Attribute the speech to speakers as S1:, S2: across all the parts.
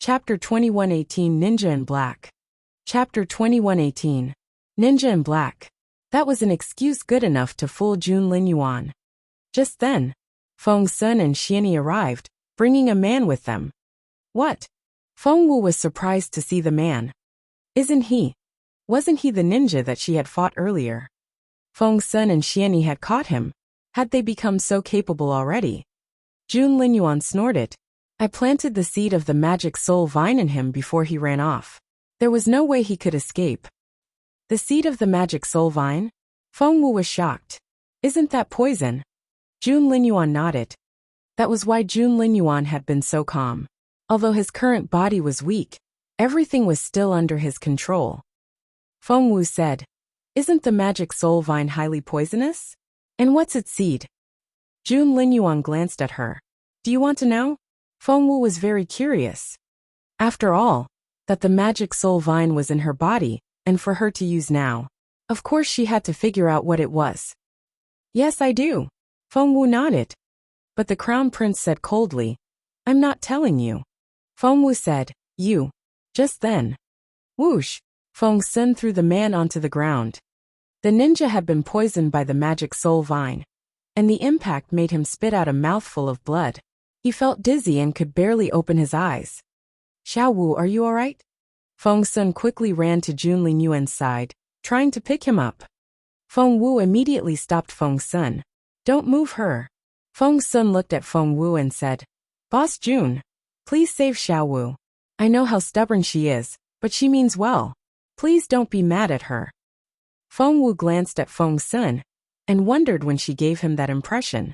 S1: Chapter 2118 Ninja in Black. Chapter 2118 Ninja in Black. That was an excuse good enough to fool Jun Linyuan. Just then, Feng Sun and Xianyi arrived, bringing a man with them. What? Feng Wu was surprised to see the man. Wasn't he the ninja that she had fought earlier? Feng Sun and Xianyi had caught him. Had they become so capable already? Jun Linyuan snorted. I planted the seed of the magic soul vine in him before he ran off. There was no way he could escape. The seed of the magic soul vine? Feng Wu was shocked. Isn't that poison? Jun Linyuan nodded. That was why Jun Linyuan had been so calm. Although his current body was weak, everything was still under his control. Feng Wu said, Isn't the magic soul vine highly poisonous? And what's its seed? Jun Linyuan glanced at her. Do you want to know? Feng Wu was very curious. After all, that the magic soul vine was in her body, and for her to use now. Of course she had to figure out what it was. Yes, I do. Feng Wu nodded. But the crown prince said coldly, I'm not telling you. Feng Wu said, You. Just then. Whoosh! Feng Sun threw the man onto the ground. The ninja had been poisoned by the magic soul vine, and the impact made him spit out a mouthful of blood. He felt dizzy and could barely open his eyes. Xiao Wu, are you all right? Feng Sun quickly ran to Jun Linyuan's side, trying to pick him up. Feng Wu immediately stopped Feng Sun. Don't move her. Feng Sun looked at Feng Wu and said, Boss Jun, please save Xiao Wu. I know how stubborn she is, but she means well. Please don't be mad at her. Feng Wu glanced at Feng Sun and wondered when she gave him that impression.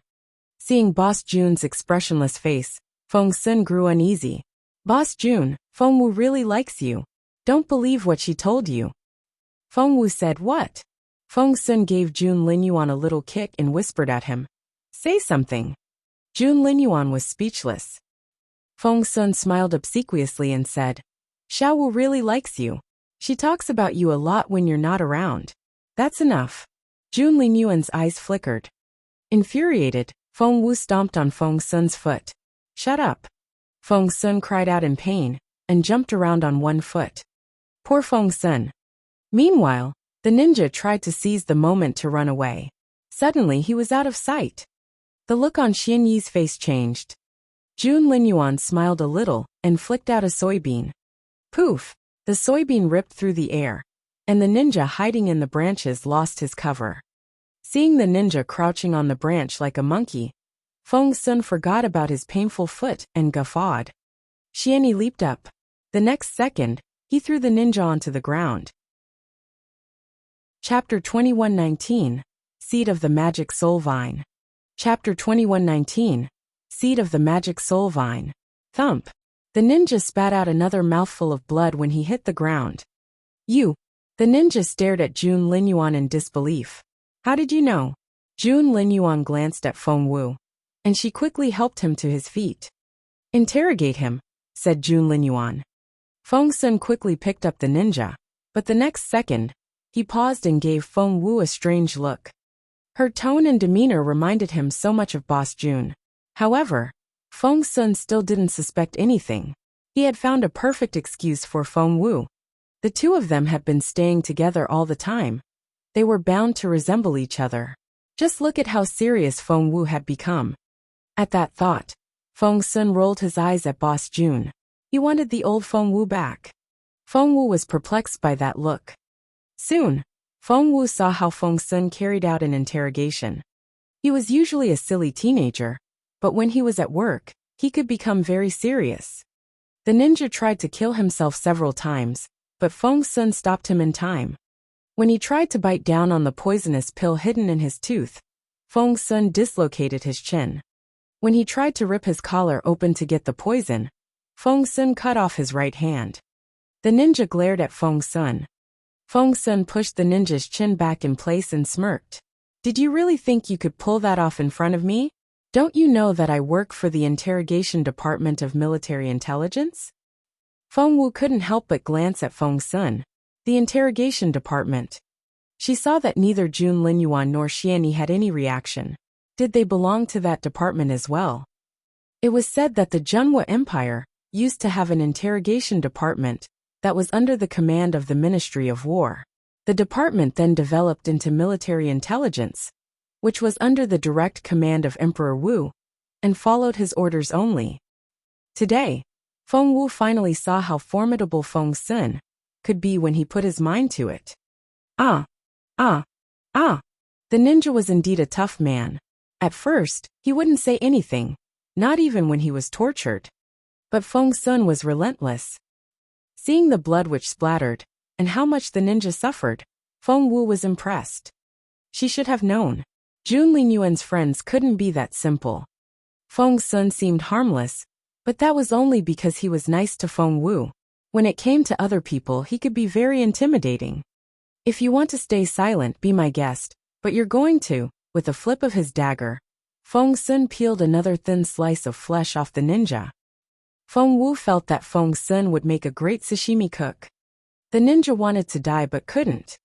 S1: Seeing Boss Jun's expressionless face, Feng Sun grew uneasy. Boss Jun, Feng Wu really likes you. Don't believe what she told you. Feng Wu said what? Feng Sun gave Jun Linyuan a little kick and whispered at him. Say something. Jun Linyuan was speechless. Feng Sun smiled obsequiously and said, Xiao Wu really likes you. She talks about you a lot when you're not around. That's enough. Jun Linyuan's eyes flickered. Infuriated, Feng Wu stomped on Feng Sun's foot. Shut up. Feng Sun cried out in pain and jumped around on one foot. Poor Feng Sun. Meanwhile, the ninja tried to seize the moment to run away. Suddenly he was out of sight. The look on Xianyi's face changed. Jun Linyuan smiled a little and flicked out a soybean. Poof! The soybean ripped through the air, and the ninja hiding in the branches lost his cover. Seeing the ninja crouching on the branch like a monkey, Feng Sun forgot about his painful foot and guffawed. Xianyi leaped up. The next second, he threw the ninja onto the ground. Chapter 2119 Seed of the Magic Soul Vine. Chapter 2119 Seed of the Magic Soul Vine. Thump! The ninja spat out another mouthful of blood when he hit the ground. You! The ninja stared at Jun Linyuan in disbelief. How did you know? Jun Linyuan glanced at Feng Wu, and she quickly helped him to his feet. Interrogate him, said Jun Linyuan. Feng Sun quickly picked up the ninja, but the next second, he paused and gave Feng Wu a strange look. Her tone and demeanor reminded him so much of Boss Jun. However, Feng Sun still didn't suspect anything. He had found a perfect excuse for Feng Wu. The two of them had been staying together all the time. They were bound to resemble each other. Just look at how serious Feng Wu had become. At that thought, Feng Sun rolled his eyes at Boss Jun. He wanted the old Feng Wu back. Feng Wu was perplexed by that look. Soon, Feng Wu saw how Feng Sun carried out an interrogation. He was usually a silly teenager, but when he was at work, he could become very serious. The ninja tried to kill himself several times, but Feng Sun stopped him in time. When he tried to bite down on the poisonous pill hidden in his tooth, Feng Sun dislocated his chin. When he tried to rip his collar open to get the poison, Feng Sun cut off his right hand. The ninja glared at Feng Sun. Feng Sun pushed the ninja's chin back in place and smirked. Did you really think you could pull that off in front of me? Don't you know that I work for the Interrogation Department of Military Intelligence? Feng Wu couldn't help but glance at Feng Sun. The Interrogation Department. She saw that neither Jun Linyuan nor Xianyi had any reaction. Did they belong to that department as well? It was said that the Junhua Empire used to have an interrogation department that was under the command of the Ministry of War. The department then developed into military intelligence, which was under the direct command of Emperor Wu, and followed his orders only. Today, Feng Wu finally saw how formidable Feng Sun could be when he put his mind to it. Ah! The ninja was indeed a tough man. At first, he wouldn't say anything, not even when he was tortured. But Feng Sun was relentless. Seeing the blood which splattered, and how much the ninja suffered, Feng Wu was impressed. She should have known. Jun Lingyuan's friends couldn't be that simple. Feng Sun seemed harmless, but that was only because he was nice to Feng Wu. When it came to other people, he could be very intimidating. If you want to stay silent, be my guest, but you're going to. With a flip of his dagger, Feng Sun peeled another thin slice of flesh off the ninja. Feng Wu felt that Feng Sun would make a great sashimi cook. The ninja wanted to die but couldn't.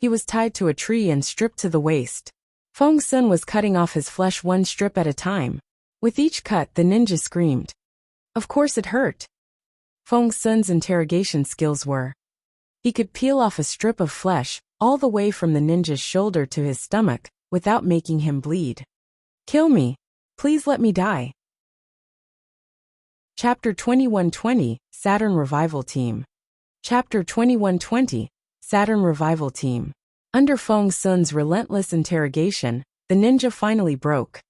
S1: He was tied to a tree and stripped to the waist. Feng Sun was cutting off his flesh one strip at a time. With each cut, the ninja screamed. Of course it hurt. Feng Sun's interrogation skills were. He could peel off a strip of flesh, all the way from the ninja's shoulder to his stomach, without making him bleed. Kill me. Please let me die. Chapter 2120, Saturn Revival Team. Chapter 2120, Saturn Revival Team. Under Feng Sun's relentless interrogation, the ninja finally broke.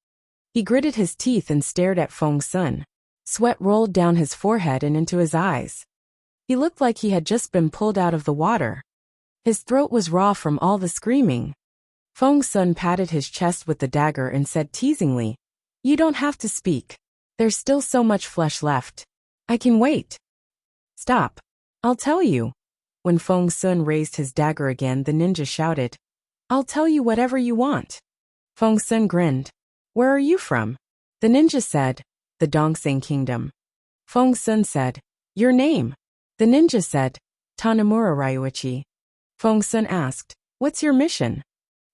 S1: He gritted his teeth and stared at Feng Sun. Sweat rolled down his forehead and into his eyes. He looked like he had just been pulled out of the water. His throat was raw from all the screaming. Feng Sun patted his chest with the dagger and said teasingly, "You don't have to speak. There's still so much flesh left. I can wait." "Stop. I'll tell you." When Feng Sun raised his dagger again, the ninja shouted, "I'll tell you whatever you want." Feng Sun grinned. "Where are you from?" The ninja said, "The Dongseng Kingdom." Feng Sun said, "Your name?" The ninja said, "Tanemura Ryuichi." Feng Sun asked, "What's your mission?"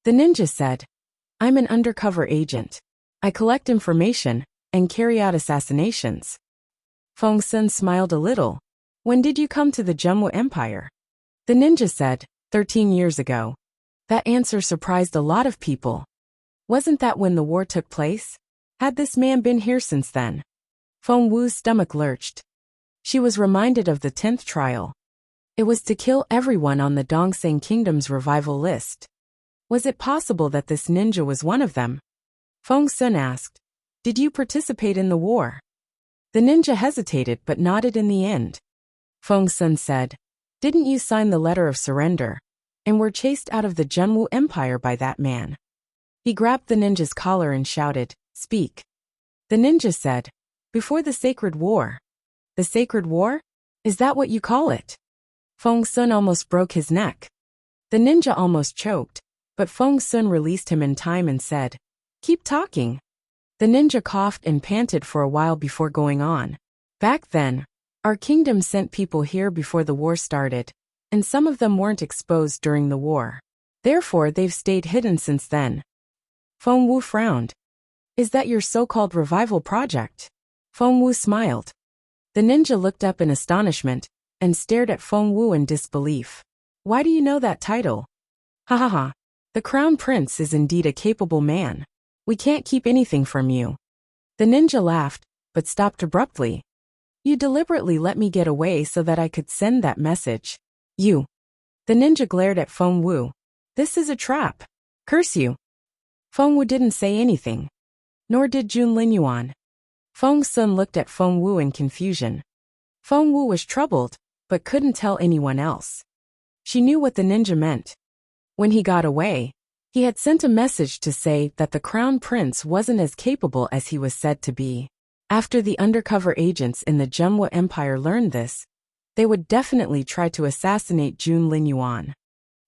S1: The ninja said, "I'm an undercover agent. I collect information and carry out assassinations." Feng Sun smiled a little. "When did you come to the Jumwa Empire?" The ninja said, 13 years ago. That answer surprised a lot of people. Wasn't that when the war took place? Had this man been here since then? Feng Wu's stomach lurched. She was reminded of the 10th trial. It was to kill everyone on the Dongseng Kingdom's revival list. Was it possible that this ninja was one of them? Feng Sun asked, "Did you participate in the war?" The ninja hesitated but nodded in the end. Feng Sun said, "Didn't you sign the letter of surrender, and were chased out of the Junwu Empire by that man?" He grabbed the ninja's collar and shouted, "Speak." The ninja said, "Before the Sacred War." "The Sacred War? Is that what you call it?" Feng Sun almost broke his neck. The ninja almost choked, but Feng Sun released him in time and said, "Keep talking." The ninja coughed and panted for a while before going on. "Back then, our kingdom sent people here before the war started, and some of them weren't exposed during the war. Therefore, they've stayed hidden since then." Feng Wu frowned. "Is that your so-called revival project?" Feng Wu smiled. The ninja looked up in astonishment and stared at Feng Wu in disbelief. "Why do you know that title?" "Ha ha ha. The Crown Prince is indeed a capable man. We can't keep anything from you." The ninja laughed, but stopped abruptly. "You deliberately let me get away so that I could send that message. You." The ninja glared at Feng Wu. "This is a trap. Curse you." Feng Wu didn't say anything. Nor did Jun Linyuan. Feng Sun looked at Feng Wu in confusion. Feng Wu was troubled, but couldn't tell anyone else. She knew what the ninja meant. When he got away, he had sent a message to say that the Crown Prince wasn't as capable as he was said to be. After the undercover agents in the Jumwa Empire learned this, they would definitely try to assassinate Jun Linyuan.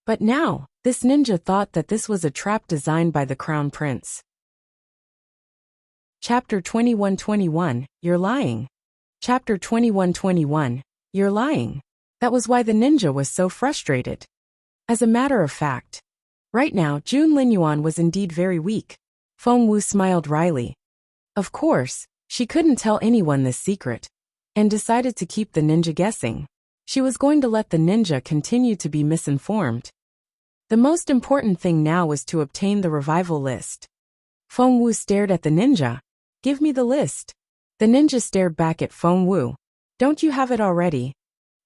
S1: But now, this ninja thought that this was a trap designed by the Crown Prince. Chapter 2121, You're Lying. Chapter 2121, You're Lying. That was why the ninja was so frustrated. As a matter of fact, right now Jun Linyuan was indeed very weak. Feng Wu smiled wryly. Of course, she couldn't tell anyone this secret. and decided to keep the ninja guessing. She was going to let the ninja continue to be misinformed. The most important thing now was to obtain the revival list. Feng Wu stared at the ninja. "Give me the list." The ninja stared back at Feng Wu. "Don't you have it already?"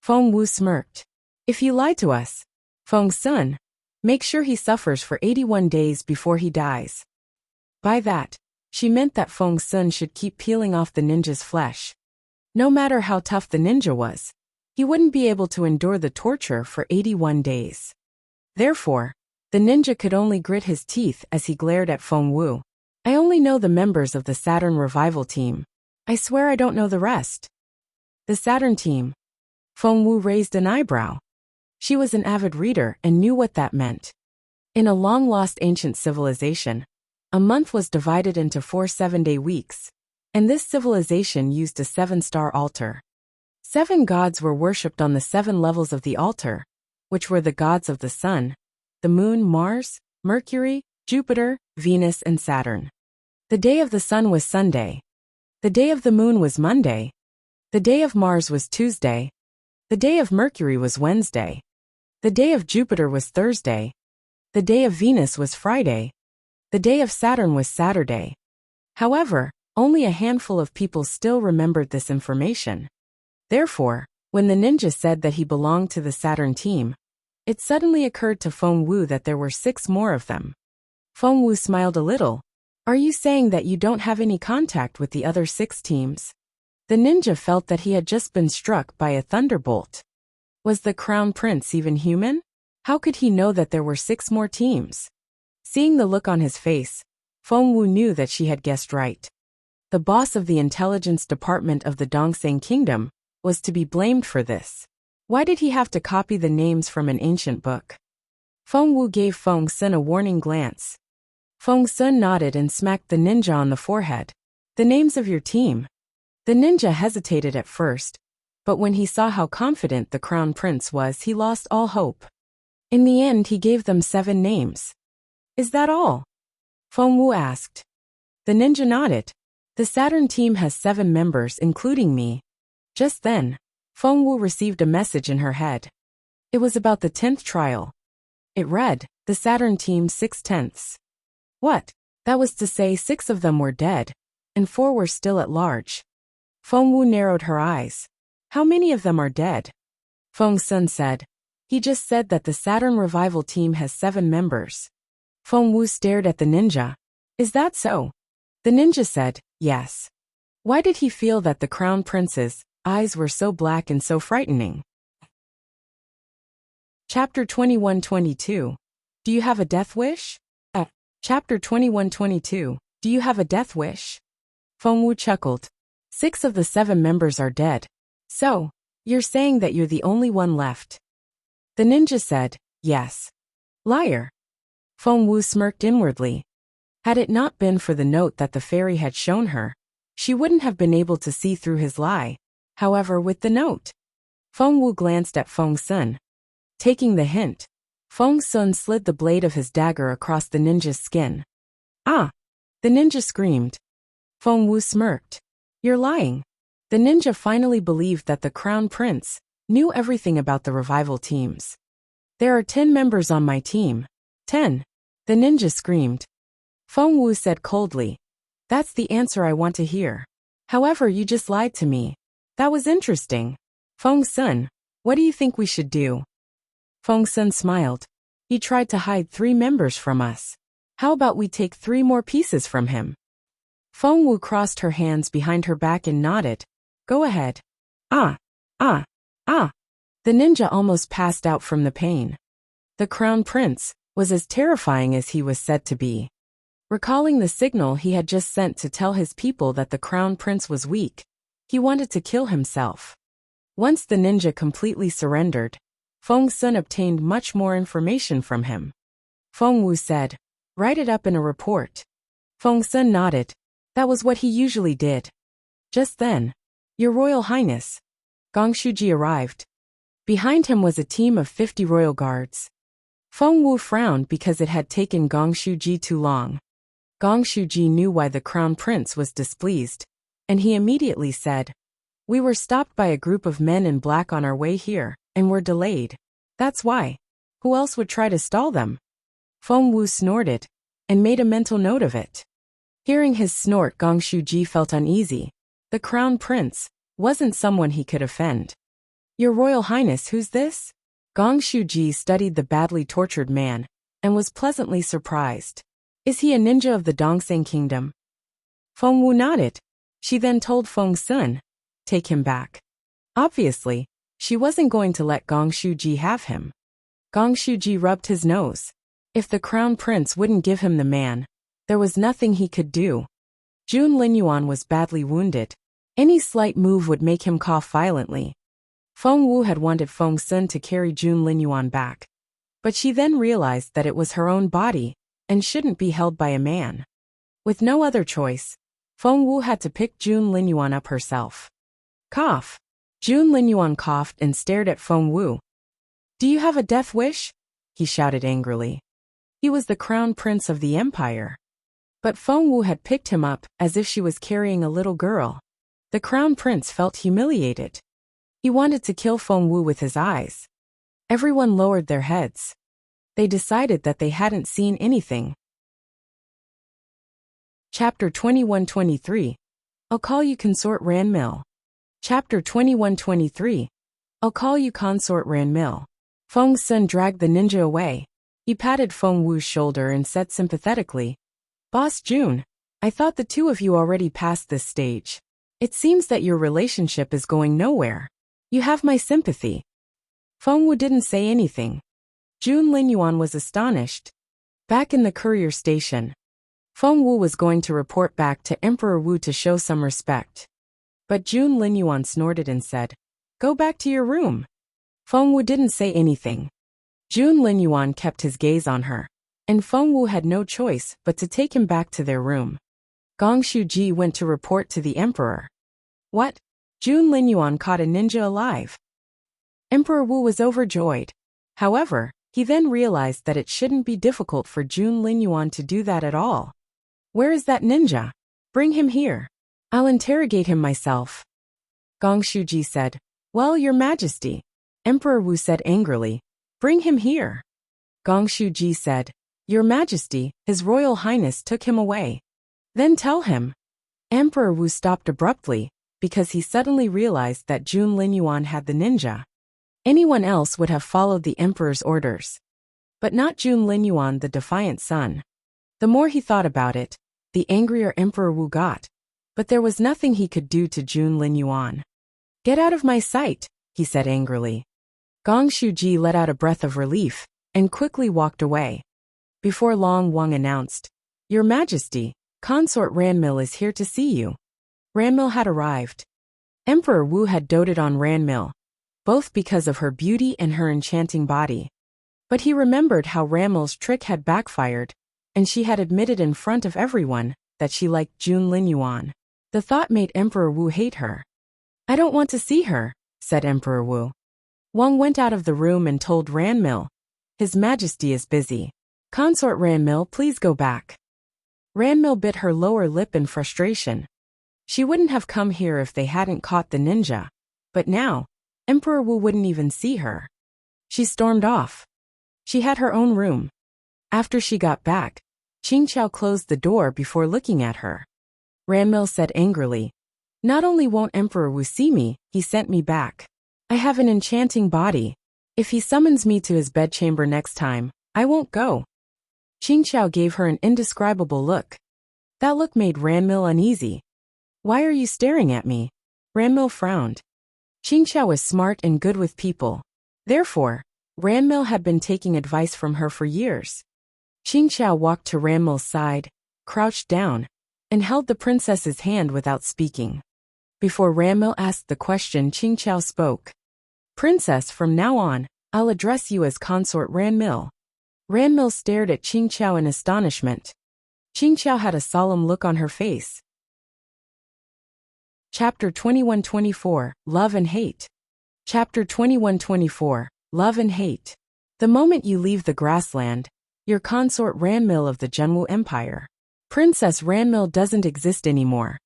S1: Feng Wu smirked. "If you lie to us, Feng Sun, make sure he suffers for 81 days before he dies." By that, she meant that Feng Sun should keep peeling off the ninja's flesh. No matter how tough the ninja was, he wouldn't be able to endure the torture for 81 days. Therefore, the ninja could only grit his teeth as he glared at Feng Wu. "I only know the members of the Saturn Revival Team. I swear I don't know the rest." The Saturn Team. Feng Wu raised an eyebrow. She was an avid reader and knew what that meant. In a long-lost ancient civilization, a month was divided into 4 7-day weeks, and this civilization used a 7-star altar. 7 gods were worshipped on the 7 levels of the altar, which were the gods of the sun, the moon, Mars, Mercury, Jupiter, Venus, and Saturn. The day of the sun was Sunday. The day of the moon was Monday. The day of Mars was Tuesday. The day of Mercury was Wednesday. The day of Jupiter was Thursday. The day of Venus was Friday. The day of Saturn was Saturday. However, only a handful of people still remembered this information. Therefore, when the ninja said that he belonged to the Saturn team, it suddenly occurred to Feng Wu that there were 6 more of them. Feng Wu smiled a little. "Are you saying that you don't have any contact with the other 6 teams?" The ninja felt that he had just been struck by a thunderbolt. Was the Crown Prince even human? How could he know that there were 6 more teams? Seeing the look on his face, Feng Wu knew that she had guessed right. The boss of the intelligence department of the Dongseng Kingdom was to be blamed for this. Why did he have to copy the names from an ancient book? Feng Wu gave Feng Sun a warning glance. Feng Sun nodded and smacked the ninja on the forehead. "The names of your team." The ninja hesitated at first, but when he saw how confident the Crown Prince was, he lost all hope. In the end, he gave them 7 names. "Is that all?" Feng Wu asked. The ninja nodded. "The Saturn team has 7 members, including me." Just then, Feng Wu received a message in her head. It was about the 10th trial. It read, "The Saturn team 6/10." What? That was to say 6 of them were dead, and 4 were still at large. Feng Wu narrowed her eyes. "How many of them are dead?" Feng Sun said. "He just said that the Saturn Revival Team has 7 members." Feng Wu stared at the ninja. "Is that so?" The ninja said, "Yes." Why did he feel that the Crown Prince's eyes were so black and so frightening? Chapter 21-22. Do you have a death wish? Chapter 21-22. Do you have a death wish? Feng Wu chuckled. 6 of the 7 members are dead. So, you're saying that you're the only one left? The ninja said, "Yes." Liar. Feng Wu smirked inwardly. Had it not been for the note that the fairy had shown her, she wouldn't have been able to see through his lie. However, with the note, Feng Wu glanced at Feng Sun. Taking the hint, Feng Sun slid the blade of his dagger across the ninja's skin. "Ah!" The ninja screamed. Feng Wu smirked. "You're lying." The ninja finally believed that the Crown Prince knew everything about the revival teams. "There are 10 members on my team." 10. The ninja screamed. Feng Wu said coldly, "That's the answer I want to hear. However, you just lied to me." "That was interesting." "Feng Sun, what do you think we should do?" Feng Sun smiled. "He tried to hide 3 members from us. How about we take 3 more pieces from him?" Feng Wu crossed her hands behind her back and nodded. "Go ahead." Ah! Ah! Ah! The ninja almost passed out from the pain. The Crown Prince was as terrifying as he was said to be. Recalling the signal he had just sent to tell his people that the Crown Prince was weak, he wanted to kill himself. Once the ninja completely surrendered, Feng Sun obtained much more information from him. Feng Wu said, "Write it up in a report." Feng Sun nodded. That was what he usually did. Just then, "Your Royal Highness." Gong Shuji arrived. Behind him was a team of 50 royal guards. Feng Wu frowned because it had taken Gong Shuji too long. Gong Shuji knew why the Crown Prince was displeased, and he immediately said, We were stopped by a group of men in black on our way here, and were delayed. That's why. Who else would try to stall them? Feng Wu snorted, and made a mental note of it. Hearing his snort, Gong Shuji felt uneasy. The crown prince wasn't someone he could offend. Your Royal Highness, who's this? Gong Shuji studied the badly tortured man, and was pleasantly surprised. Is he a ninja of the Dongseng Kingdom? Feng Wu nodded. She then told Feng Sun, take him back. Obviously, she wasn't going to let Gong Shuji have him. Gong Shuji rubbed his nose. If the crown prince wouldn't give him the man, there was nothing he could do. Jun Linyuan was badly wounded. Any slight move would make him cough violently. Feng Wu had wanted Feng Sun to carry Jun Linyuan back. But she then realized that it was her own body, and shouldn't be held by a man. With no other choice, Feng Wu had to pick Jun Linyuan up herself. Cough. Jun Linyuan coughed and stared at Feng Wu. Do you have a death wish? He shouted angrily. He was the crown prince of the empire. But Feng Wu had picked him up as if she was carrying a little girl. The crown prince felt humiliated. He wanted to kill Feng Wu with his eyes. Everyone lowered their heads. They decided that they hadn't seen anything. Chapter 21-23. I'll call you Consort Ranmil. Chapter 21-23. I'll call you Consort Ranmil. Feng Sun dragged the ninja away. He patted Feng Wu's shoulder and said sympathetically, Boss Jun, I thought the two of you already passed this stage. It seems that your relationship is going nowhere. You have my sympathy. Feng Wu didn't say anything. Jun Linyuan was astonished. Back in the courier station, Feng Wu was going to report back to Emperor Wu to show some respect. But Jun Linyuan snorted and said, Go back to your room. Feng Wu didn't say anything. Jun Linyuan kept his gaze on her, and Feng Wu had no choice but to take him back to their room. Gong Shuji went to report to the emperor. What? Jun Linyuan caught a ninja alive. Emperor Wu was overjoyed. However, he then realized that it shouldn't be difficult for Jun Linyuan to do that at all. Where is that ninja? Bring him here. I'll interrogate him myself. Gong Shuji said, Well, your majesty. Emperor Wu said angrily, Bring him here. Gong Shuji said, Your majesty, his royal highness took him away. Then tell him. Emperor Wu stopped abruptly, because he suddenly realized that Jun Linyuan had the ninja. Anyone else would have followed the emperor's orders. But not Jun Linyuan, the defiant son. The more he thought about it, the angrier Emperor Wu got. But there was nothing he could do to Jun Linyuan. Get out of my sight, he said angrily. Gong Shuji let out a breath of relief, and quickly walked away. Before long, Wang announced, Your Majesty, Consort Ranmil is here to see you. Ranmil had arrived. Emperor Wu had doted on Ranmil, both because of her beauty and her enchanting body. But he remembered how Ranmil's trick had backfired, and she had admitted in front of everyone that she liked Jun Linyuan. The thought made Emperor Wu hate her. I don't want to see her, said Emperor Wu. Wang went out of the room and told Ranmil, His Majesty is busy. Consort Ranmil, please go back. Ranmil bit her lower lip in frustration. She wouldn't have come here if they hadn't caught the ninja. But now, Emperor Wu wouldn't even see her. She stormed off. She had her own room. After she got back, Qingqiao closed the door before looking at her. Ranmil said angrily, Not only won't Emperor Wu see me, he sent me back. I have an enchanting body. If he summons me to his bedchamber next time, I won't go. Qingqiao gave her an indescribable look. That look made Ranmil uneasy. Why are you staring at me? Ranmil frowned. Qingqiao was smart and good with people. Therefore, Ranmil had been taking advice from her for years. Qingqiao walked to Ranmil's side, crouched down, and held the princess's hand without speaking. Before Ranmil asked the question, Qingqiao spoke. Princess, from now on, I'll address you as Consort Ranmil. Ranmil stared at Qingqiao in astonishment. Qingqiao had a solemn look on her face. Chapter 21-24, Love and Hate. Chapter 21-24, Love and Hate. The moment you leave the grassland, you're Consort Ranmil of the Zhenwu Empire. Princess Ranmil doesn't exist anymore.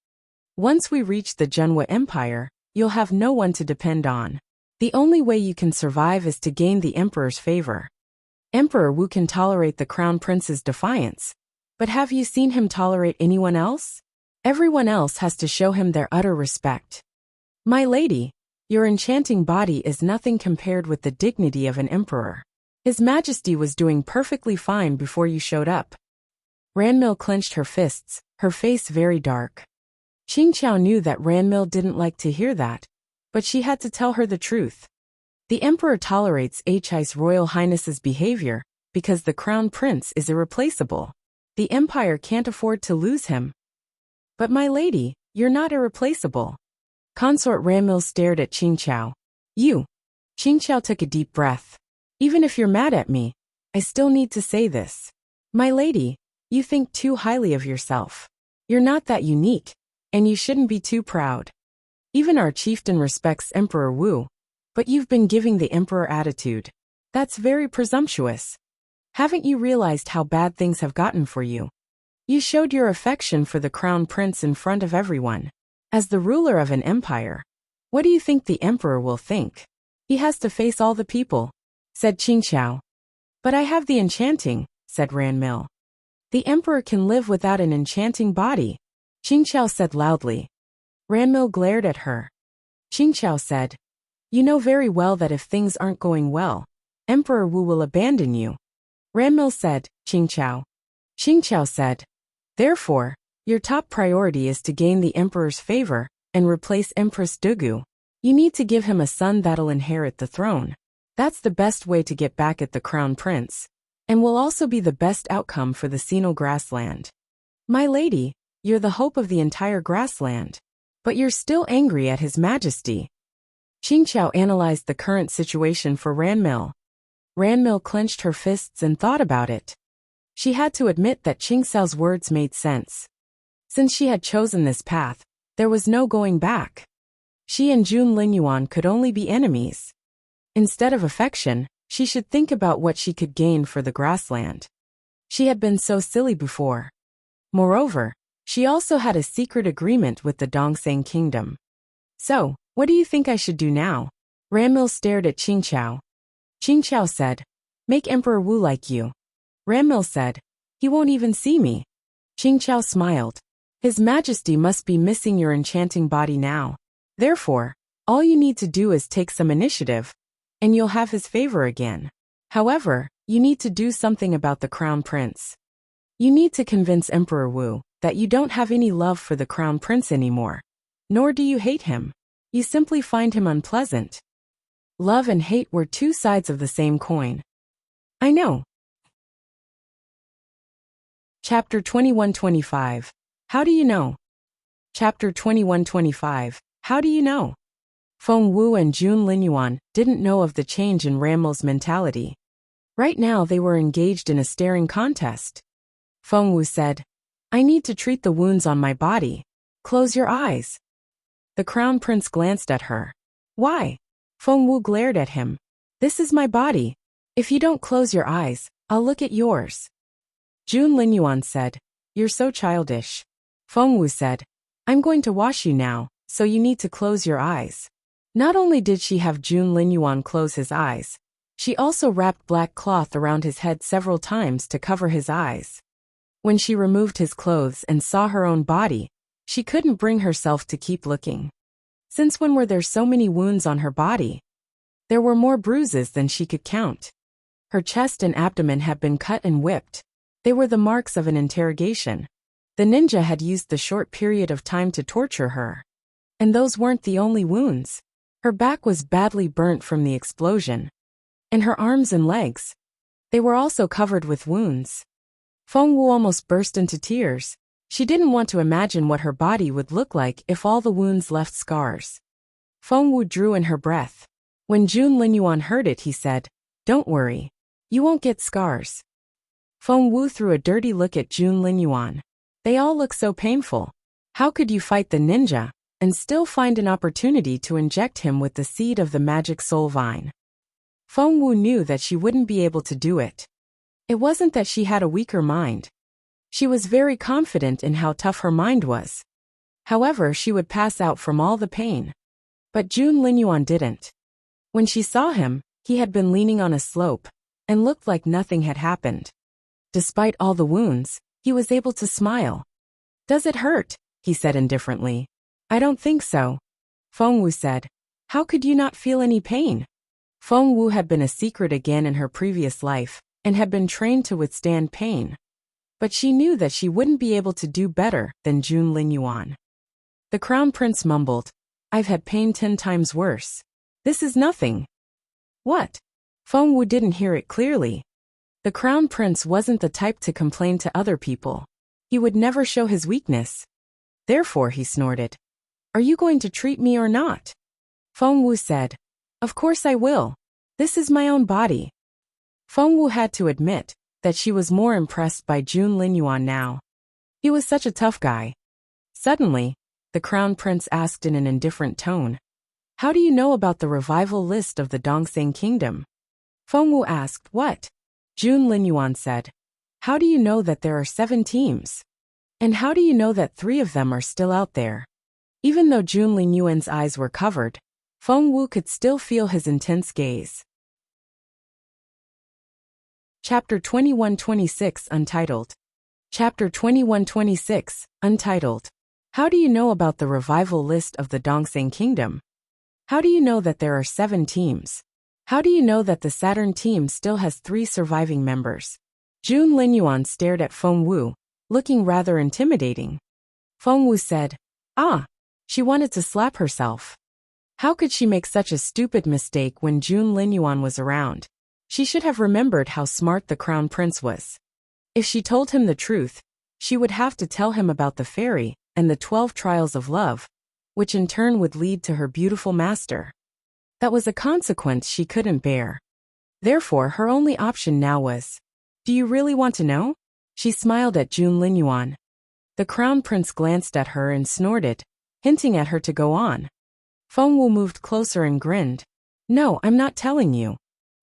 S1: Once we reach the Zhenwu Empire, you'll have no one to depend on. The only way you can survive is to gain the emperor's favor. Emperor Wu can tolerate the crown prince's defiance, but have you seen him tolerate anyone else? Everyone else has to show him their utter respect. My lady, your enchanting body is nothing compared with the dignity of an emperor. His Majesty was doing perfectly fine before you showed up. Ranmil clenched her fists, her face very dark. Qingqiao knew that Ranmil didn't like to hear that, but she had to tell her the truth. The emperor tolerates His Royal Highness's behavior because the crown prince is irreplaceable. The empire can't afford to lose him. But my lady, you're not irreplaceable. Consort Ranmil stared at Qingqiao. You. Qingqiao took a deep breath. Even if you're mad at me, I still need to say this. My lady, you think too highly of yourself. You're not that unique, and you shouldn't be too proud. Even our chieftain respects Emperor Wu, but you've been giving the emperor attitude. That's very presumptuous. Haven't you realized how bad things have gotten for you? You showed your affection for the crown prince in front of everyone. As the ruler of an empire, what do you think the emperor will think? He has to face all the people, said Qingqiao. But I have the enchanting, said Ranmil. The emperor can live without an enchanting body, Qingqiao said loudly. Ranmil glared at her. Qingqiao said, you know very well that if things aren't going well, Emperor Wu will abandon you. Ranmil said, Qingqiao. Qingqiao said, therefore, your top priority is to gain the emperor's favor and replace Empress Dugu. You need to give him a son that'll inherit the throne. That's the best way to get back at the crown prince, and will also be the best outcome for the Sino grassland. My lady, you're the hope of the entire grassland. But you're still angry at His Majesty. Qingqiao analyzed the current situation for Ranmil. Ranmil clenched her fists and thought about it. She had to admit that Qingxiao's words made sense. Since she had chosen this path, there was no going back. She and Jun Linyuan could only be enemies. Instead of affection, she should think about what she could gain for the grassland. She had been so silly before. Moreover, she also had a secret agreement with the Dongseng kingdom. So, what do you think I should do now? Ranmil stared at Qingqiao. Qingqiao said, make Emperor Wu like you. Ranmil said, he won't even see me. Qingqiao smiled. His Majesty must be missing your enchanting body now. Therefore, all you need to do is take some initiative, and you'll have his favor again. However, you need to do something about the crown prince. You need to convince Emperor Wu that you don't have any love for the crown prince anymore. Nor do you hate him. You simply find him unpleasant. Love and hate were two sides of the same coin. I know. Chapter 21-25. How do you know? Chapter 21-25. How do you know? Feng Wu and Jun Linyuan didn't know of the change in Ranmil's mentality. Right now they were engaged in a staring contest. Feng Wu said, I need to treat the wounds on my body. Close your eyes. The crown prince glanced at her. Why? Feng Wu glared at him. This is my body. If you don't close your eyes, I'll look at yours. Jun Linyuan said, you're so childish. Feng Wu said, I'm going to wash you now, so you need to close your eyes. Not only did she have Jun Linyuan close his eyes, she also wrapped black cloth around his head several times to cover his eyes. When she removed his clothes and saw her own body, she couldn't bring herself to keep looking. Since when were there so many wounds on her body? There were more bruises than she could count. Her chest and abdomen had been cut and whipped. They were the marks of an interrogation. The ninja had used the short period of time to torture her. And those weren't the only wounds. Her back was badly burnt from the explosion. And her arms and legs. They were also covered with wounds. Feng Wu almost burst into tears. She didn't want to imagine what her body would look like if all the wounds left scars. Feng Wu drew in her breath. When Jun Linyuan heard it, he said, don't worry. You won't get scars. Feng Wu threw a dirty look at Jun Linyuan. They all look so painful. How could you fight the ninja and still find an opportunity to inject him with the seed of the magic soul vine? Feng Wu knew that she wouldn't be able to do it. It wasn't that she had a weaker mind. She was very confident in how tough her mind was. However, she would pass out from all the pain. But June Linyuan didn't. When she saw him, he had been leaning on a slope and looked like nothing had happened. Despite all the wounds, he was able to smile. "Does it hurt?" he said indifferently. "I don't think so." Feng Wu said. "How could you not feel any pain?" Feng Wu had been a secret again in her previous life and had been trained to withstand pain. But she knew that she wouldn't be able to do better than June Linyuan. The Crown Prince mumbled, "I've had pain 10 times worse. This is nothing." "What?" Feng Wu didn't hear it clearly. The Crown Prince wasn't the type to complain to other people. He would never show his weakness. Therefore, he snorted, "Are you going to treat me or not?" Feng Wu said, "Of course I will. This is my own body." Feng Wu had to admit that she was more impressed by June Linyuan now. He was such a tough guy. Suddenly, the Crown Prince asked in an indifferent tone, "How do you know about the revival list of the Dongseng Kingdom?" Feng Wu asked, "What?" June Linyuan said, "How do you know that there are 7 teams? And how do you know that 3 of them are still out there?" Even though June Linyuan's eyes were covered, Feng Wu could still feel his intense gaze. Chapter 2126 Untitled. Chapter 2126, Untitled. How do you know about the revival list of the Dongseng Kingdom? How do you know that there are 7 teams? How do you know that the Saturn team still has 3 surviving members? June Linyuan stared at Feng Wu, looking rather intimidating. Feng Wu said, "Ah." She wanted to slap herself. How could she make such a stupid mistake when June Linyuan was around? She should have remembered how smart the Crown Prince was. If she told him the truth, she would have to tell him about the fairy and the 12 trials of love, which in turn would lead to her beautiful master. That was a consequence she couldn't bear. Therefore, her only option now was, "Do you really want to know?" She smiled at June Linyuan. The Crown Prince glanced at her and snorted, hinting at her to go on. Feng Wu moved closer and grinned. "No, I'm not telling you."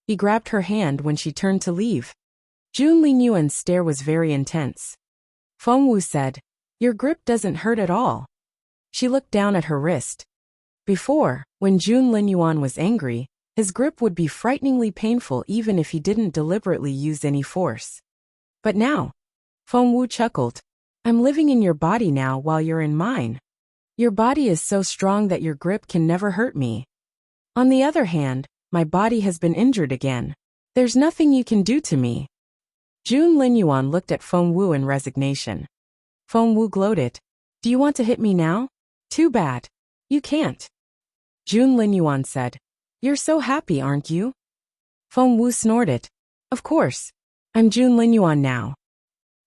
S1: He grabbed her hand when she turned to leave. June Linyuan's stare was very intense. Feng Wu said, "Your grip doesn't hurt at all." She looked down at her wrist. Before, when June Linyuan was angry, his grip would be frighteningly painful even if he didn't deliberately use any force. But now, Feng Wu chuckled, "I'm living in your body now while you're in mine. Your body is so strong that your grip can never hurt me. On the other hand, my body has been injured again. There's nothing you can do to me." June Linyuan looked at Feng Wu in resignation. Feng Wu gloated, "Do you want to hit me now? Too bad. You can't." June Linyuan said, "You're so happy, aren't you?" Feng Wu snorted, "Of course. I'm June Linyuan now."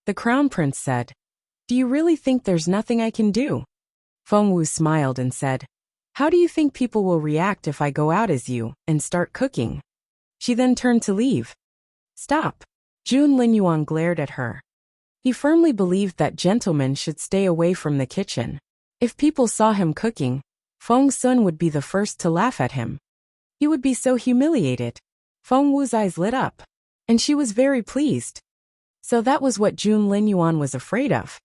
S1: The Crown Prince said, "Do you really think there's nothing I can do?" Feng Wu smiled and said, "How do you think people will react if I go out as you and start cooking?" She then turned to leave. "Stop." June Linyuan glared at her. He firmly believed that gentlemen should stay away from the kitchen. If people saw him cooking, Feng Sun would be the first to laugh at him. He would be so humiliated. Feng Wu's eyes lit up, and she was very pleased. So that was what June Linyuan was afraid of.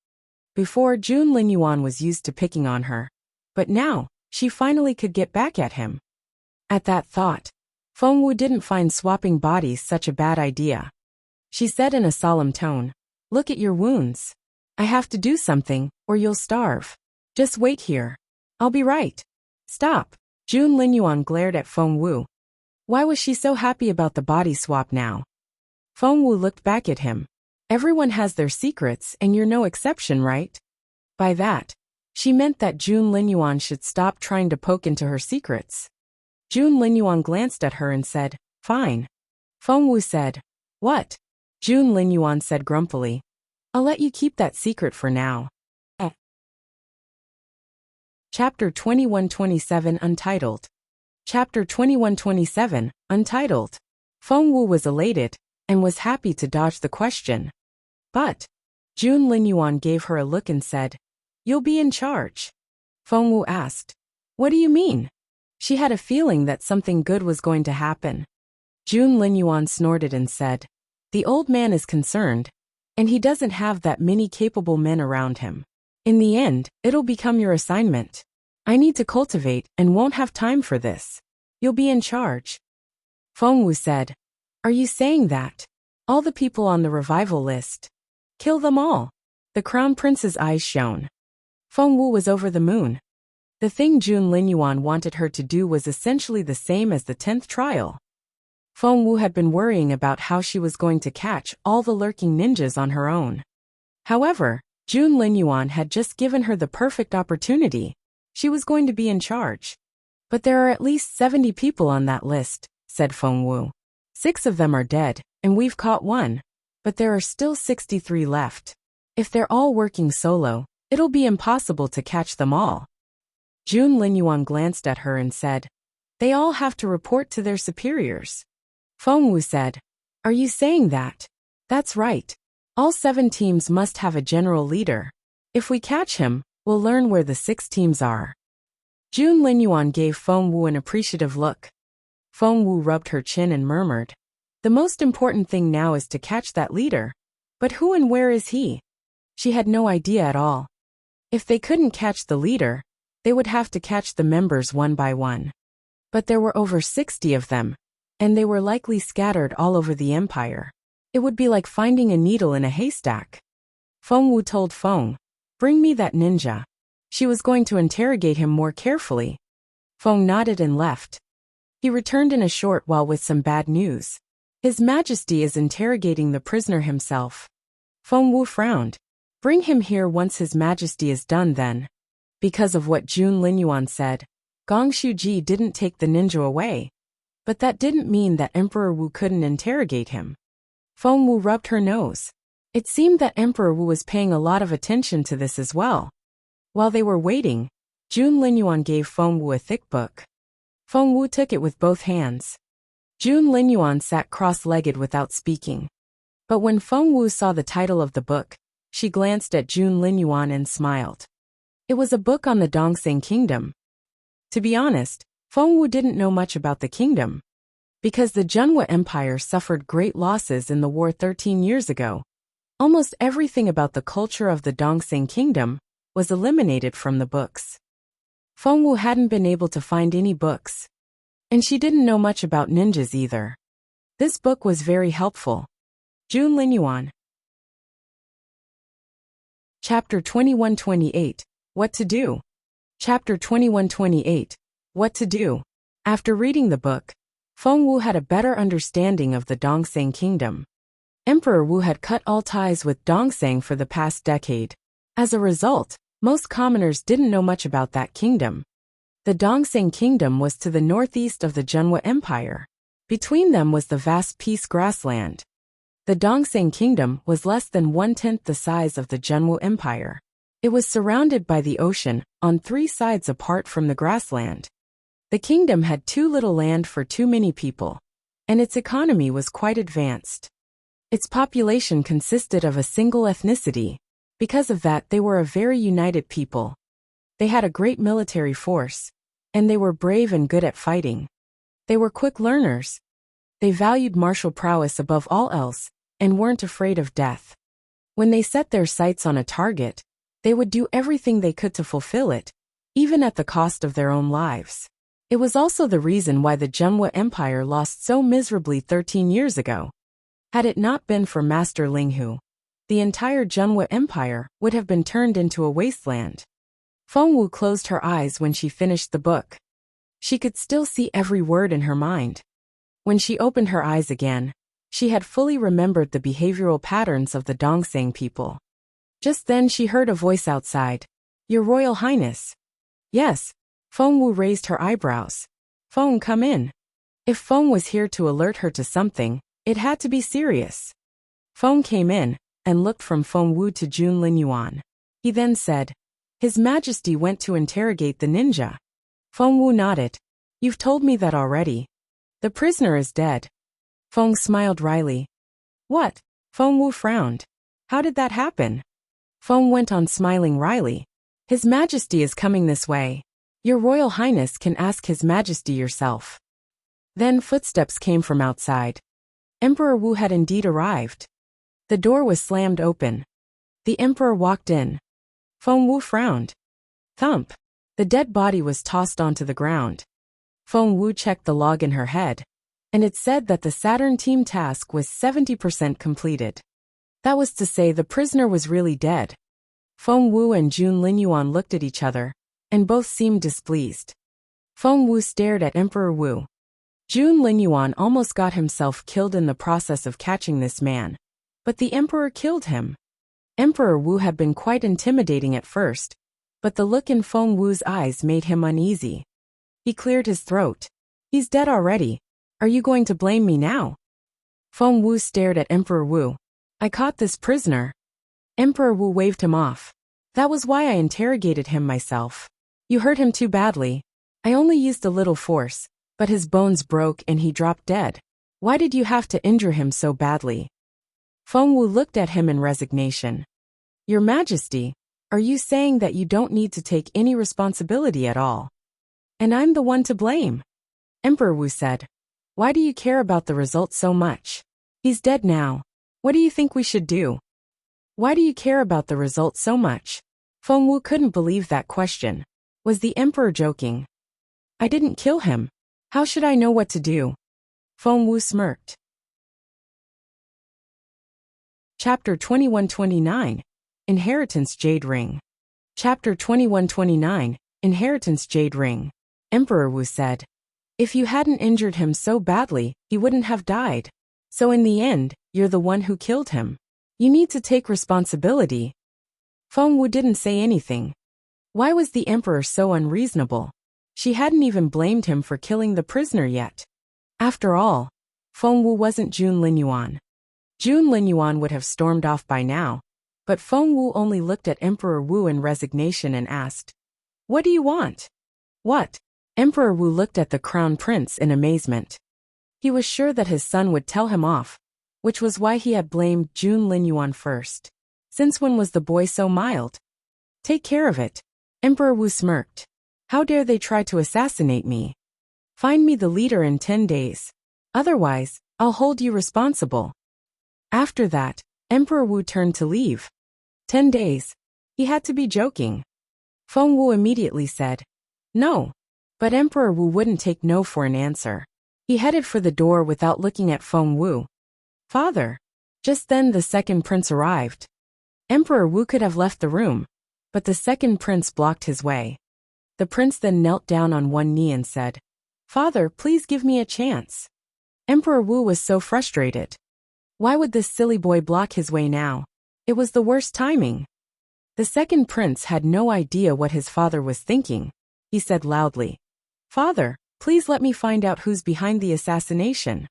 S1: Before, June Linyuan was used to picking on her, but now, she finally could get back at him. At that thought, Feng Wu didn't find swapping bodies such a bad idea. She said in a solemn tone, "Look at your wounds. I have to do something, or you'll starve. Just wait here. I'll be right." "Stop." June Linyuan glared at Feng Wu. Why was she so happy about the body swap now? Feng Wu looked back at him. "Everyone has their secrets and you're no exception, right?" By that, she meant that June Linyuan should stop trying to poke into her secrets. June Linyuan glanced at her and said, "Fine." Feng Wu said, "What?" June Linyuan said grumpily, "I'll let you keep that secret for now." Chapter 2127 Untitled. Chapter 2127, Untitled. Feng Wu was elated and was happy to dodge the question. But June Linyuan gave her a look and said, "You'll be in charge." Feng Wu asked, "What do you mean?" She had a feeling that something good was going to happen. June Linyuan snorted and said, "The old man is concerned, and he doesn't have that many capable men around him. In the end, it'll become your assignment." I need to cultivate and won't have time for this. You'll be in charge. Feng Wu said. Are you saying that? All the people on the revival list. Kill them all. The crown prince's eyes shone. Feng Wu was over the moon. The thing Jun Linyuan wanted her to do was essentially the same as the 10th trial. Feng Wu had been worrying about how she was going to catch all the lurking ninjas on her own. However, Jun Linyuan had just given her the perfect opportunity. She was going to be in charge. But there are at least 70 people on that list, said Feng Wu. 6 of them are dead, and we've caught 1. But there are still 63 left. If they're all working solo, it'll be impossible to catch them all. Jun Linyuan glanced at her and said, They all have to report to their superiors. Feng Wu said, Are you saying that? That's right. All 7 teams must have a general leader. If we catch him, we'll learn where the 6 teams are. Jun Linyuan gave Feng Wu an appreciative look. Feng Wu rubbed her chin and murmured, The most important thing now is to catch that leader. But who and where is he? She had no idea at all. If they couldn't catch the leader, they would have to catch the members one by one. But there were over 60 of them, and they were likely scattered all over the empire. It would be like finding a needle in a haystack. Feng Wu told Feng, Bring me that ninja. She was going to interrogate him more carefully. Feng nodded and left. He returned in a short while with some bad news. His Majesty is interrogating the prisoner himself. Feng Wu frowned. Bring him here once His Majesty is done then. Because of what Jun Linyuan said, Gong Shuji didn't take the ninja away. But that didn't mean that Emperor Wu couldn't interrogate him. Feng Wu rubbed her nose. It seemed that Emperor Wu was paying a lot of attention to this as well. While they were waiting, Jun Linyuan gave Feng Wu a thick book. Feng Wu took it with both hands. Jun Linyuan sat cross-legged without speaking. But when Feng Wu saw the title of the book, she glanced at Jun Linyuan and smiled. It was a book on the Dongseng Kingdom. To be honest, Feng Wu didn't know much about the kingdom. Because the Zhenhua Empire suffered great losses in the war 13 years ago, almost everything about the culture of the Dongseng Kingdom was eliminated from the books. Feng Wu hadn't been able to find any books. And she didn't know much about ninjas either. This book was very helpful. Jun Linyuan. Chapter 2128, What to Do? Chapter 2128, What to Do? After reading the book, Feng Wu had a better understanding of the Dongseng Kingdom. Emperor Wu had cut all ties with Dongseng for the past decade. As a result, most commoners didn't know much about that kingdom. The Dongseng Kingdom was to the northeast of the Zhenhua Empire. Between them was the vast peace grassland. The Dongseng Kingdom was less than 1/10 the size of the Zhenhua Empire. It was surrounded by the ocean, on 3 sides apart from the grassland. The kingdom had too little land for too many people, and its economy was quite advanced. Its population consisted of a single ethnicity. Because of that, they were a very united people. They had a great military force, and they were brave and good at fighting. They were quick learners. They valued martial prowess above all else, and weren't afraid of death. When they set their sights on a target, they would do everything they could to fulfill it, even at the cost of their own lives. It was also the reason why the Zhenhua Empire lost so miserably 13 years ago. Had it not been for Master Linghu, the entire Zhenhua Empire would have been turned into a wasteland. Feng Wu closed her eyes when she finished the book. She could still see every word in her mind. When she opened her eyes again, she had fully remembered the behavioral patterns of the Dongseng people. Just then she heard a voice outside. Your Royal Highness. Yes. Feng Wu raised her eyebrows. Feng, come in. If Feng was here to alert her to something, it had to be serious. Feng came in, and looked from Feng Wu to Jun Linyuan. He then said, His Majesty went to interrogate the ninja. Feng Wu nodded. You've told me that already. The prisoner is dead. Feng smiled wryly. What? Feng Wu frowned. How did that happen? Feng went on smiling wryly. His Majesty is coming this way. Your Royal Highness can ask His Majesty yourself. Then footsteps came from outside. Emperor Wu had indeed arrived. The door was slammed open. The emperor walked in. Feng Wu frowned. Thump. The dead body was tossed onto the ground. Feng Wu checked the log in her head, and it said that the Saturn team task was 70% completed. That was to say the prisoner was really dead. Feng Wu and Jun Linyuan looked at each other, and both seemed displeased. Feng Wu stared at Emperor Wu. Jun Linyuan almost got himself killed in the process of catching this man, but the emperor killed him. Emperor Wu had been quite intimidating at first, but the look in Feng Wu's eyes made him uneasy. He cleared his throat. He's dead already. Are you going to blame me now? Feng Wu stared at Emperor Wu. I caught this prisoner. Emperor Wu waved him off. That was why I interrogated him myself. You hurt him too badly. I only used a little force, but his bones broke and he dropped dead. Why did you have to injure him so badly? Feng Wu looked at him in resignation. Your Majesty, are you saying that you don't need to take any responsibility at all? And I'm the one to blame? Emperor Wu said. Why do you care about the result so much? He's dead now. What do you think we should do? Why do you care about the result so much? Feng Wu couldn't believe that question. Was the emperor joking? I didn't kill him. How should I know what to do? Feng Wu smirked. Chapter 2129, Inheritance Jade Ring. Chapter 2129, Inheritance Jade Ring. Emperor Wu said. If you hadn't injured him so badly, he wouldn't have died. So in the end, you're the one who killed him. You need to take responsibility. Feng Wu didn't say anything. Why was the emperor so unreasonable? She hadn't even blamed him for killing the prisoner yet. After all, Feng Wu wasn't Jun Linyuan. Jun Linyuan would have stormed off by now, but Feng Wu only looked at Emperor Wu in resignation and asked, What do you want? What? Emperor Wu looked at the crown prince in amazement. He was sure that his son would tell him off, which was why he had blamed Jun Linyuan first. Since when was the boy so mild? Take care of it. Emperor Wu smirked. How dare they try to assassinate me? Find me the leader in 10 days. Otherwise, I'll hold you responsible. After that, Emperor Wu turned to leave. 10 days. He had to be joking. Feng Wu immediately said, No. But Emperor Wu wouldn't take no for an answer. He headed for the door without looking at Feng Wu. Father. Just then the second prince arrived. Emperor Wu could have left the room, but the second prince blocked his way. The prince then knelt down on one knee and said, Father, please give me a chance. Emperor Wu was so frustrated. Why would this silly boy block his way now? It was the worst timing. The second prince had no idea what his father was thinking. He said loudly, Father, please let me find out who's behind the assassination.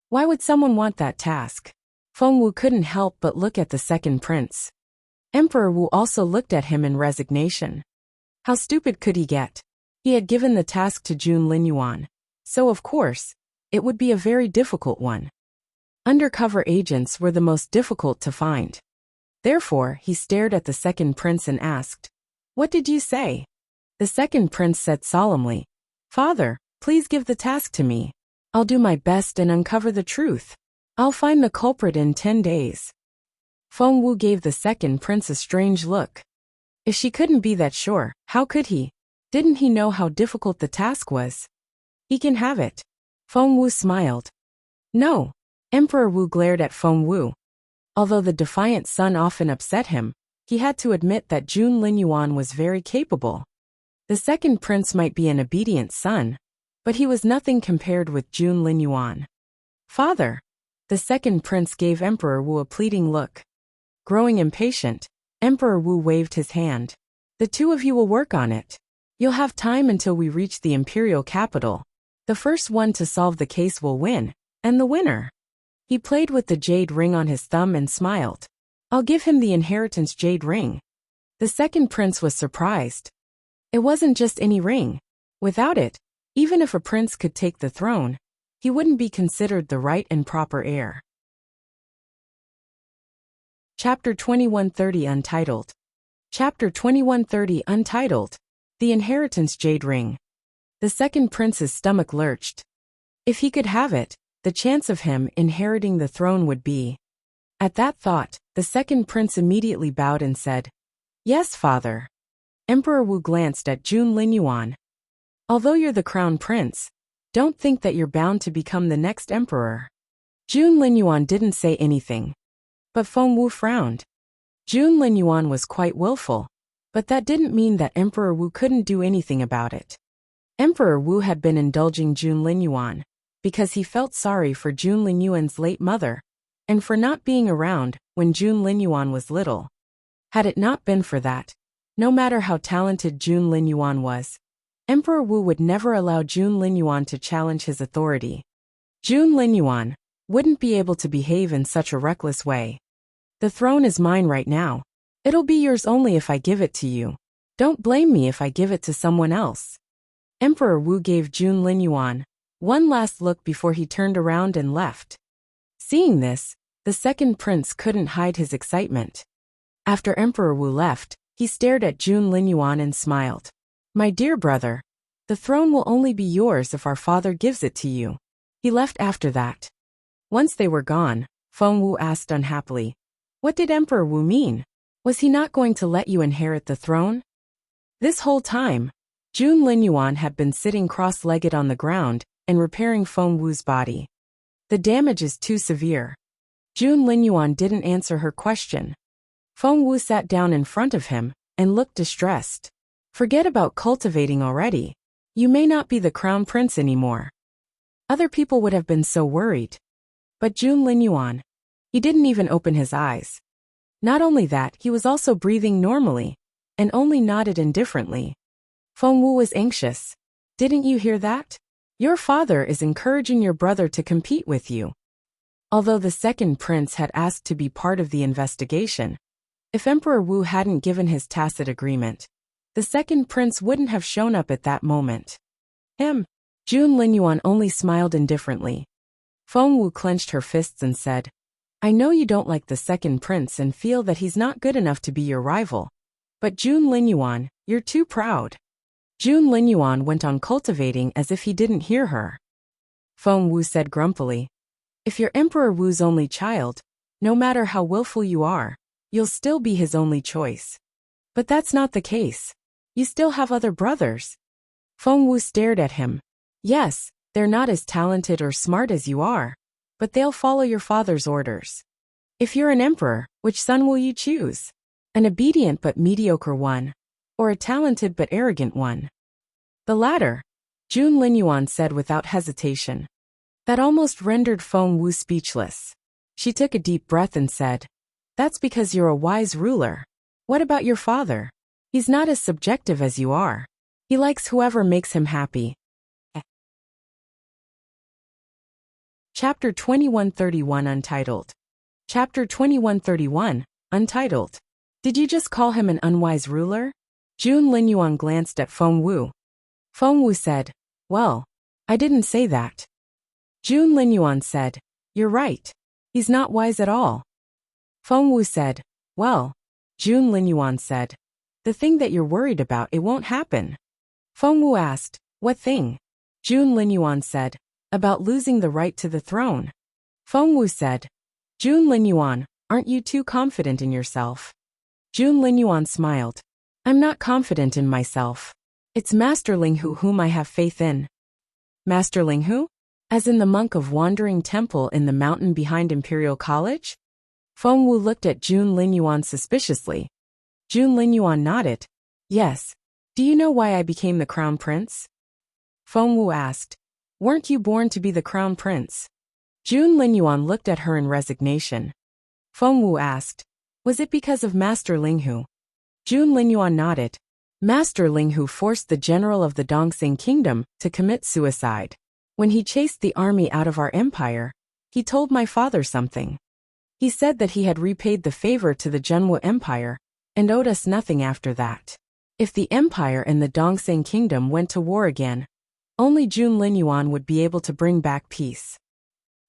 S1: Why would someone want that task? Feng Wu couldn't help but look at the second prince. Emperor Wu also looked at him in resignation. How stupid could he get? He had given the task to Jun Linyuan, so of course, it would be a very difficult one. Undercover agents were the most difficult to find. Therefore, he stared at the second prince and asked, What did you say? The second prince said solemnly, Father, please give the task to me. I'll do my best and uncover the truth. I'll find the culprit in 10 days. Feng Wu gave the second prince a strange look. If she couldn't be that sure, how could he? Didn't he know how difficult the task was? He can have it. Feng Wu smiled. No. Emperor Wu glared at Feng Wu. Although the defiant son often upset him, he had to admit that Jun Linyuan was very capable. The second prince might be an obedient son, but he was nothing compared with Jun Linyuan. Father. The second prince gave Emperor Wu a pleading look. Growing impatient, Emperor Wu waved his hand. The two of you will work on it. You'll have time until we reach the imperial capital. The first one to solve the case will win, and the winner. He played with the jade ring on his thumb and smiled. I'll give him the inheritance jade ring. The second prince was surprised. It wasn't just any ring. Without it, even if a prince could take the throne, he wouldn't be considered the right and proper heir. Chapter 2130 Untitled. Chapter 2130 Untitled. The Inheritance Jade Ring. The second prince's stomach lurched. If he could have it, the chance of him inheriting the throne would be. At that thought, the second prince immediately bowed and said, Yes, father. Emperor Wu glanced at Jun Linyuan. Although you're the crown prince, don't think that you're bound to become the next emperor. Jun Linyuan didn't say anything. But Feng Wu frowned. Jun Linyuan was quite willful, but that didn't mean that Emperor Wu couldn't do anything about it. Emperor Wu had been indulging Jun Linyuan because he felt sorry for Jun Linyuan's late mother and for not being around when Jun Linyuan was little. Had it not been for that, no matter how talented Jun Linyuan was, Emperor Wu would never allow Jun Linyuan to challenge his authority. Jun Linyuan wouldn't be able to behave in such a reckless way. The throne is mine right now. It'll be yours only if I give it to you. Don't blame me if I give it to someone else. Emperor Wu gave Jun Linyuan one last look before he turned around and left. Seeing this, the second prince couldn't hide his excitement. After Emperor Wu left, he stared at Jun Linyuan and smiled. My dear brother, the throne will only be yours if our father gives it to you. He left after that. Once they were gone, Feng Wu asked unhappily, what did Emperor Wu mean? Was he not going to let you inherit the throne? This whole time, Jun Linyuan had been sitting cross-legged on the ground and repairing Feng Wu's body. The damage is too severe. Jun Linyuan didn't answer her question. Feng Wu sat down in front of him and looked distressed. Forget about cultivating already. You may not be the crown prince anymore. Other people would have been so worried. But Jun Linyuan, he didn't even open his eyes. Not only that, he was also breathing normally and only nodded indifferently. Feng Wu was anxious. Didn't you hear that? Your father is encouraging your brother to compete with you. Although the second prince had asked to be part of the investigation, if Emperor Wu hadn't given his tacit agreement, the second prince wouldn't have shown up at that moment. Jun Linyuan only smiled indifferently. Feng Wu clenched her fists and said, I know you don't like the second prince and feel that he's not good enough to be your rival. But Jun Linyuan, you're too proud. Jun Linyuan went on cultivating as if he didn't hear her. Feng Wu said grumpily, if you're Emperor Wu's only child, no matter how willful you are, you'll still be his only choice. But that's not the case. You still have other brothers. Feng Wu stared at him. Yes, they're not as talented or smart as you are, but they'll follow your father's orders. If you're an emperor, which son will you choose? An obedient but mediocre one, or a talented but arrogant one? The latter, Jun Linyuan said without hesitation. That almost rendered Feng Wu speechless. She took a deep breath and said, that's because you're a wise ruler. What about your father? He's not as subjective as you are. He likes whoever makes him happy. Chapter 2131 Untitled. Chapter 2131, Untitled. Did you just call him an unwise ruler? Jun Linyuan glanced at Feng Wu. Feng Wu said, well, I didn't say that. Jun Linyuan said, you're right. He's not wise at all. Feng Wu said, well, Jun Linyuan said, the thing that you're worried about, it won't happen. Feng Wu asked, what thing? Jun Linyuan said, about losing the right to the throne. Feng Wu said, Jun Linyuan, aren't you too confident in yourself? Jun Linyuan smiled. I'm not confident in myself. It's Master Linghu whom I have faith in. Master Linghu? As in the monk of Wandering Temple in the mountain behind Imperial College? Feng Wu looked at Jun Linyuan suspiciously. Jun Linyuan nodded. Yes. Do you know why I became the crown prince? Feng Wu asked. Weren't you born to be the crown prince? Jun Linyuan looked at her in resignation. Feng Wu asked, was it because of Master Linghu? Jun Linyuan nodded. Master Linghu forced the general of the Dongxing kingdom to commit suicide. When he chased the army out of our empire, he told my father something. He said that he had repaid the favor to the Zhenwu Empire and owed us nothing after that. If the empire and the Dongxing kingdom went to war again, only Jun Linyuan would be able to bring back peace.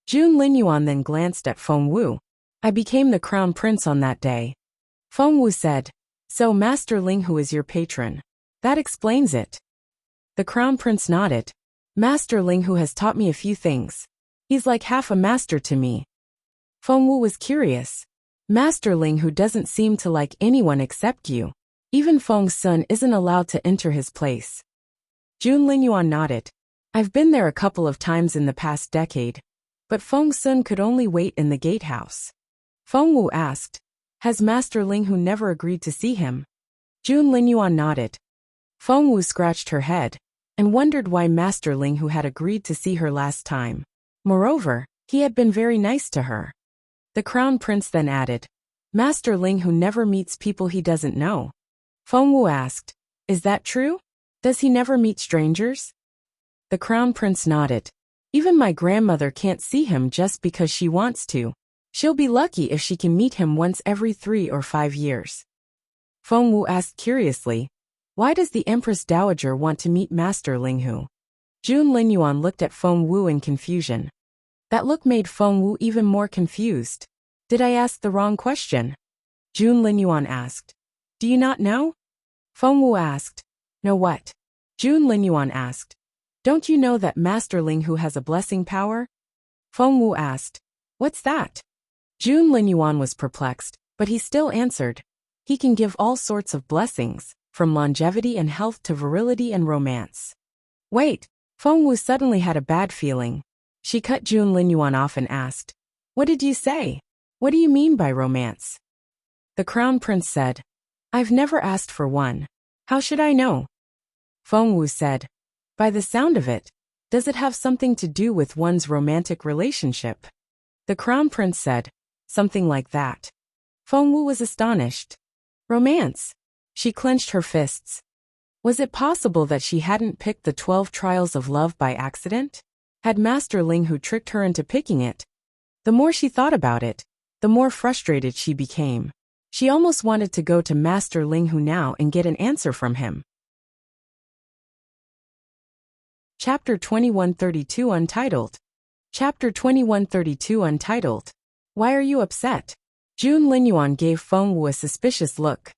S1: Jun Linyuan then glanced at Feng Wu. I became the crown prince on that day. Feng Wu said, so Master Linghu is your patron. That explains it. The crown prince nodded. Master Linghu has taught me a few things. He's like half a master to me. Feng Wu was curious. Master Linghu doesn't seem to like anyone except you. Even Feng Sun isn't allowed to enter his place. Jun Linyuan nodded. I've been there a couple of times in the past decade, but Feng Sun could only wait in the gatehouse. Feng Wu asked, has Master Ling Hu never agreed to see him? Jun Linyuan nodded. Feng Wu scratched her head and wondered why Master Ling Hu had agreed to see her last time. Moreover, he had been very nice to her. The Crown Prince then added, Master Ling Hu never meets people he doesn't know. Feng Wu asked, is that true? Does he never meet strangers? The Crown Prince nodded. Even my grandmother can't see him just because she wants to. She'll be lucky if she can meet him once every 3 or 5 years. Feng Wu asked curiously, why does the Empress Dowager want to meet Master Ling Hu? Jun Linyuan looked at Feng Wu in confusion. That look made Feng Wu even more confused. Did I ask the wrong question? Jun Linyuan asked. Do you not know? Feng Wu asked. Know what? Jun Linyuan asked. Don't you know that Master Ling Hu has a blessing power? Feng Wu asked. What's that? Jun Linyuan was perplexed, but he still answered. He can give all sorts of blessings, from longevity and health to virility and romance. Wait, Feng Wu suddenly had a bad feeling. She cut Jun Linyuan off and asked, what did you say? What do you mean by romance? The Crown Prince said, I've never asked for one. How should I know? Feng Wu said, by the sound of it, does it have something to do with one's romantic relationship? The Crown Prince said, something like that. Feng Wu was astonished. Romance? She clenched her fists. Was it possible that she hadn't picked the 12 trials of love by accident? Had Master Ling Hu tricked her into picking it? The more she thought about it, the more frustrated she became. She almost wanted to go to Master Ling Hu now and get an answer from him. Chapter 2132 Untitled. Chapter 2132 Untitled. Why are you upset? Jun Linyuan gave Feng Wu a suspicious look.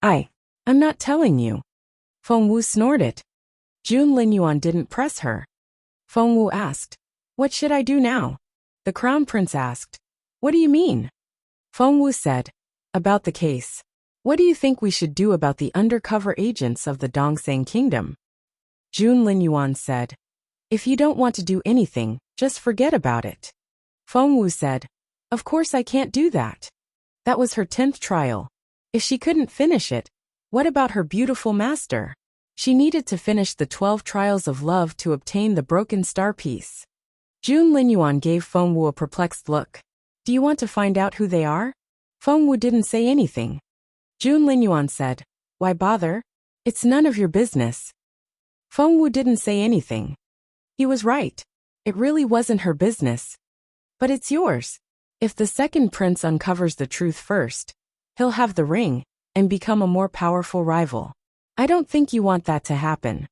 S1: I'm not telling you. Feng Wu snorted. Jun Linyuan didn't press her. Feng Wu asked, what should I do now? The Crown Prince asked, what do you mean? Feng Wu said, about the case. What do you think we should do about the undercover agents of the Dongsang Kingdom? Jun Linyuan said, if you don't want to do anything, just forget about it. Feng Wu said, of course I can't do that. That was her 10th trial. If she couldn't finish it, what about her beautiful master? She needed to finish the 12 trials of love to obtain the broken star piece. Jun Linyuan gave Feng Wu a perplexed look. Do you want to find out who they are? Feng Wu didn't say anything. Jun Linyuan said, why bother? It's none of your business. Feng Wu didn't say anything. He was right. It really wasn't her business. But it's yours. If the second prince uncovers the truth first, he'll have the ring and become a more powerful rival. I don't think you want that to happen.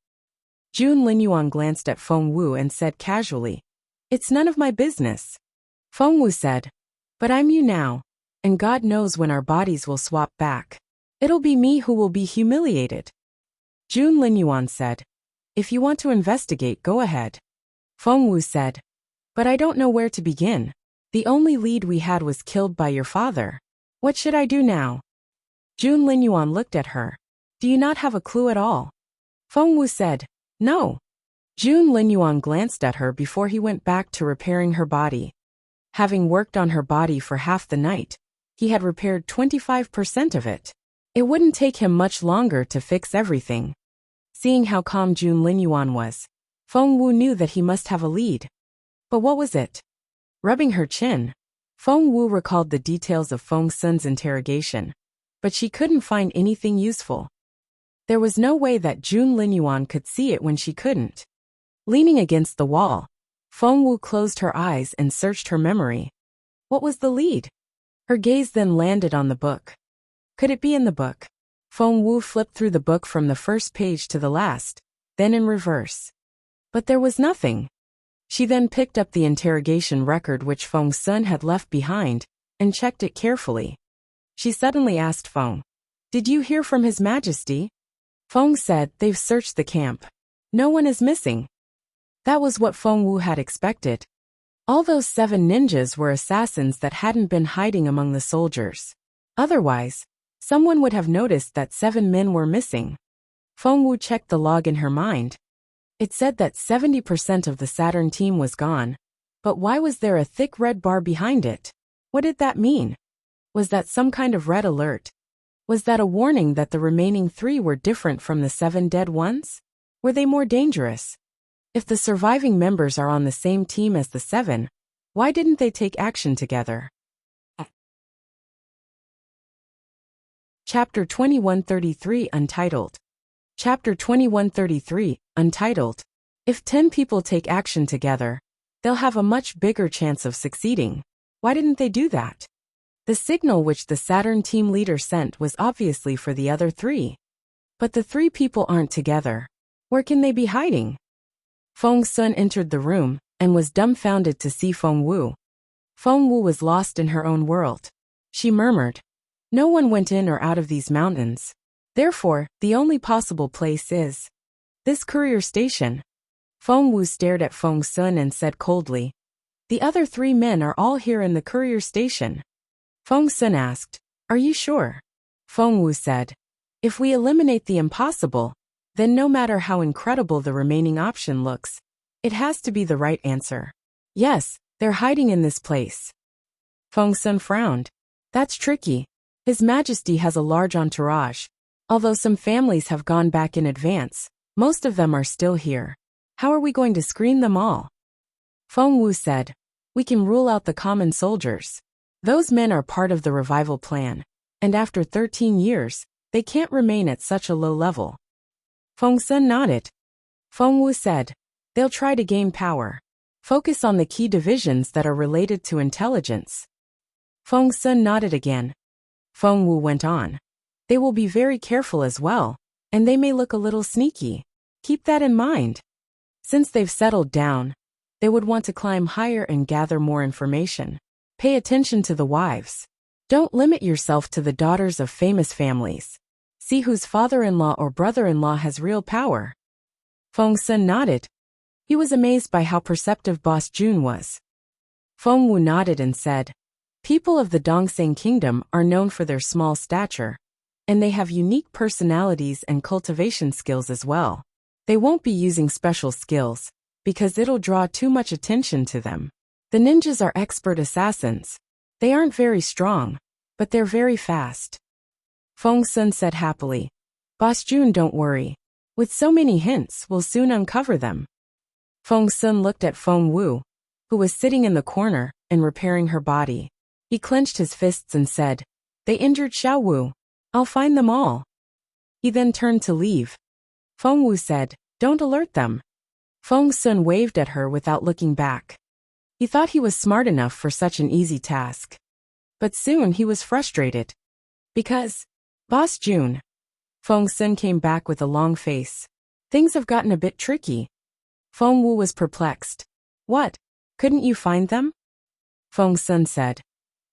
S1: Jun Linyuan glanced at Feng Wu and said casually, it's none of my business. Feng Wu said, but I'm you now, and God knows when our bodies will swap back. It'll be me who will be humiliated. Jun Linyuan said, if you want to investigate, go ahead. Feng Wu said, but I don't know where to begin. The only lead we had was killed by your father. What should I do now? Jun Linyuan looked at her. Do you not have a clue at all? Feng Wu said, no. Jun Linyuan glanced at her before he went back to repairing her body. Having worked on her body for half the night, he had repaired 25% of it. It wouldn't take him much longer to fix everything. Seeing how calm Jun Linyuan was, Feng Wu knew that he must have a lead. But what was it? Rubbing her chin, Feng Wu recalled the details of Feng Sun's interrogation, but she couldn't find anything useful. There was no way that Jun Linyuan could see it when she couldn't. Leaning against the wall, Feng Wu closed her eyes and searched her memory. What was the lead? Her gaze then landed on the book. Could it be in the book? Feng Wu flipped through the book from the first page to the last, then in reverse. But there was nothing. She then picked up the interrogation record which Feng Sun had left behind, and checked it carefully. She suddenly asked Feng, did you hear from His Majesty? Feng said, they've searched the camp. No one is missing. That was what Feng Wu had expected. All those 7 ninjas were assassins that hadn't been hiding among the soldiers. Otherwise, Someone would have noticed that 7 men were missing. Feng Wu checked the log in her mind. It said that 70% of the Saturn team was gone. But why was there a thick red bar behind it? What did that mean? Was that some kind of red alert? Was that a warning that the remaining 3 were different from the 7 dead ones? Were they more dangerous? If the surviving members are on the same team as the 7, why didn't they take action together? Chapter 2133 Untitled. Chapter 2133, Untitled. If 10 people take action together, they'll have a much bigger chance of succeeding. Why didn't they do that? The signal which the Saturn team leader sent was obviously for the other 3. But the 3 people aren't together. Where can they be hiding? Feng Sun entered the room and was dumbfounded to see Feng Wu. Feng Wu was lost in her own world. She murmured, "No one went in or out of these mountains. Therefore, the only possible place is this courier station." Feng Wu stared at Feng Sun and said coldly, "The other 3 men are all here in the courier station." Feng Sun asked, "Are you sure?" Feng Wu said, "If we eliminate the impossible, then no matter how incredible the remaining option looks, it has to be the right answer." "Yes, they're hiding in this place." Feng Sun frowned. "That's tricky. His Majesty has a large entourage. Although some families have gone back in advance, most of them are still here. How are we going to screen them all?" Feng Wu said, "We can rule out the common soldiers. Those men are part of the revival plan, and after 13 years, they can't remain at such a low level." Feng Sun nodded. Feng Wu said, "They'll try to gain power. Focus on the key divisions that are related to intelligence." Feng Sun nodded again. Feng Wu went on, "They will be very careful as well, and they may look a little sneaky. Keep that in mind. Since they've settled down, they would want to climb higher and gather more information. Pay attention to the wives. Don't limit yourself to the daughters of famous families. See whose father-in-law or brother-in-law has real power." Feng Sun nodded. He was amazed by how perceptive Boss Jun was. Feng Wu nodded and said, "People of the Dongseng Kingdom are known for their small stature, and they have unique personalities and cultivation skills as well. They won't be using special skills, because it'll draw too much attention to them. The ninjas are expert assassins. They aren't very strong, but they're very fast." Feng Sun said happily, "Boss Jun, don't worry. With so many hints, we'll soon uncover them." Feng Sun looked at Feng Wu, who was sitting in the corner and repairing her body. He clenched his fists and said, "They injured Xiao Wu. I'll find them all." He then turned to leave. Feng Wu said, "Don't alert them." Feng Sun waved at her without looking back. He thought he was smart enough for such an easy task. But soon he was frustrated. Because, "Boss Jun." Feng Sun came back with a long face. "Things have gotten a bit tricky." Feng Wu was perplexed. "What? Couldn't you find them?" Feng Sun said,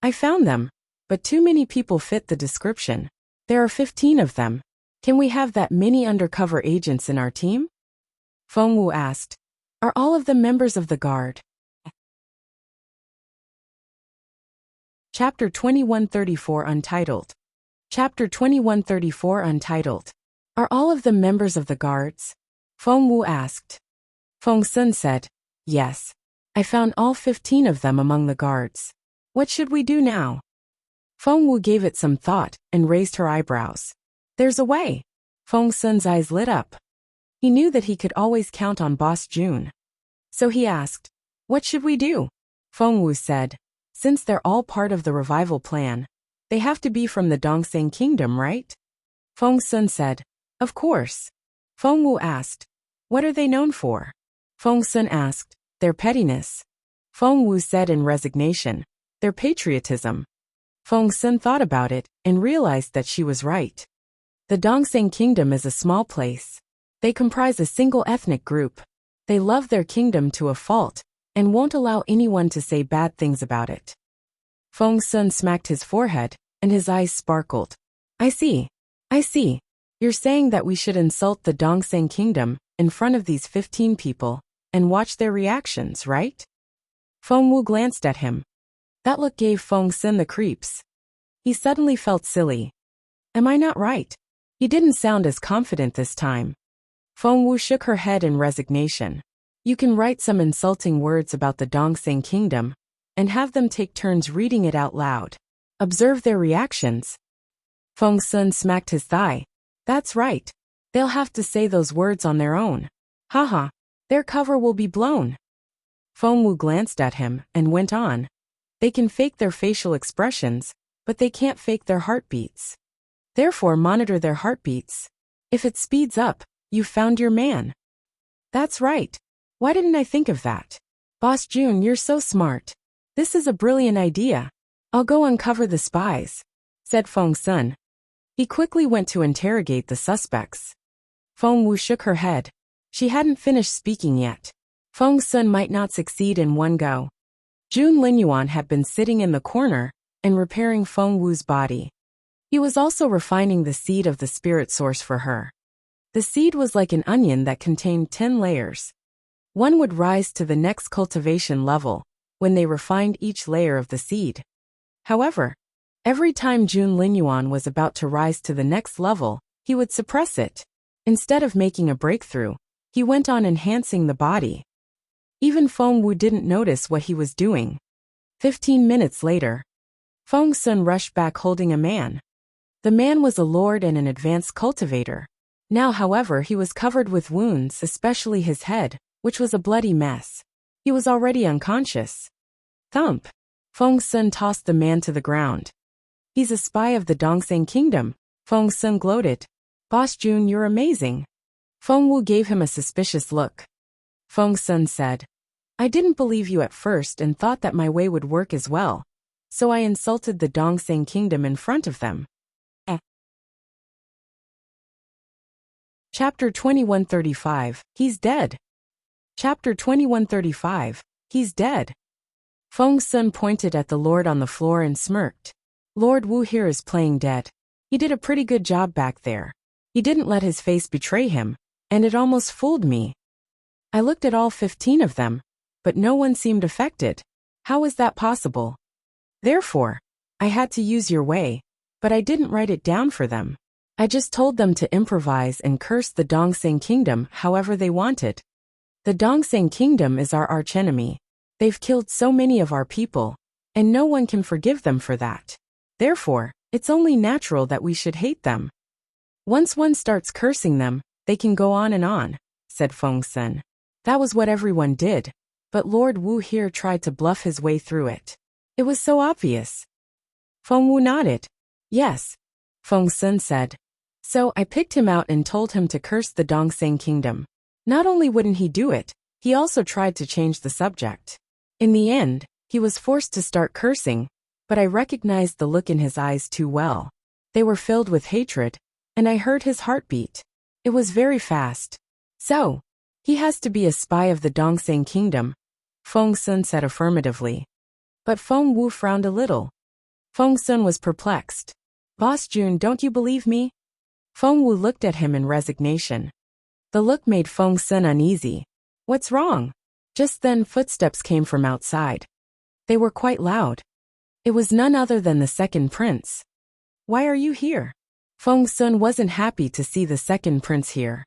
S1: "I found them, but too many people fit the description. There are 15 of them. Can we have that many undercover agents in our team?" Feng Wu asked, "Are all of them members of the guard?" Chapter 2134 Untitled. Chapter 2134 Untitled. Are all of them members of the guards? Feng Wu asked. Feng Sun said, "Yes. I found all 15 of them among the guards. What should we do now?" Feng Wu gave it some thought and raised her eyebrows. "There's a way." Feng Sun's eyes lit up. He knew that he could always count on Boss Jun. So he asked, "What should we do?" Feng Wu said, "Since they're all part of the revival plan, they have to be from the Dongseng Kingdom, right?" Feng Sun said, "Of course." Feng Wu asked, "What are they known for?" Feng Sun asked, "Their pettiness." Feng Wu said in resignation, "Their patriotism." Feng Sun thought about it and realized that she was right. The Dongseng Kingdom is a small place. They comprise a single ethnic group. They love their kingdom to a fault and won't allow anyone to say bad things about it. Feng Sun smacked his forehead, and his eyes sparkled. I see. You're saying that we should insult the Dongseng Kingdom in front of these 15 people and watch their reactions, right?" Feng Wu glanced at him. That look gave Feng Sun the creeps. He suddenly felt silly. Am I not right? He didn't sound as confident this time. Feng Wu shook her head in resignation. You can write some insulting words about the Dongseng kingdom and have them take turns reading it out loud. Observe their reactions. Feng Sun smacked his thigh. That's right. They'll have to say those words on their own. Haha, their cover will be blown. Feng Wu glanced at him and went on. They can fake their facial expressions, but they can't fake their heartbeats. Therefore, monitor their heartbeats. If it speeds up, you've found your man. That's right. Why didn't I think of that? Boss Jun, you're so smart. This is a brilliant idea. I'll go uncover the spies, said Feng Sun. He quickly went to interrogate the suspects. Feng Wu shook her head. She hadn't finished speaking yet. Feng Sun might not succeed in one go. Jun Linyuan had been sitting in the corner and repairing Feng Wu's body. He was also refining the seed of the spirit source for her. The seed was like an onion that contained 10 layers. One would rise to the next cultivation level when they refined each layer of the seed. However, every time Jun Linyuan was about to rise to the next level, he would suppress it. Instead of making a breakthrough, he went on enhancing the body. Even Feng Wu didn't notice what he was doing. 15 minutes later, Feng Sun rushed back holding a man. The man was a lord and an advanced cultivator. Now, however, he was covered with wounds, especially his head, which was a bloody mess. He was already unconscious. Thump! Feng Sun tossed the man to the ground. He's a spy of the Dongseng kingdom, Feng Sun gloated. Boss Jun, you're amazing. Feng Wu gave him a suspicious look. Feng Sun said, I didn't believe you at first and thought that my way would work as well, so I insulted the Dongseng kingdom in front of them. Chapter 2135, He's Dead. Chapter 2135, He's Dead. Feng Sun pointed at the lord on the floor and smirked. Lord Wu here is playing dead. He did a pretty good job back there. He didn't let his face betray him, and it almost fooled me. I looked at all 15 of them, but no one seemed affected. How is that possible? Therefore, I had to use your way, but I didn't write it down for them. I just told them to improvise and curse the Dongseng kingdom however they wanted. The Dongseng kingdom is our archenemy. They've killed so many of our people, and no one can forgive them for that. Therefore, it's only natural that we should hate them. Once one starts cursing them, they can go on, said Feng Sun. That was what everyone did, but Lord Wu here tried to bluff his way through it. It was so obvious. Feng Wu nodded. Yes, Feng Sun said. So I picked him out and told him to curse the Dongseng kingdom. Not only wouldn't he do it, he also tried to change the subject. In the end, he was forced to start cursing, but I recognized the look in his eyes too well. They were filled with hatred, and I heard his heartbeat. It was very fast. So, he has to be a spy of the Dongseng kingdom, Feng Sun said affirmatively. But Feng Wu frowned a little. Feng Sun was perplexed. Boss Jun, don't you believe me? Feng Wu looked at him in resignation. The look made Feng Sun uneasy. What's wrong? Just then footsteps came from outside. They were quite loud. It was none other than the second prince. Why are you here? Feng Sun wasn't happy to see the second prince here.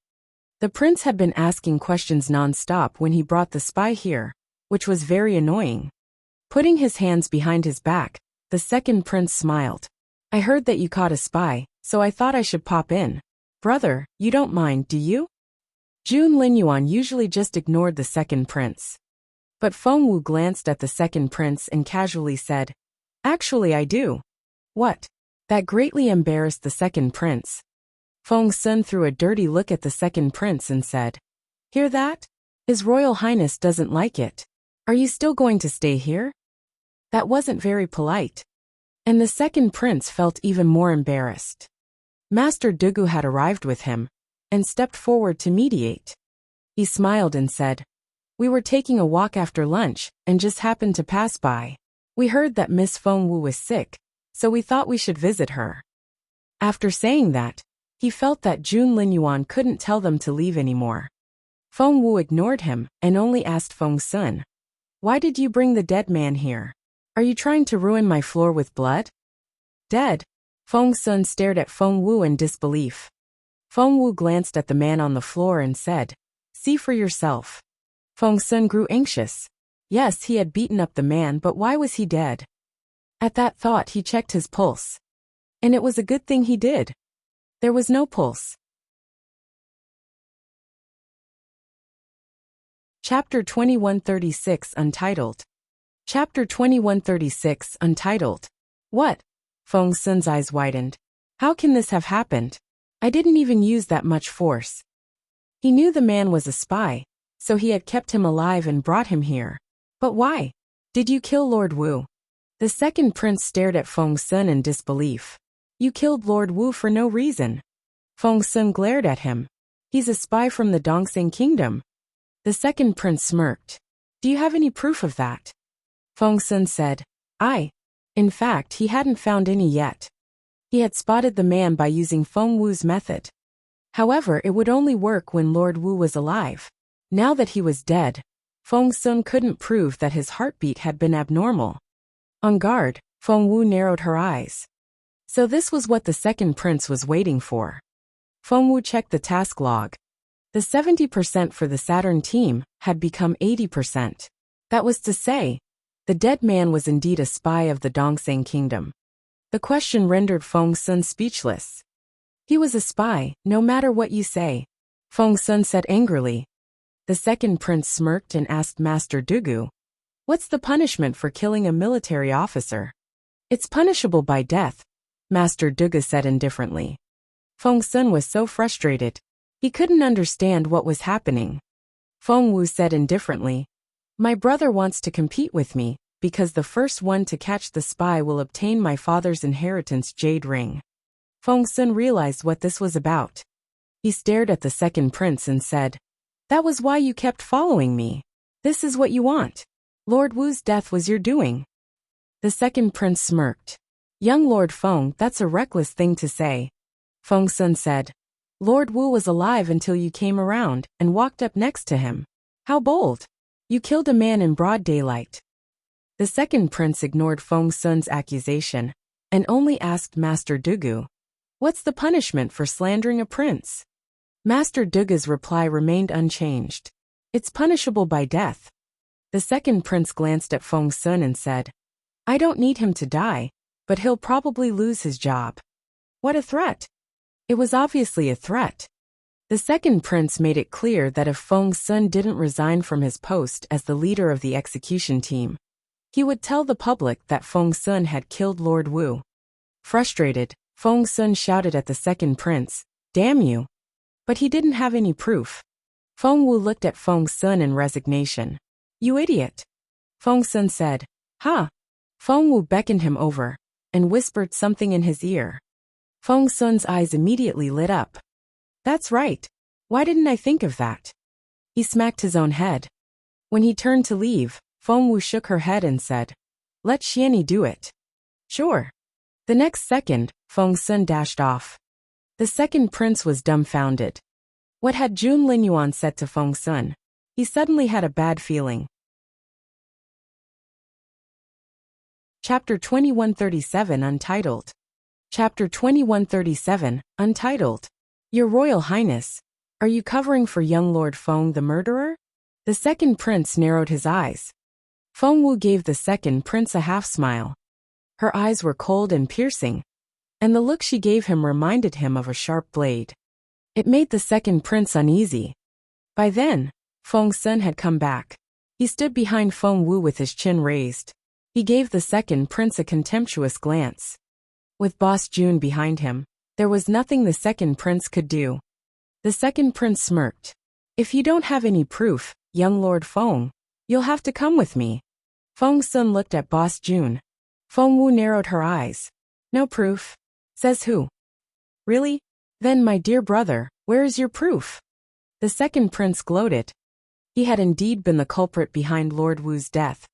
S1: The prince had been asking questions non-stop when he brought the spy here, which was very annoying. Putting his hands behind his back, the second prince smiled. I heard that you caught a spy, so I thought I should pop in. Brother, you don't mind, do you? Jun Linyuan usually just ignored the second prince. But Feng Wu glanced at the second prince and casually said, Actually I do. What? That greatly embarrassed the second prince. Feng Sun threw a dirty look at the second prince and said, Hear that? His Royal Highness doesn't like it. Are you still going to stay here? That wasn't very polite. And the second prince felt even more embarrassed. Master Dugu had arrived with him, and stepped forward to mediate. He smiled and said, We were taking a walk after lunch, and just happened to pass by. We heard that Miss Feng Wu was sick, so we thought we should visit her. After saying that, he felt that Jun Linyuan couldn't tell them to leave anymore. Feng Wu ignored him, and only asked Feng Sun, Why did you bring the dead man here? Are you trying to ruin my floor with blood? Dead? Feng Sun stared at Feng Wu in disbelief. Feng Wu glanced at the man on the floor and said, "See for yourself." Feng Sun grew anxious. Yes, he had beaten up the man, but why was he dead? At that thought he checked his pulse. And it was a good thing he did. There was no pulse. Chapter 2136 Untitled. Chapter 2136 Untitled. What? Feng Sun's eyes widened. How can this have happened? I didn't even use that much force. He knew the man was a spy, so he had kept him alive and brought him here. But why? Did you kill Lord Wu? The second prince stared at Feng Sun in disbelief. You killed Lord Wu for no reason. Feng Sun glared at him. He's a spy from the Dongxing Kingdom. The second prince smirked. Do you have any proof of that? Feng Sun said, In fact, he hadn't found any yet. He had spotted the man by using Feng Wu's method. However, it would only work when Lord Wu was alive. Now that he was dead, Feng Sun couldn't prove that his heartbeat had been abnormal. On guard, Feng Wu narrowed her eyes. So this was what the second prince was waiting for. Feng Wu checked the task log. The 70% for the Saturn team had become 80%. That was to say, the dead man was indeed a spy of the Dongxing Kingdom. The question rendered Feng Sun speechless. He was a spy, no matter what you say, Feng Sun said angrily. The second prince smirked and asked Master Dugu, "What's the punishment for killing a military officer?" "It's punishable by death," Master Dugu said indifferently. Feng Sun was so frustrated. He couldn't understand what was happening. Feng Wu said indifferently, "My brother wants to compete with me, because the first one to catch the spy will obtain my father's inheritance jade ring." Feng Sun realized what this was about. He stared at the second prince and said, "That was why you kept following me. This is what you want. Lord Wu's death was your doing." The second prince smirked. "Young Lord Feng, that's a reckless thing to say." Feng Sun said, "Lord Wu was alive until you came around and walked up next to him. How bold. You killed a man in broad daylight." The second prince ignored Feng Sun's accusation and only asked Master Dugu, "What's the punishment for slandering a prince?" Master Dugu's reply remained unchanged. "It's punishable by death." The second prince glanced at Feng Sun and said, "I don't need him to die, but he'll probably lose his job." What a threat! It was obviously a threat. The second prince made it clear that if Feng Sun didn't resign from his post as the leader of the execution team, he would tell the public that Feng Sun had killed Lord Wu. Frustrated, Feng Sun shouted at the second prince, "Damn you!" But he didn't have any proof. Feng Wu looked at Feng Sun in resignation. "You idiot!" Feng Sun said, "Ha!" Feng Wu beckoned him over and whispered something in his ear. Feng Sun's eyes immediately lit up. "That's right. Why didn't I think of that?" He smacked his own head. When he turned to leave, Feng Wu shook her head and said, "Let Xianni do it." "Sure." The next second, Feng Sun dashed off. The second prince was dumbfounded. What had Jun Linyuan said to Feng Sun? He suddenly had a bad feeling. Chapter 2137 Untitled. Chapter 2137 Untitled. Your Royal Highness, are you covering for young Lord Feng the murderer? The second prince narrowed his eyes. Feng Wu gave the second prince a half-smile. Her eyes were cold and piercing, and the look she gave him reminded him of a sharp blade. It made the second prince uneasy. By then, Feng Sun had come back. He stood behind Feng Wu with his chin raised. He gave the second prince a contemptuous glance. With Boss Jun behind him, there was nothing the second prince could do. The second prince smirked. "If you don't have any proof, young Lord Feng, you'll have to come with me." Feng Sun looked at Boss Jun. Feng Wu narrowed her eyes. "No proof? Says who?" "Really? Then, my dear brother, where is your proof?" The second prince gloated. He had indeed been the culprit behind Lord Wu's death,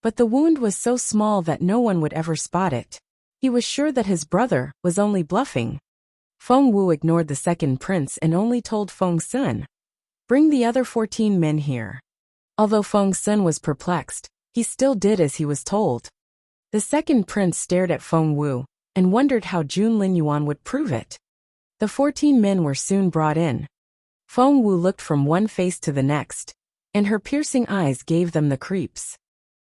S1: but the wound was so small that no one would ever spot it. He was sure that his brother was only bluffing. Feng Wu ignored the second prince and only told Feng Sun, "Bring the other 14 men here." Although Feng Sun was perplexed, he still did as he was told. The second prince stared at Feng Wu, and wondered how Jun Linyuan would prove it. The 14 men were soon brought in. Feng Wu looked from one face to the next, and her piercing eyes gave them the creeps.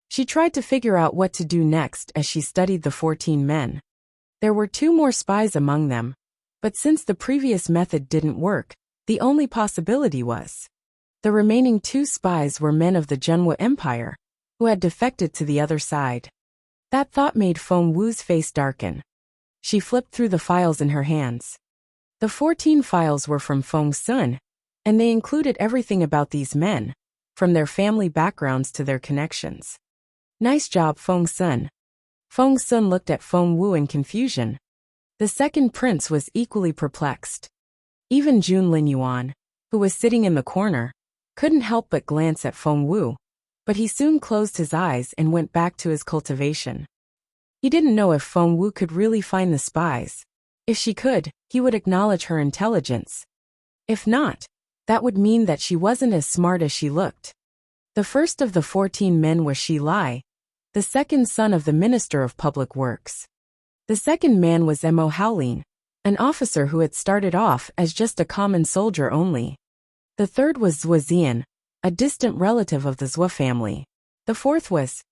S1: She tried to figure out what to do next as she studied the 14 men. There were 2 more spies among them, but since the previous method didn't work, the only possibility was the remaining 2 spies were men of the Zhenhua Empire, who had defected to the other side. That thought made Feng Wu's face darken. She flipped through the files in her hands. The 14 files were from Feng Sun, and they included everything about these men, from their family backgrounds to their connections. Nice job, Feng Sun. Feng Sun looked at Feng Wu in confusion. The second prince was equally perplexed. Even Jun Linyuan, who was sitting in the corner, couldn't help but glance at Feng Wu, but he soon closed his eyes and went back to his cultivation. He didn't know if Feng Wu could really find the spies. If she could, he would acknowledge her intelligence. If not, that would mean that she wasn't as smart as she looked. The first of the 14 men was Shi Lai, the second son of the Minister of Public Works. The second man was Mo Haolin, an officer who had started off as just a common soldier only. The third was Zhuo Zian, a distant relative of the Zhuo family. The fourth was...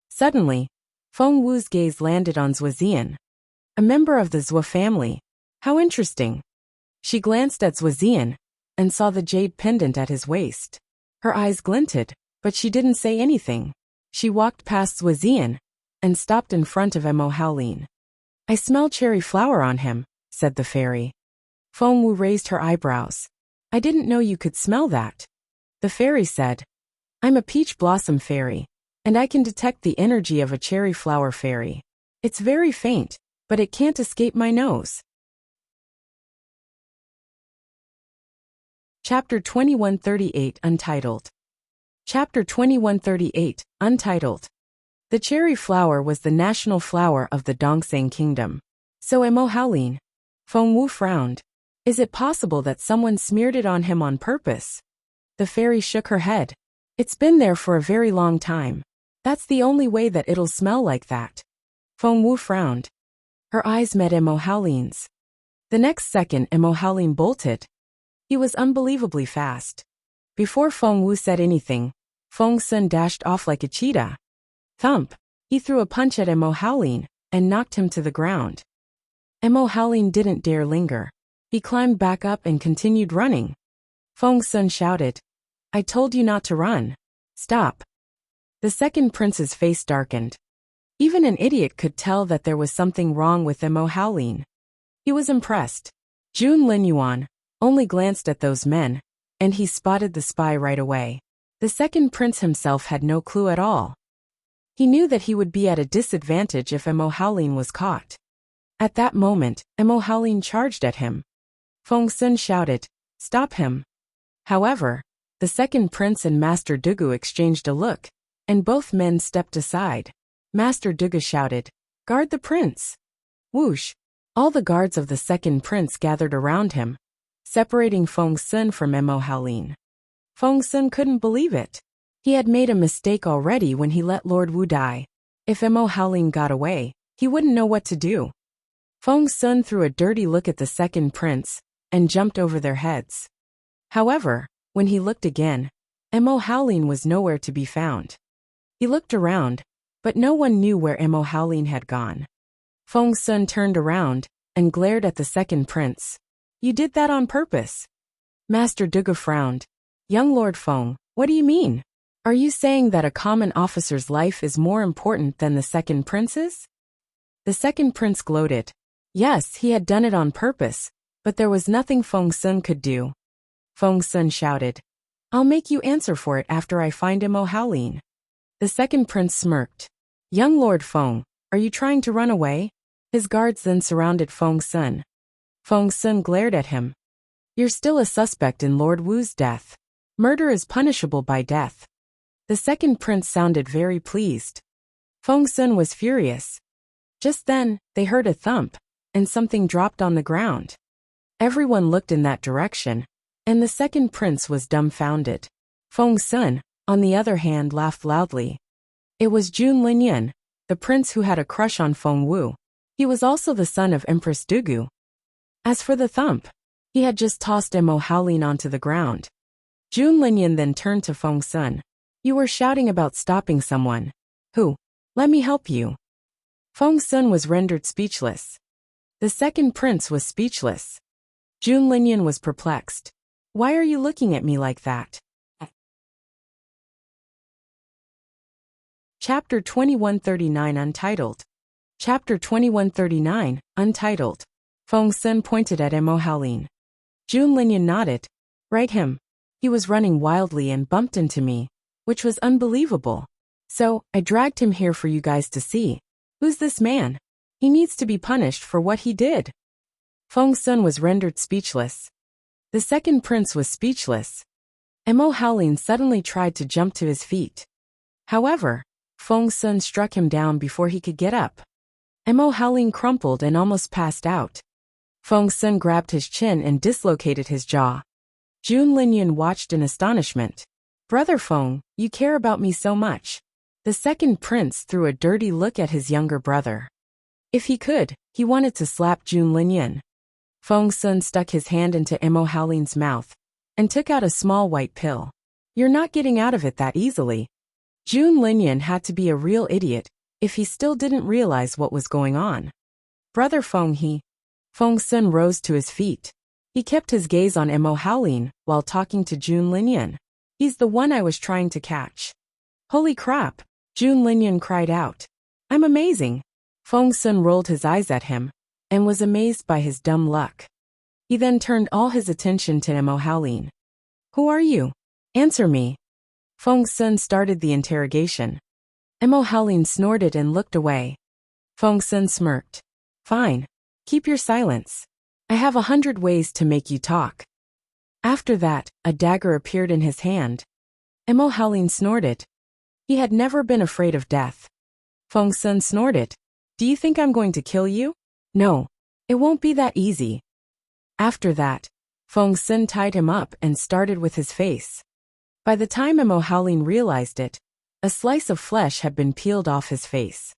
S1: Suddenly, Feng Wu's gaze landed on Zhuo Zian. A member of the Zhuo family. How interesting. She glanced at Zhuo Zian and saw the jade pendant at his waist. Her eyes glinted, but she didn't say anything. She walked past Zhuo Zian and stopped in front of Mo Haolin. I smell cherry flower on him, said the fairy. Feng Wu raised her eyebrows. I didn't know you could smell that. The fairy said, I'm a peach blossom fairy, and I can detect the energy of a cherry flower fairy. It's very faint, but it can't escape my nose. Chapter 2138 Untitled. Chapter 2138, Untitled. The cherry flower was the national flower of the Dongsang Kingdom. So Mo Haolin. Feng Wu frowned. Is it possible that someone smeared it on him on purpose? The fairy shook her head. It's been there for a very long time. That's the only way that it'll smell like that. Feng Wu frowned. Her eyes met Mo Haolin's. The next second Mo Haolin bolted. He was unbelievably fast. Before Feng Wu said anything, Feng Sun dashed off like a cheetah. Thump! He threw a punch at Mo Haolin and knocked him to the ground. Mo Haolin didn't dare linger. He climbed back up and continued running. Feng Sun shouted, I told you not to run. Stop. The second prince's face darkened. Even an idiot could tell that there was something wrong with Mo Haolin. He was impressed. Jun Linyuan only glanced at those men, and he spotted the spy right away. The second prince himself had no clue at all. He knew that he would be at a disadvantage if Mo Haolin was caught. At that moment, Mo Haolin charged at him. Feng Sun shouted, Stop him. However, the second prince and Master Dugu exchanged a look, and both men stepped aside. Master Dugu shouted, Guard the prince. Whoosh! All the guards of the second prince gathered around him, separating Feng Sun from Mo Haolin. Feng Sun couldn't believe it. He had made a mistake already when he let Lord Wu die. If Mo Haolin got away, he wouldn't know what to do. Feng Sun threw a dirty look at the second prince and jumped over their heads. However, when he looked again, Mo Haolin was nowhere to be found. He looked around, but no one knew where Mo Haolin had gone. Feng Sun turned around and glared at the second prince. You did that on purpose. Master Dugu frowned. Young Lord Feng, what do you mean? Are you saying that a common officer's life is more important than the second prince's? The second prince gloated. Yes, he had done it on purpose, but there was nothing Feng Sun could do. Feng Sun shouted, I'll make you answer for it after I find Mo Haolin. The second prince smirked. Young Lord Feng, are you trying to run away? His guards then surrounded Feng Sun. Feng Sun glared at him. You're still a suspect in Lord Wu's death. Murder is punishable by death. The second prince sounded very pleased. Feng Sun was furious. Just then, they heard a thump, and something dropped on the ground. Everyone looked in that direction, and the second prince was dumbfounded. Feng Sun, on the other hand, laughed loudly. It was Jun Linyuan, the prince who had a crush on Feng Wu. He was also the son of Empress Dugu. As for the thump, he had just tossed Mo Howling onto the ground. Jun Linyan then turned to Feng Sun. You were shouting about stopping someone. Who? Let me help you. Feng Sun was rendered speechless. The second prince was speechless. Jun Linyan was perplexed. Why are you looking at me like that? Chapter 2139 Untitled. Chapter 2139, Untitled. Feng Sun pointed at Mo Howling. Jun Linyan nodded. Right him. He was running wildly and bumped into me, which was unbelievable. So, I dragged him here for you guys to see. Who's this man? He needs to be punished for what he did. Feng Sun was rendered speechless. The second prince was speechless. Mo Howling suddenly tried to jump to his feet. However, Feng Sun struck him down before he could get up. Mo Howling crumpled and almost passed out. Feng Sun grabbed his chin and dislocated his jaw. Jun Linyan watched in astonishment. Brother Feng, you care about me so much. The second prince threw a dirty look at his younger brother. If he could, he wanted to slap Jun Linyan. Feng Sun stuck his hand into Mo Howling's mouth and took out a small white pill. You're not getting out of it that easily. Jun Linyan had to be a real idiot if he still didn't realize what was going on. Brother Feng Feng Sun rose to his feet. He kept his gaze on Mo Howling while talking to Jun Linyan. He's the one I was trying to catch. Holy crap, Jun Linyan cried out. I'm amazing. Feng Sun rolled his eyes at him and was amazed by his dumb luck. He then turned all his attention to Mo Howling. Who are you? Answer me. Feng Sun started the interrogation. Mo Howling snorted and looked away. Feng Sun smirked. Fine. Keep your silence. I have 100 ways to make you talk. After that, a dagger appeared in his hand. Mo Howling snorted. He had never been afraid of death. Feng Sun snorted. Do you think I'm going to kill you? No. It won't be that easy. After that, Feng Sun tied him up and started with his face. By the time Mo Howling realized it, a slice of flesh had been peeled off his face.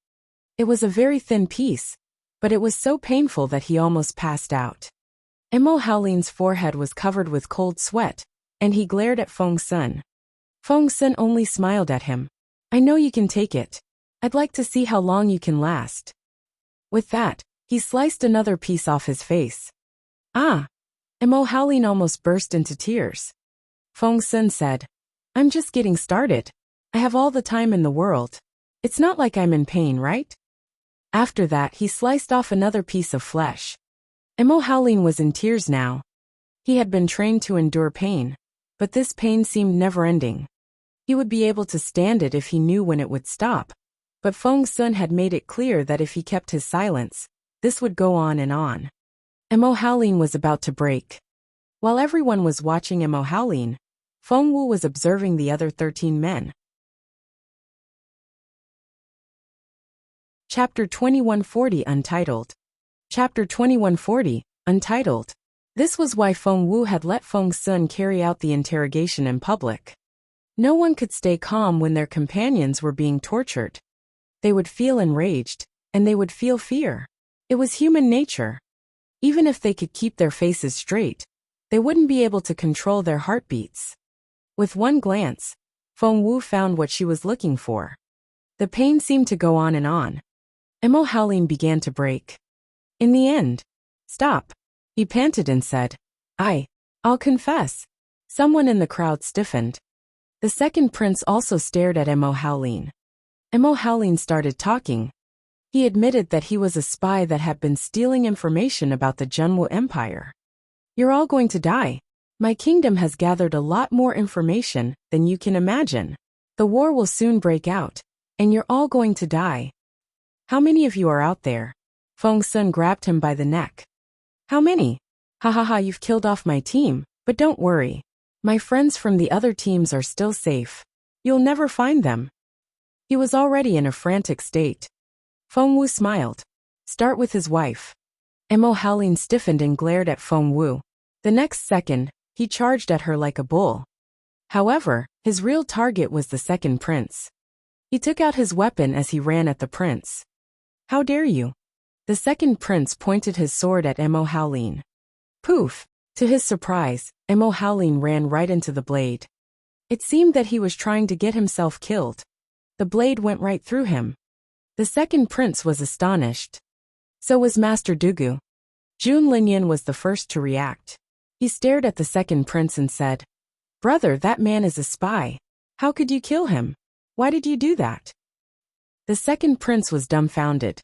S1: It was a very thin piece, but it was so painful that he almost passed out. Mo Howling's forehead was covered with cold sweat, and he glared at Feng Sun. Feng Sun only smiled at him. I know you can take it. I'd like to see how long you can last. With that, he sliced another piece off his face. Ah! Mo Howling almost burst into tears. Feng Sun said, I'm just getting started. I have all the time in the world. It's not like I'm in pain, right? After that, he sliced off another piece of flesh. Mo Howling was in tears now. He had been trained to endure pain, but this pain seemed never-ending. He would be able to stand it if he knew when it would stop, but Feng Sun had made it clear that if he kept his silence, this would go on and on. Mo Howling was about to break. While everyone was watching Mo Howling, Feng Wu was observing the other 13 men. Chapter 2140 Untitled. Chapter 2140, Untitled. This was why Feng Wu had let Feng Sun carry out the interrogation in public. No one could stay calm when their companions were being tortured. They would feel enraged, and they would feel fear. It was human nature. Even if they could keep their faces straight, they wouldn't be able to control their heartbeats. With one glance, Feng Wu found what she was looking for. The pain seemed to go on and on. Mo Howling began to break. In the end, stop, he panted and said. I'll confess. Someone in the crowd stiffened. The second prince also stared at Mo Howling. Mo Howling started talking. He admitted that he was a spy that had been stealing information about the Junwu Empire. You're all going to die. My kingdom has gathered a lot more information than you can imagine. The war will soon break out, and you're all going to die. How many of you are out there? Feng Sun grabbed him by the neck. How many? Ha ha ha, you've killed off my team, but don't worry. My friends from the other teams are still safe. You'll never find them. He was already in a frantic state. Feng Wu smiled. Start with his wife. Mo Howling stiffened and glared at Feng Wu. The next second, he charged at her like a bull. However, his real target was the second prince. He took out his weapon as he ran at the prince. How dare you? The second prince pointed his sword at Emo Howlin. Poof! To his surprise, Emo Howlin ran right into the blade. It seemed that he was trying to get himself killed. The blade went right through him. The second prince was astonished. So was Master Dugu. Jun Linyan was the first to react. He stared at the second prince and said, "Brother, that man is a spy. How could you kill him? Why did you do that?" The second prince was dumbfounded.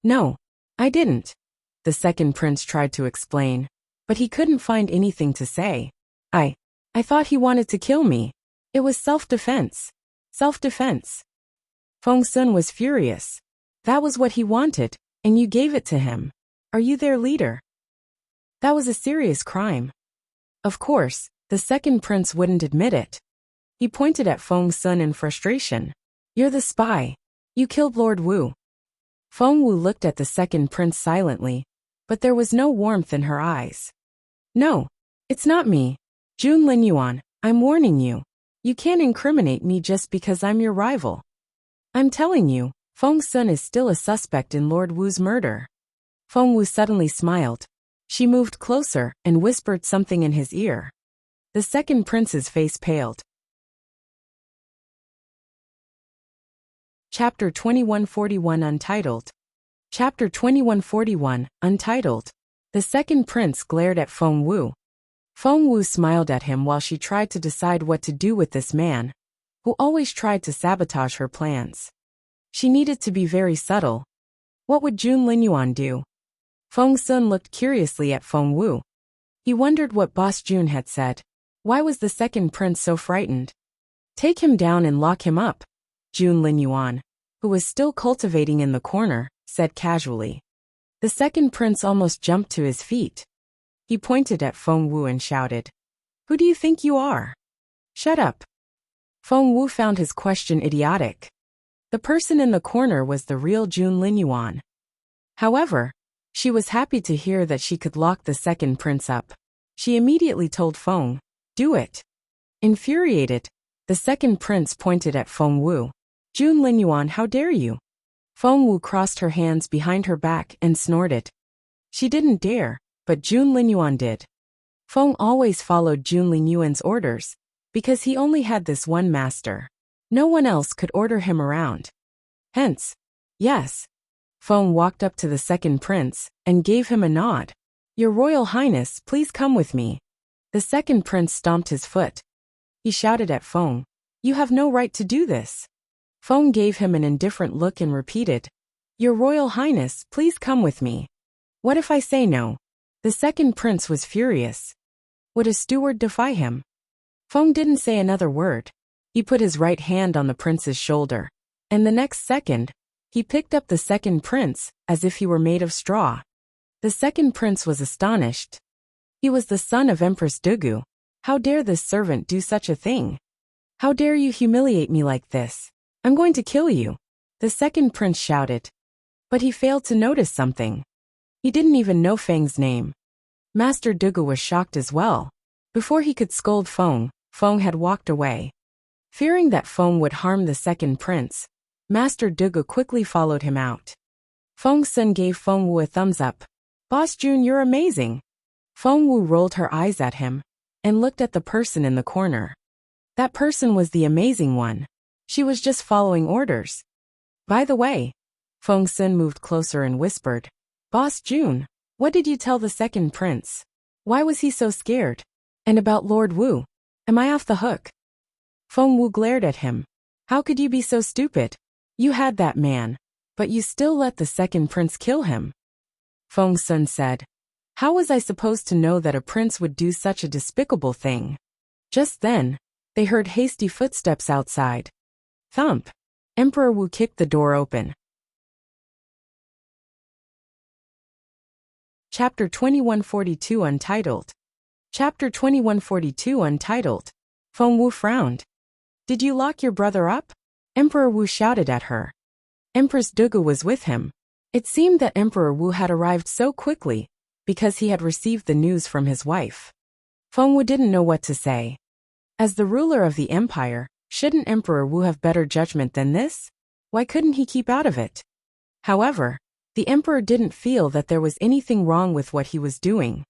S1: "No, I didn't." The second prince tried to explain, but he couldn't find anything to say. I thought he wanted to kill me. It was self-defense. Self-defense." Feng Sun was furious. "That was what he wanted, and you gave it to him. Are you their leader? That was a serious crime." Of course, the second prince wouldn't admit it. He pointed at Feng Sun in frustration. "You're the spy. You killed Lord Wu." Feng Wu looked at the second prince silently, but there was no warmth in her eyes. "No, it's not me. Jun Linyuan, I'm warning you. You can't incriminate me just because I'm your rival. I'm telling you, Feng Sun is still a suspect in Lord Wu's murder." Feng Wu suddenly smiled. She moved closer and whispered something in his ear. The second prince's face paled. Chapter 2141 Untitled. Chapter 2141 Untitled. The second prince glared at Feng Wu. Feng Wu smiled at him while she tried to decide what to do with this man, who always tried to sabotage her plans. She needed to be very subtle. What would Jun Linyuan do? Feng Sun looked curiously at Feng Wu. He wondered what Boss Jun had said. Why was the second prince so frightened? "Take him down and lock him up," Jun Linyuan, who was still cultivating in the corner, said casually. The second prince almost jumped to his feet. He pointed at Feng Wu and shouted, "Who do you think you are? Shut up." Feng Wu found his question idiotic. The person in the corner was the real Jun Linyuan. However, she was happy to hear that she could lock the second prince up. She immediately told Feng, "Do it." Infuriated, the second prince pointed at Feng Wu. "Jun Linyuan, how dare you?" Feng Wu crossed her hands behind her back and snorted. She didn't dare, but Jun Linyuan did. Feng always followed Jun Linyuan's orders, because he only had this one master. No one else could order him around. Hence, yes. Feng walked up to the second prince and gave him a nod. "Your Royal Highness, please come with me." The second prince stomped his foot. He shouted at Feng, "You have no right to do this." Feng gave him an indifferent look and repeated, "Your Royal Highness, please come with me." "What if I say no?" The second prince was furious. Would a steward defy him? Feng didn't say another word. He put his right hand on the prince's shoulder, and the next second, he picked up the second prince, as if he were made of straw. The second prince was astonished. He was the son of Empress Dugu. How dare this servant do such a thing? "How dare you humiliate me like this? I'm going to kill you," the second prince shouted. But he failed to notice something. He didn't even know Feng's name. Master Dugu was shocked as well. Before he could scold Feng, Feng had walked away. Fearing that Feng would harm the second prince, Master Dugu quickly followed him out. Feng Sun gave Feng Wu a thumbs up. "Boss Jun, you're amazing." Feng Wu rolled her eyes at him and looked at the person in the corner. That person was the amazing one. She was just following orders. "By the way," Feng Sun moved closer and whispered, "Boss Jun, what did you tell the second prince? Why was he so scared? And about Lord Wu? Am I off the hook?" Feng Wu glared at him. "How could you be so stupid? You had that man, but you still let the second prince kill him." Feng Sun said, "How was I supposed to know that a prince would do such a despicable thing?" Just then, they heard hasty footsteps outside. Thump! Emperor Wu kicked the door open. Chapter 2142 Untitled. Chapter 2142 Untitled. Feng Wu frowned. "Did you lock your brother up?" Emperor Wu shouted at her. Empress Dugu was with him. It seemed that Emperor Wu had arrived so quickly, because he had received the news from his wife. Feng Wu didn't know what to say. As the ruler of the empire, shouldn't Emperor Wu have better judgment than this? Why couldn't he keep out of it? However, The emperor didn't feel that there was anything wrong with what he was doing.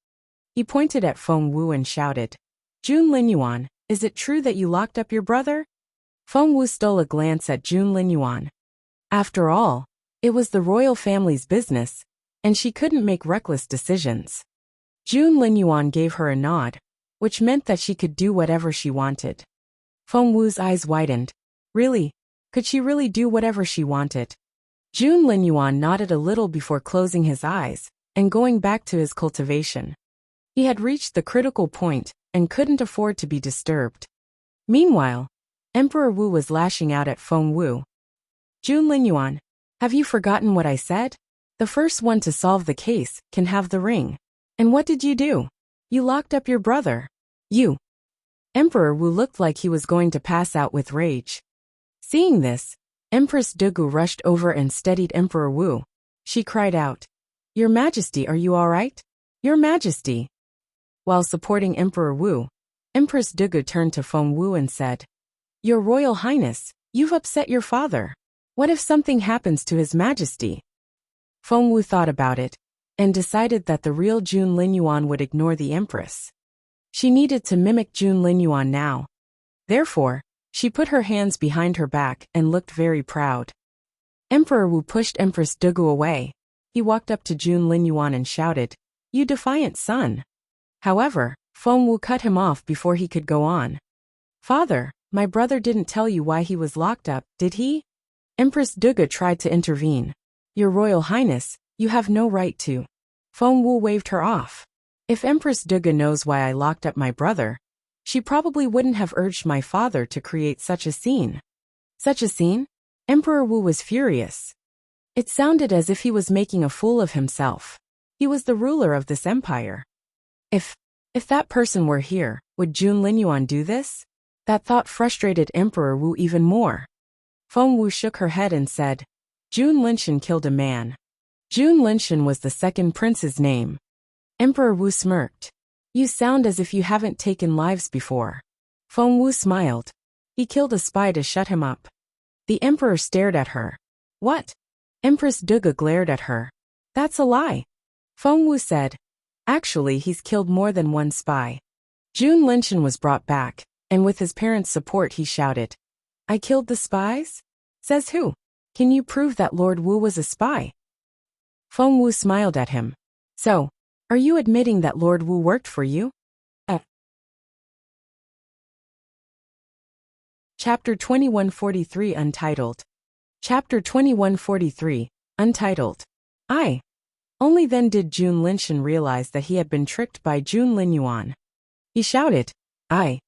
S1: He pointed at Feng Wu and shouted, "Jun Linyuan, is it true that you locked up your brother?" Feng Wu stole a glance at Jun Linyuan. After all, it was the royal family's business, and she couldn't make reckless decisions. Jun Linyuan gave her a nod, which meant that she could do whatever she wanted. Feng Wu's eyes widened. Really? Could she really do whatever she wanted? Jun Linyuan nodded a little before closing his eyes and going back to his cultivation. He had reached the critical point and couldn't afford to be disturbed. Meanwhile, Emperor Wu was lashing out at Feng Wu. "Jun Linyuan, have you forgotten what I said? The first one to solve the case can have the ring. And what did you do? You locked up your brother. You." Emperor Wu looked like he was going to pass out with rage. Seeing this, Empress Dugu rushed over and steadied Emperor Wu. She cried out, "Your Majesty, are you all right? Your Majesty." While supporting Emperor Wu, Empress Dugu turned to Feng Wu and said, "Your Royal Highness, you've upset your father. What if something happens to His Majesty?" Feng Wu thought about it and decided that the real Jun Linyuan would ignore the Empress. She needed to mimic Jun Linyuan now. Therefore, she put her hands behind her back and looked very proud. Emperor Wu pushed Empress Dugu away. He walked up to Jun Linyuan and shouted, "You defiant son." However, Feng Wu cut him off before he could go on. "Father, my brother didn't tell you why he was locked up, did he?" Empress Dugu tried to intervene. "Your Royal Highness, you have no right to." Feng Wu waved her off. "If Empress Dugu knows why I locked up my brother, she probably wouldn't have urged my father to create such a scene." Such a scene? Emperor Wu was furious. It sounded as if he was making a fool of himself. He was the ruler of this empire. If that person were here, would Jun Linyuan do this? That thought frustrated Emperor Wu even more. Feng Wu shook her head and said, "Jun Linshan killed a man." Jun Linshan was the second prince's name. Emperor Wu smirked. "You sound as if you haven't taken lives before." Feng Wu smiled. "He killed a spy to shut him up." The emperor stared at her. "What?" Empress Dugu glared at her. "That's a lie." Feng Wu said, "Actually, he's killed more than one spy." Jun Linshan was brought back, and with his parents' support he shouted, "I killed the spies? Says who? Can you prove that Lord Wu was a spy?" Feng Wu smiled at him. "So, are you admitting that Lord Wu worked for you?" Chapter 2143 Untitled. Chapter 2143, Untitled. Only then did Jun Linshan realize that he had been tricked by Jun Linyuan. He shouted, I.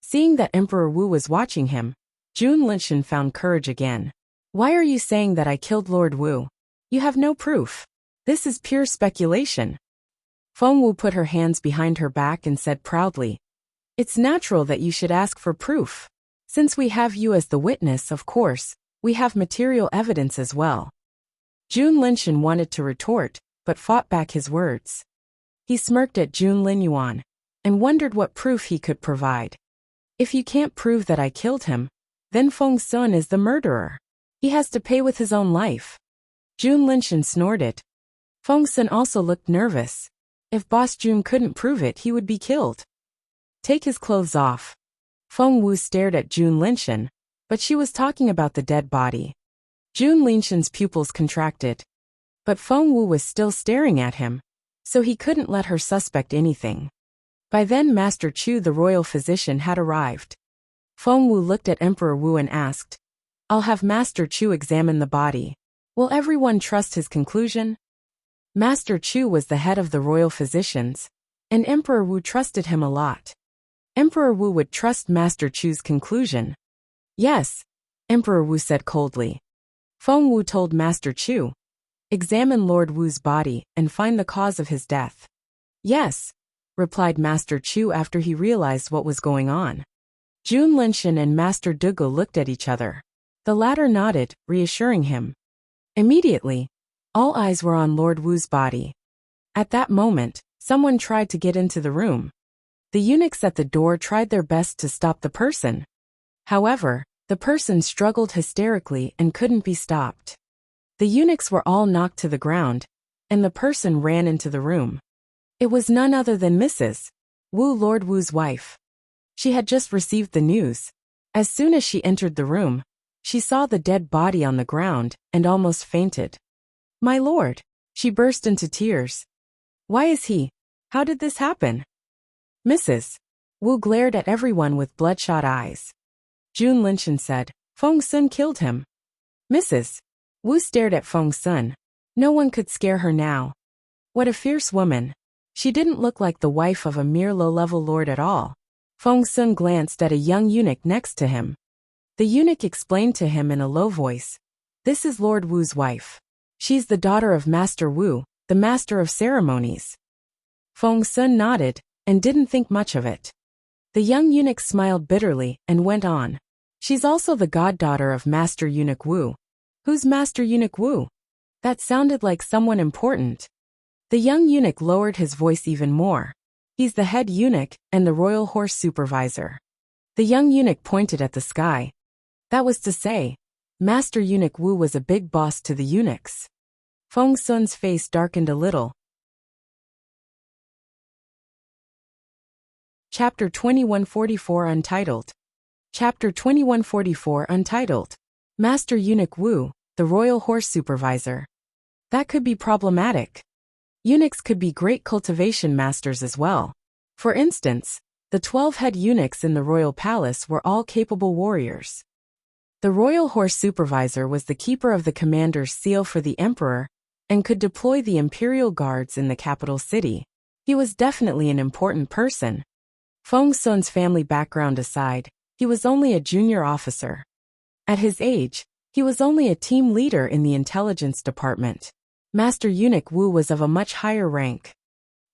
S1: Seeing that Emperor Wu was watching him, Jun Linshan found courage again. "Why are you saying that I killed Lord Wu? You have no proof. This is pure speculation." Feng Wu put her hands behind her back and said proudly, "It's natural that you should ask for proof. Since we have you as the witness, of course, we have material evidence as well." Jun Linshan wanted to retort, but fought back his words. He smirked at Jun Linyuan and wondered what proof he could provide. "If you can't prove that I killed him, then Feng Sun is the murderer. He has to pay with his own life." Jun Linshan snorted. Feng Sun also looked nervous. If Boss Jun couldn't prove it, he would be killed. "Take his clothes off." Feng Wu stared at Jun Linshan, but she was talking about the dead body. Jun Linshan's pupils contracted. But Feng Wu was still staring at him, so he couldn't let her suspect anything. By then Master Chu, the royal physician, had arrived. Feng Wu looked at Emperor Wu and asked, "I'll have Master Chu examine the body. Will everyone trust his conclusion?" Master Chu was the head of the royal physicians, and Emperor Wu trusted him a lot. Emperor Wu would trust Master Chu's conclusion. "Yes," Emperor Wu said coldly. Feng Wu told Master Chu, "Examine Lord Wu's body and find the cause of his death." "Yes," replied Master Chu after he realized what was going on. Jun Linshan and Master Dugu looked at each other. The latter nodded, reassuring him. Immediately, all eyes were on Lord Wu's body. At that moment, someone tried to get into the room. The eunuchs at the door tried their best to stop the person. However, the person struggled hysterically and couldn't be stopped. The eunuchs were all knocked to the ground, and the person ran into the room. It was none other than Mrs. Wu, Lord Wu's wife. She had just received the news. As soon as she entered the room, she saw the dead body on the ground and almost fainted. "My lord!" She burst into tears. "Why is he? How did this happen?" Mrs. Wu glared at everyone with bloodshot eyes. Jun Linshan said, "Feng Sun killed him." Mrs. Wu stared at Feng Sun. No one could scare her now. What a fierce woman. She didn't look like the wife of a mere low-level lord at all. Feng Sun glanced at a young eunuch next to him. The eunuch explained to him in a low voice, "This is Lord Wu's wife. She's the daughter of Master Wu, the master of ceremonies." Feng Sun nodded and didn't think much of it. The young eunuch smiled bitterly and went on. "She's also the goddaughter of Master Eunuch Wu." "Who's Master Eunuch Wu?" That sounded like someone important. The young eunuch lowered his voice even more. "He's the head eunuch and the royal horse supervisor." The young eunuch pointed at the sky. That was to say, Master Eunuch Wu was a big boss to the eunuchs. Feng Sun's face darkened a little. Chapter 2144 Untitled. Chapter 2144 Untitled. Master Eunuch Wu, the royal horse supervisor. That could be problematic. Eunuchs could be great cultivation masters as well. For instance, the 12 head eunuchs in the royal palace were all capable warriors. The royal horse supervisor was the keeper of the commander's seal for the emperor and could deploy the imperial guards in the capital city. He was definitely an important person. Feng Sun's family background aside, he was only a junior officer. At his age, he was only a team leader in the intelligence department. Master Eunuch Wu was of a much higher rank.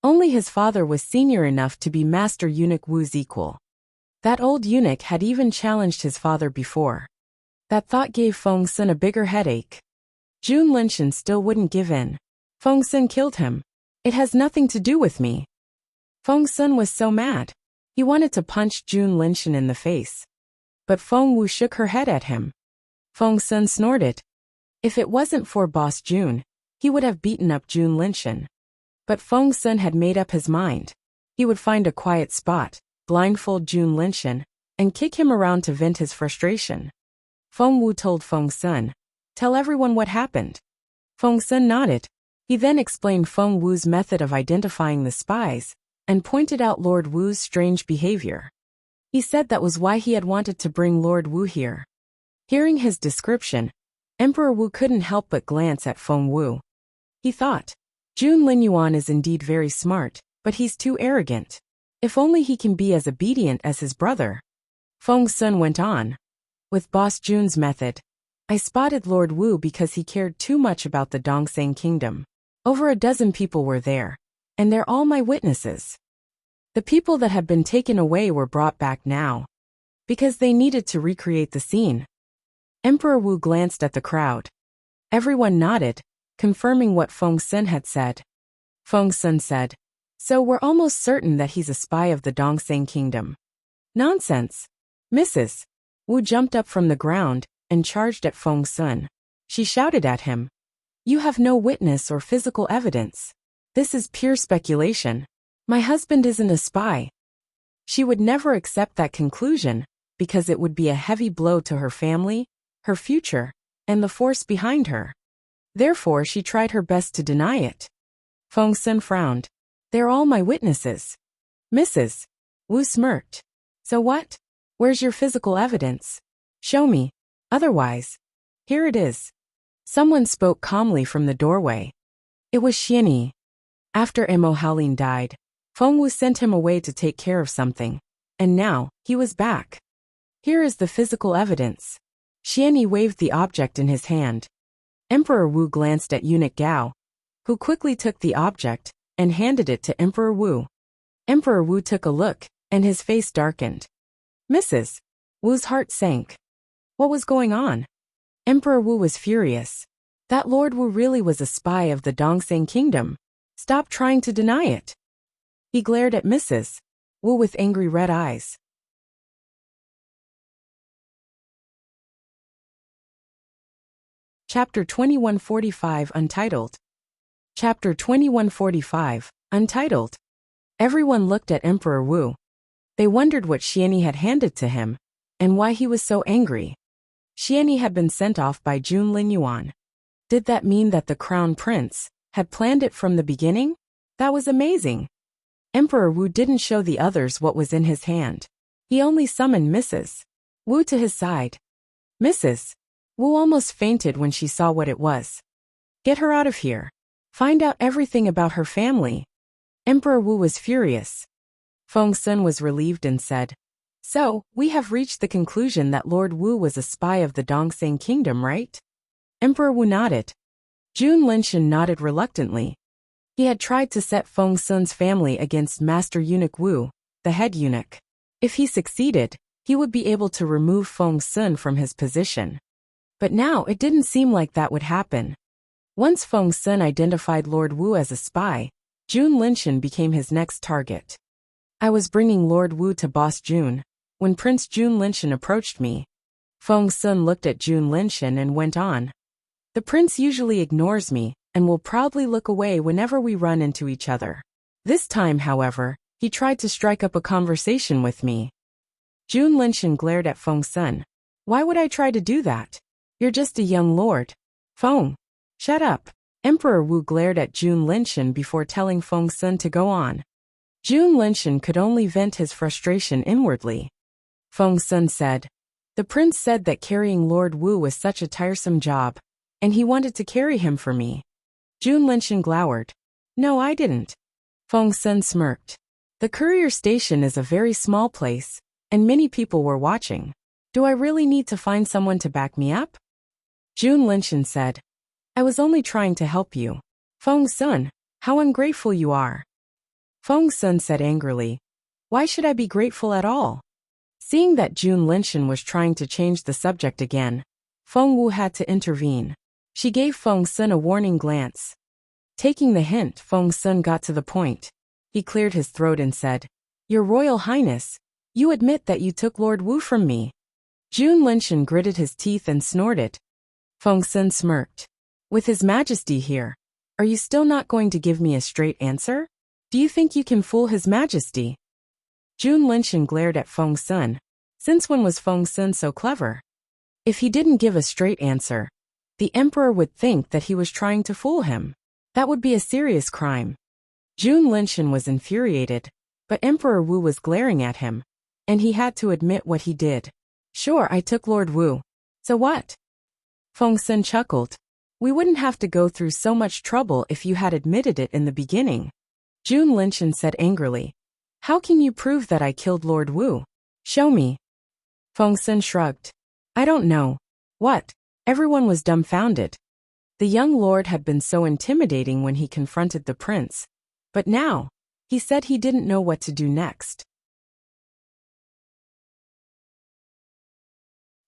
S1: Only his father was senior enough to be Master Eunuch Wu's equal. That old eunuch had even challenged his father before. That thought gave Feng Sun a bigger headache. Jun Linshan still wouldn't give in. "Feng Sun killed him. It has nothing to do with me." Feng Sun was so mad. He wanted to punch Jun Linshan in the face. But Feng Wu shook her head at him. Feng Sun snorted. If it wasn't for Boss Jun, he would have beaten up Jun Linshan. But Feng Sun had made up his mind. He would find a quiet spot, blindfold Jun Linshan, and kick him around to vent his frustration. Feng Wu told Feng Sun, "Tell everyone what happened." Feng Sun nodded. He then explained Feng Wu's method of identifying the spies, and pointed out Lord Wu's strange behavior. He said that was why he had wanted to bring Lord Wu here. Hearing his description, Emperor Wu couldn't help but glance at Feng Wu. He thought, Jun Linyuan is indeed very smart, but he's too arrogant. If only he can be as obedient as his brother. Feng Sun went on. With Boss Jun's method, I spotted Lord Wu because he cared too much about the Dongsang kingdom. Over a dozen people were there, and they're all my witnesses. The people that had been taken away were brought back now, because they needed to recreate the scene. Emperor Wu glanced at the crowd. Everyone nodded, confirming what Feng Sun had said. Feng Sun said, "So we're almost certain that he's a spy of the Dongsang kingdom." "Nonsense." Mrs. Wu jumped up from the ground and charged at Feng Sun. She shouted at him, "You have no witness or physical evidence. This is pure speculation. My husband isn't a spy." She would never accept that conclusion, because it would be a heavy blow to her family, her future, and the force behind her. Therefore she tried her best to deny it. Feng Sun frowned. "They're all my witnesses." Mrs. Wu smirked. "So what? Where's your physical evidence? Show me. Otherwise, here it is." Someone spoke calmly from the doorway. It was Xianyi. After Emo Haolin died, Feng Wu sent him away to take care of something, and now he was back. "Here is the physical evidence." Xianyi waved the object in his hand. Emperor Wu glanced at Eunuch Gao, who quickly took the object and handed it to Emperor Wu. Emperor Wu took a look, and his face darkened. Mrs. Wu's heart sank. What was going on? Emperor Wu was furious. That Lord Wu really was a spy of the Dongsang kingdom. Stop trying to deny it. He glared at Mrs. Wu with angry red eyes. Chapter 2145 Untitled. Chapter 2145 Untitled. Everyone looked at Emperor Wu. They wondered what Xianni had handed to him, and why he was so angry. Xianni had been sent off by Jun Linyuan. Did that mean that the crown prince had planned it from the beginning? That was amazing. Emperor Wu didn't show the others what was in his hand. He only summoned Mrs. Wu to his side. Mrs. Wu almost fainted when she saw what it was. Get her out of here. Find out everything about her family. Emperor Wu was furious. Feng Sun was relieved and said, "So, we have reached the conclusion that Lord Wu was a spy of the Dongseng Kingdom, right?" Emperor Wu nodded. Jun Linshan nodded reluctantly. He had tried to set Feng Sun's family against Master Eunuch Wu, the head eunuch. If he succeeded, he would be able to remove Feng Sun from his position. But now it didn't seem like that would happen. Once Feng Sun identified Lord Wu as a spy, Jun Linshan became his next target. I was bringing Lord Wu to Boss Jun when Prince Jun Linshan approached me. Feng Sun looked at Jun Linshan and went on. The prince usually ignores me and will proudly look away whenever we run into each other. This time, however, he tried to strike up a conversation with me. Jun Linshan glared at Feng Sun. Why would I try to do that? You're just a young lord. Feng, shut up. Emperor Wu glared at Jun Linshan before telling Feng Sun to go on. Jun Linshan could only vent his frustration inwardly. Feng Sun said, "The prince said that carrying Lord Wu was such a tiresome job, and he wanted to carry him for me." Jun Linshan glowered. "No, I didn't." Feng Sun smirked. "The courier station is a very small place, and many people were watching. Do I really need to find someone to back me up?" Jun Linshan said, "I was only trying to help you." Feng Sun, how ungrateful you are. Feng Sun said angrily, "Why should I be grateful at all?" Seeing that Jun Linshan was trying to change the subject again, Feng Wu had to intervene. She gave Feng Sun a warning glance. Taking the hint, Feng Sun got to the point. He cleared his throat and said, "Your Royal Highness, you admit that you took Lord Wu from me." Jun Linshan gritted his teeth and snorted. Feng Sun smirked. "With His Majesty here, are you still not going to give me a straight answer? Do you think you can fool His Majesty?" Jun Linshan glared at Feng Sun. Since when was Feng Sun so clever? If he didn't give a straight answer, the emperor would think that he was trying to fool him. That would be a serious crime. Jun Linshan was infuriated, but Emperor Wu was glaring at him, and he had to admit what he did. "Sure, I took Lord Wu. So what?" Feng Sun chuckled. "We wouldn't have to go through so much trouble if you had admitted it in the beginning." Jun Linshan said angrily, "How can you prove that I killed Lord Wu? Show me." Feng Sun shrugged. "I don't know." "What?" Everyone was dumbfounded. The young lord had been so intimidating when he confronted the prince, but now, he said he didn't know what to do next.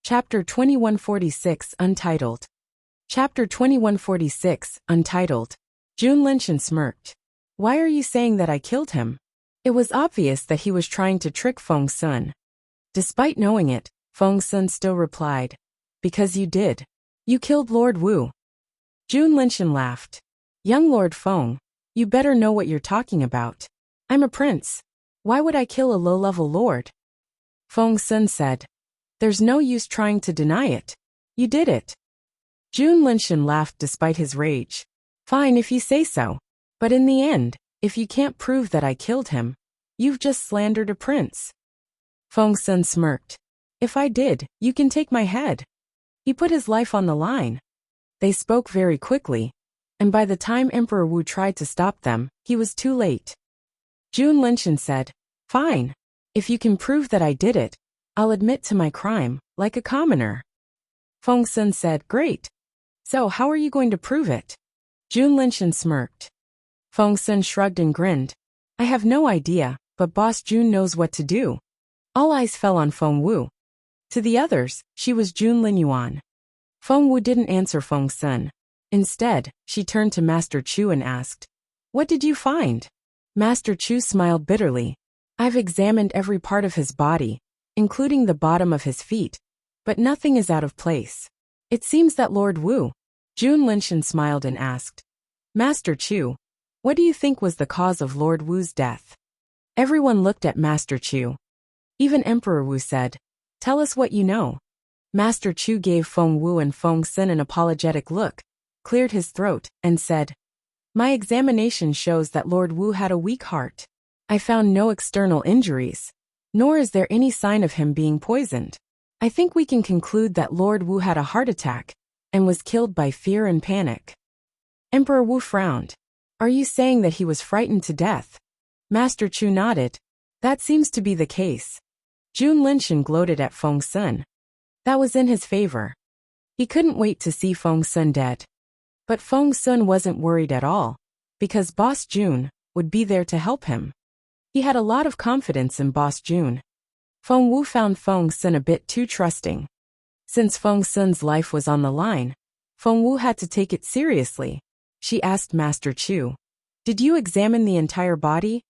S1: Chapter 2146 Untitled. Chapter 2146 Untitled. Jun Linshan smirked. "Why are you saying that I killed him?" It was obvious that he was trying to trick Feng Sun. Despite knowing it, Feng Sun still replied, "Because you did. You killed Lord Wu." Jun Linshan laughed. "Young Lord Feng, you better know what you're talking about. I'm a prince. Why would I kill a low-level lord?" Feng Sun said, "There's no use trying to deny it. You did it." Jun Linshan laughed despite his rage. "Fine if you say so. But in the end, if you can't prove that I killed him, you've just slandered a prince." Feng Sun smirked. "If I did, you can take my head." He put his life on the line. They spoke very quickly, and by the time Emperor Wu tried to stop them, he was too late. Jun Linshan said, "Fine. If you can prove that I did it, I'll admit to my crime, like a commoner." Feng Sun said, "Great. So how are you going to prove it?" Jun Linshan smirked. Feng Sun shrugged and grinned. "I have no idea, but Boss Jun knows what to do." All eyes fell on Feng Wu. To the others, she was Jun Linyuan. Feng Wu didn't answer Feng Sun. Instead, she turned to Master Chu and asked, "What did you find?" Master Chu smiled bitterly. "I've examined every part of his body, including the bottom of his feet, but nothing is out of place. It seems that Lord Wu Jun Linshan smiled and asked, Master Chu, what do you think was the cause of Lord Wu's death? Everyone looked at Master Chu. Even Emperor Wu said, tell us what you know. Master Chu gave Feng Wu and Feng Sun an apologetic look, cleared his throat, and said, my examination shows that Lord Wu had a weak heart. I found no external injuries, nor is there any sign of him being poisoned. I think we can conclude that Lord Wu had a heart attack and was killed by fear and panic. Emperor Wu frowned. Are you saying that he was frightened to death? Master Chu nodded. That seems to be the case. Jun Linshan gloated at Feng Sun. That was in his favor. He couldn't wait to see Feng Sun dead. But Feng Sun wasn't worried at all, because Boss Jun would be there to help him. He had a lot of confidence in Boss Jun. Feng Wu found Feng Sun a bit too trusting. Since Feng Sun's life was on the line, Feng Wu had to take it seriously. She asked Master Chu, did you examine the entire body?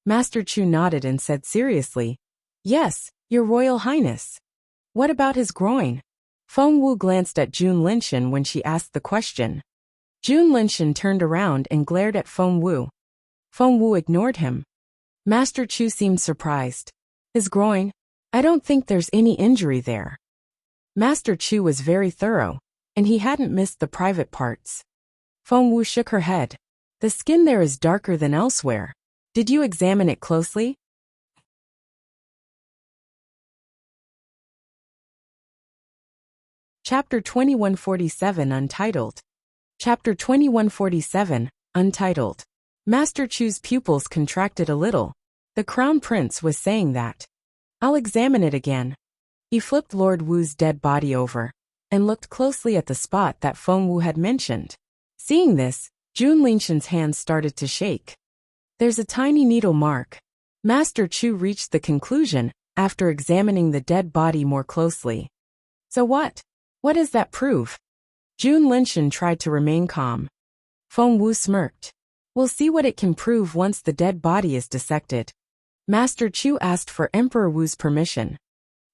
S1: Master Chu nodded and said seriously, yes, Your Royal Highness. What about his groin? Feng Wu glanced at Jun Linshan when she asked the question. Jun Linshan turned around and glared at Feng Wu. Feng Wu ignored him. Master Chu seemed surprised. His groin? I don't think there's any injury there. Master Chu was very thorough, and he hadn't missed the private parts. Feng Wu shook her head. The skin there is darker than elsewhere. Did you examine it closely? Chapter 2147 Untitled. Chapter 2147, Untitled. Master Chu's pupils contracted a little. The Crown Prince was saying that. I'll examine it again. He flipped Lord Wu's dead body over, and looked closely at the spot that Feng Wu had mentioned. Seeing this, Jun Linshan's hands started to shake. There's a tiny needle mark. Master Chu reached the conclusion, after examining the dead body more closely. So what? What does that prove? Jun Linshan tried to remain calm. Feng Wu smirked. We'll see what it can prove once the dead body is dissected. Master Chu asked for Emperor Wu's permission.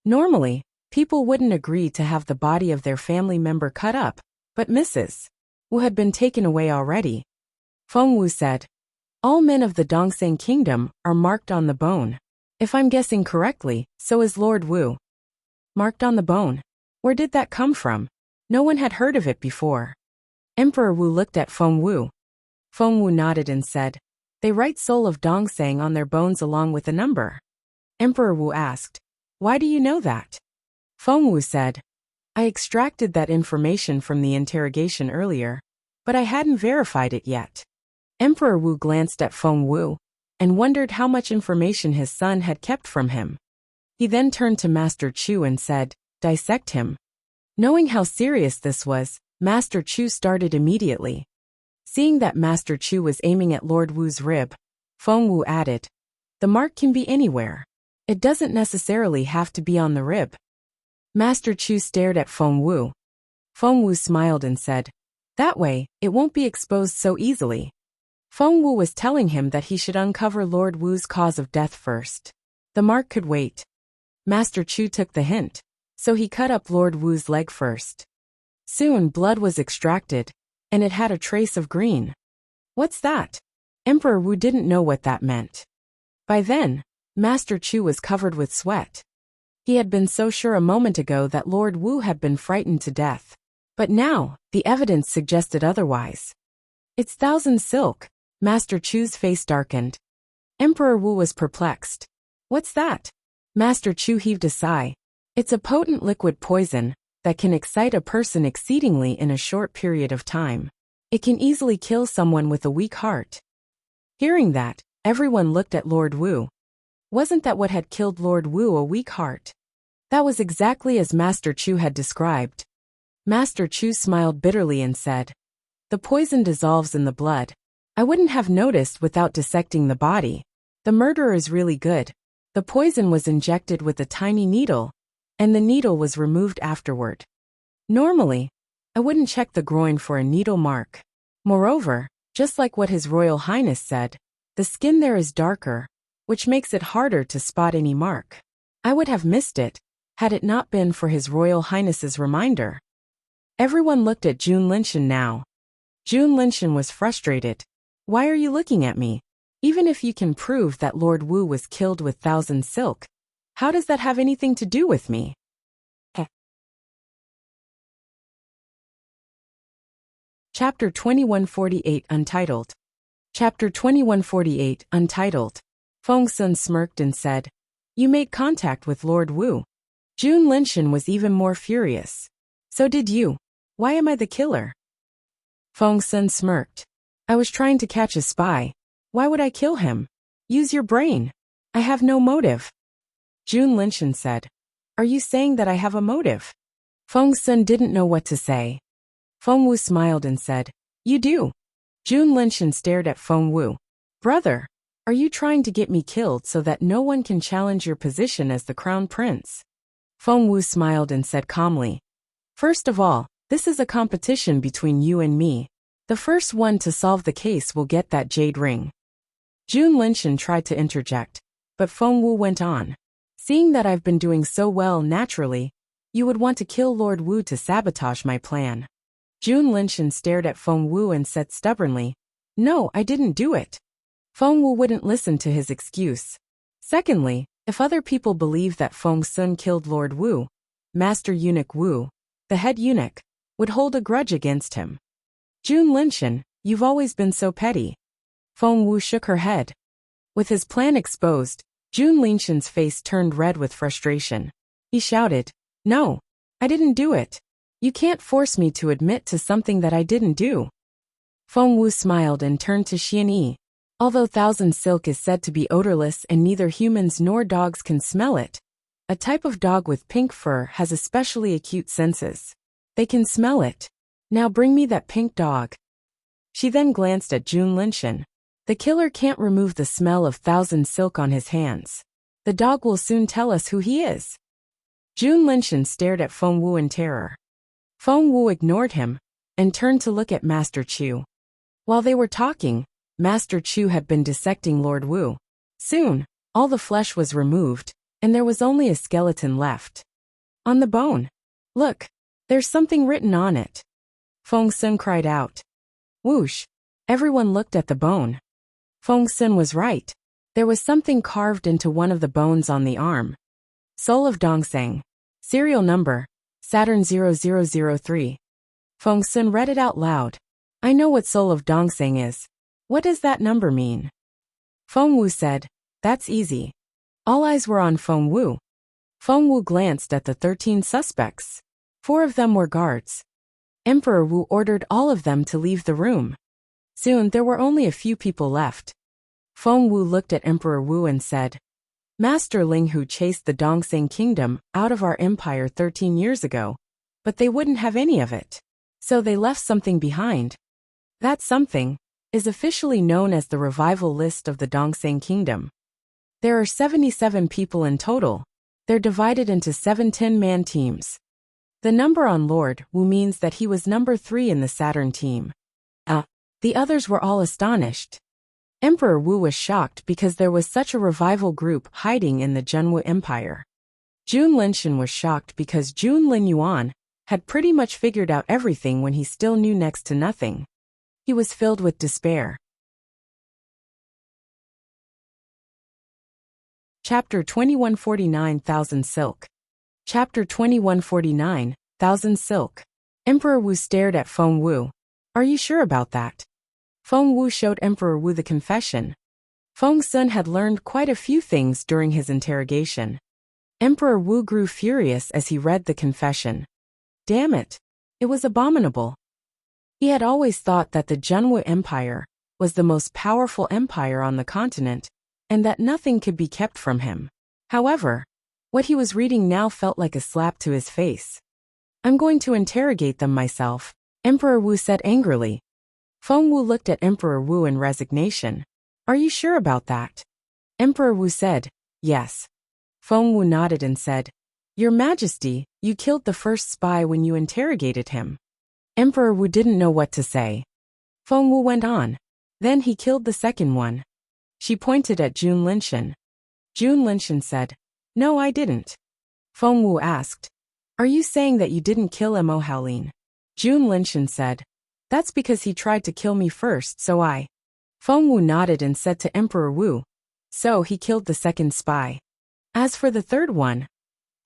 S1: Normally, people wouldn't agree to have the body of their family member cut up, but Mrs. Wu had been taken away already. Feng Wu said, all men of the Dongseng Kingdom are marked on the bone. If I'm guessing correctly, so is Lord Wu. Marked on the bone? Where did that come from? No one had heard of it before. Emperor Wu looked at Feng Wu. Feng Wu nodded and said, they write Soul of Dongseng on their bones along with a number. Emperor Wu asked, why do you know that? Feng Wu said, I extracted that information from the interrogation earlier, but I hadn't verified it yet. Emperor Wu glanced at Feng Wu and wondered how much information his son had kept from him. He then turned to Master Chu and said, dissect him. Knowing how serious this was, Master Chu started immediately. Seeing that Master Chu was aiming at Lord Wu's rib, Feng Wu added, the mark can be anywhere. It doesn't necessarily have to be on the rib. Master Chu stared at Feng Wu. Feng Wu smiled and said, that way, it won't be exposed so easily. Feng Wu was telling him that he should uncover Lord Wu's cause of death first. The mark could wait. Master Chu took the hint, so he cut up Lord Wu's leg first. Soon blood was extracted, and it had a trace of green. What's that? Emperor Wu didn't know what that meant. By then, Master Chu was covered with sweat. He had been so sure a moment ago that Lord Wu had been frightened to death. But now, the evidence suggested otherwise. It's Thousand Silk. Master Chu's face darkened. Emperor Wu was perplexed. What's that? Master Chu heaved a sigh. It's a potent liquid poison that can excite a person exceedingly in a short period of time. It can easily kill someone with a weak heart. Hearing that, everyone looked at Lord Wu. Wasn't that what had killed Lord Wu, a weak heart? That was exactly as Master Chu had described. Master Chu smiled bitterly and said, the poison dissolves in the blood. I wouldn't have noticed without dissecting the body. The murderer is really good. The poison was injected with a tiny needle, and the needle was removed afterward. Normally, I wouldn't check the groin for a needle mark. Moreover, just like what His Royal Highness said, the skin there is darker, which makes it harder to spot any mark. I would have missed it, had it not been for His Royal Highness's reminder. Everyone looked at Jun Linshan now. Jun Linshan was frustrated. Why are you looking at me? Even if you can prove that Lord Wu was killed with 1,000 silk, how does that have anything to do with me? Chapter 2148 Untitled. Chapter 2148 Untitled. Feng Sun smirked and said, You made contact with Lord Wu. Jun Linshan was even more furious. So did you. Why am I the killer? Feng Sun smirked. I was trying to catch a spy. Why would I kill him? Use your brain. I have no motive. Jun Linshan said. Are you saying that I have a motive? Feng Sun didn't know what to say. Feng Wu smiled and said, You do. Jun Linshan stared at Feng Wu. Brother, are you trying to get me killed so that no one can challenge your position as the crown prince? Feng Wu smiled and said calmly. First of all, this is a competition between you and me. The first one to solve the case will get that jade ring. Jun Linshan tried to interject, but Feng Wu went on. Seeing that I've been doing so well naturally, you would want to kill Lord Wu to sabotage my plan. Jun Linshan stared at Feng Wu and said stubbornly, No, I didn't do it. Feng Wu wouldn't listen to his excuse. Secondly, if other people believe that Feng Sun killed Lord Wu, Master Eunuch Wu, the head eunuch, would hold a grudge against him. Jun Linshan, you've always been so petty. Feng Wu shook her head. With his plan exposed, Jun Linshan's face turned red with frustration. He shouted, No, I didn't do it. You can't force me to admit to something that I didn't do. Feng Wu smiled and turned to Xianyi. Although 1,000 silk is said to be odorless and neither humans nor dogs can smell it, a type of dog with pink fur has especially acute senses. They can smell it. Now bring me that pink dog. She then glanced at Jun Linshan. The killer can't remove the smell of 1,000 silk on his hands. The dog will soon tell us who he is. Jun Linshan stared at Feng Wu in terror. Feng Wu ignored him and turned to look at Master Chu. While they were talking, Master Chu had been dissecting Lord Wu. Soon, all the flesh was removed, and there was only a skeleton left. On the bone. Look, there's something written on it. Feng Sun cried out. Whoosh! Everyone looked at the bone. Feng Sun was right. There was something carved into one of the bones on the arm. Soul of Dongseng. Serial number, Saturn 0003. Feng Sun read it out loud. I know what Soul of Dongseng is. What does that number mean? Feng Wu said, That's easy. All eyes were on Feng Wu. Feng Wu glanced at the 13 suspects. 4 of them were guards. Emperor Wu ordered all of them to leave the room. Soon there were only a few people left. Feng Wu looked at Emperor Wu and said, Master Ling Hu chased the Dongseng kingdom out of our empire 13 years ago, but they wouldn't have any of it. So they left something behind. That something is officially known as the revival list of the Dongseng kingdom. There are 77 people in total. They're divided into 7 10-man teams. The number on Lord Wu means that he was number 3 in the Saturn team. The others were all astonished. Emperor Wu was shocked because there was such a revival group hiding in the Zhenwu Empire. Jun Linshan was shocked because Jun Linyuan had pretty much figured out everything when he still knew next to nothing. He was filled with despair. Chapter 2149,000 Silk. Chapter 2149,000 Silk. Emperor Wu stared at Feng Wu. Are you sure about that? Feng Wu showed Emperor Wu the confession. Feng Sun had learned quite a few things during his interrogation. Emperor Wu grew furious as he read the confession. Damn it! It was abominable. He had always thought that the Zhenwu Empire was the most powerful empire on the continent, and that nothing could be kept from him. However, what he was reading now felt like a slap to his face. I'm going to interrogate them myself, Emperor Wu said angrily. Feng Wu looked at Emperor Wu in resignation. Are you sure about that? Emperor Wu said, Yes. Feng Wu nodded and said, Your Majesty, you killed the first spy when you interrogated him. Emperor Wu didn't know what to say. Feng Wu went on. Then he killed the second one. She pointed at Jun Linshan. Jun Linshan said, No, I didn't. Feng Wu asked, Are you saying that you didn't kill Mo Haolin? Jun Linshan said. That's because he tried to kill me first, so I. Feng Wu nodded and said to Emperor Wu. So he killed the second spy. As for the third one,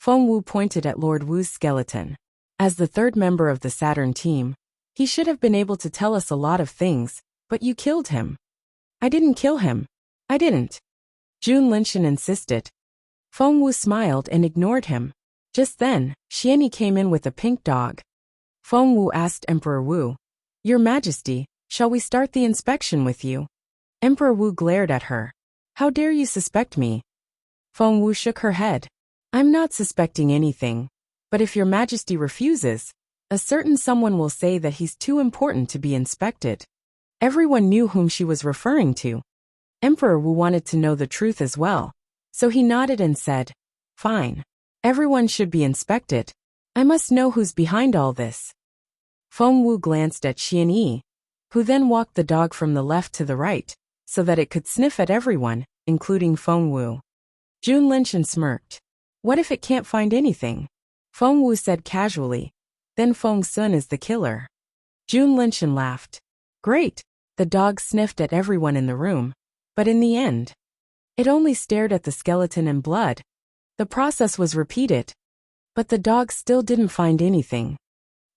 S1: Feng Wu pointed at Lord Wu's skeleton. As the third member of the Saturn team, he should have been able to tell us a lot of things, but you killed him. I didn't kill him. I didn't. Jun Linshan insisted. Feng Wu smiled and ignored him. Just then, Xianyi came in with a pink dog. Feng Wu asked Emperor Wu, Your Majesty, shall we start the inspection with you? Emperor Wu glared at her. How dare you suspect me? Feng Wu shook her head. I'm not suspecting anything. But if your Majesty refuses, a certain someone will say that he's too important to be inspected. Everyone knew whom she was referring to. Emperor Wu wanted to know the truth as well, so he nodded and said, Fine. Everyone should be inspected. I must know who's behind all this. Feng Wu glanced at Xianyi, who then walked the dog from the left to the right, so that it could sniff at everyone, including Feng Wu. Jun Linshan smirked. What if it can't find anything? Feng Wu said casually. Then Feng Sun is the killer. Jun Linshan laughed. Great. The dog sniffed at everyone in the room. But in the end, it only stared at the skeleton and blood. The process was repeated. But the dog still didn't find anything.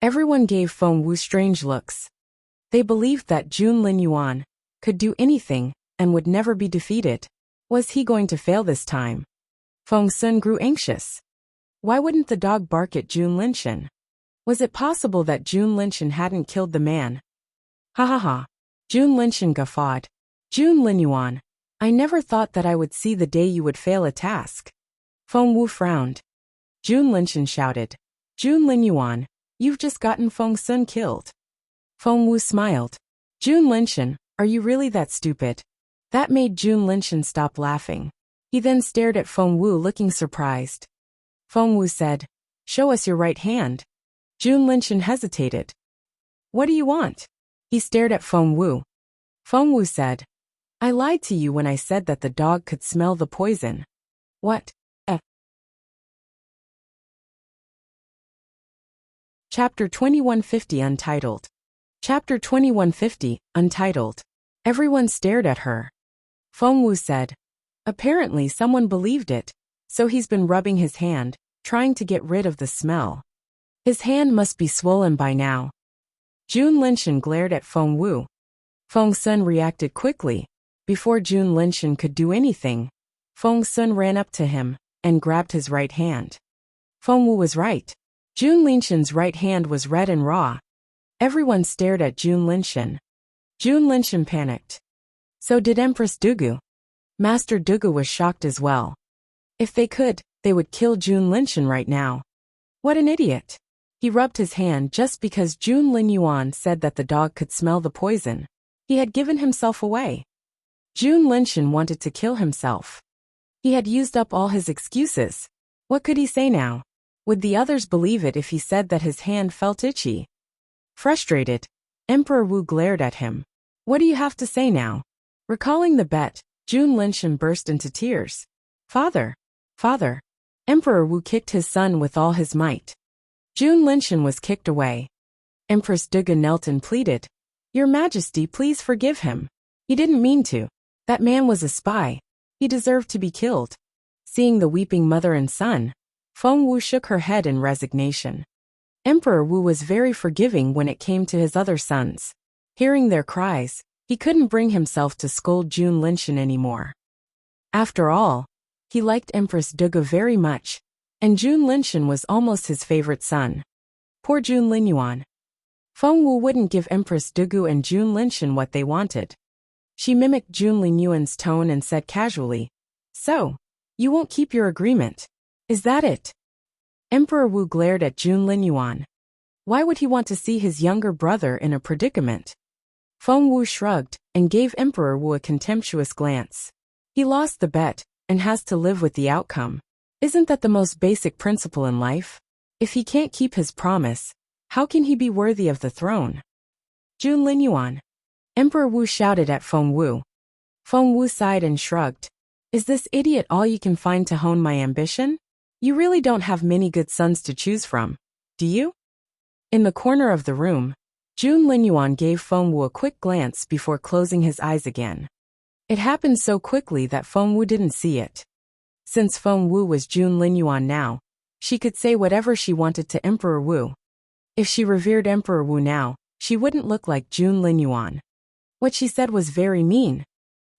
S1: Everyone gave Feng Wu strange looks. They believed that Jun Linyuan could do anything and would never be defeated. Was he going to fail this time? Feng Sun grew anxious. Why wouldn't the dog bark at Jun Linshan? Was it possible that Jun Linshan hadn't killed the man? Ha ha ha. Jun Linshan guffawed. Jun Linyuan, I never thought that I would see the day you would fail a task. Feng Wu frowned. Jun Linshan shouted. Jun Linyuan, you've just gotten Feng Sun killed. Feng Wu smiled. Jun Linshan, are you really that stupid? That made Jun Linshan stop laughing. He then stared at Feng Wu looking surprised. Feng Wu said, Show us your right hand. Jun Linshan hesitated. What do you want? He stared at Feng Wu. Feng Wu said, I lied to you when I said that the dog could smell the poison. What? Chapter 2150 Untitled. Chapter 2150, Untitled. Everyone stared at her. Feng Wu said, Apparently someone believed it, so he's been rubbing his hand, trying to get rid of the smell. His hand must be swollen by now. Jun Linshan glared at Feng Wu. Feng Sun reacted quickly. Before Jun Linshan could do anything, Feng Sun ran up to him and grabbed his right hand. Feng Wu was right. Jun Linshan's right hand was red and raw. Everyone stared at Jun Linshan. Jun Linshan panicked. So did Empress Dugu. Master Dugu was shocked as well. If they could, they would kill Jun Linshan right now. What an idiot. He rubbed his hand just because Jun Linyuan said that the dog could smell the poison. He had given himself away. Jun Linshan wanted to kill himself. He had used up all his excuses. What could he say now? Would the others believe it if he said that his hand felt itchy? Frustrated, Emperor Wu glared at him. What do you have to say now? Recalling the bet, Jun Linshan burst into tears. Father! Father! Emperor Wu kicked his son with all his might. Jun Linshan was kicked away. Empress Dugu knelt and pleaded. Your Majesty, please forgive him. He didn't mean to. That man was a spy. He deserved to be killed. Seeing the weeping mother and son, Feng Wu shook her head in resignation. Emperor Wu was very forgiving when it came to his other sons. Hearing their cries, he couldn't bring himself to scold Jun Linshan anymore. After all, he liked Empress Dugu very much, and Jun Linshan was almost his favorite son. Poor Jun Linyuan. Feng Wu wouldn't give Empress Dugu and Jun Linshan what they wanted. She mimicked Jun Linyuan's tone and said casually, So, you won't keep your agreement. Is that it? Emperor Wu glared at Jun Linyuan. Why would he want to see his younger brother in a predicament? Feng Wu shrugged and gave Emperor Wu a contemptuous glance. He lost the bet and has to live with the outcome. Isn't that the most basic principle in life? If he can't keep his promise, how can he be worthy of the throne? Jun Linyuan. Emperor Wu shouted at Feng Wu. Feng Wu sighed and shrugged. Is this idiot all you can find to hone my ambition? You really don't have many good sons to choose from, do you? In the corner of the room, Jun Linyuan gave Feng Wu a quick glance before closing his eyes again. It happened so quickly that Feng Wu didn't see it. Since Feng Wu was Jun Linyuan now, she could say whatever she wanted to Emperor Wu. If she revered Emperor Wu now, she wouldn't look like Jun Linyuan. What she said was very mean.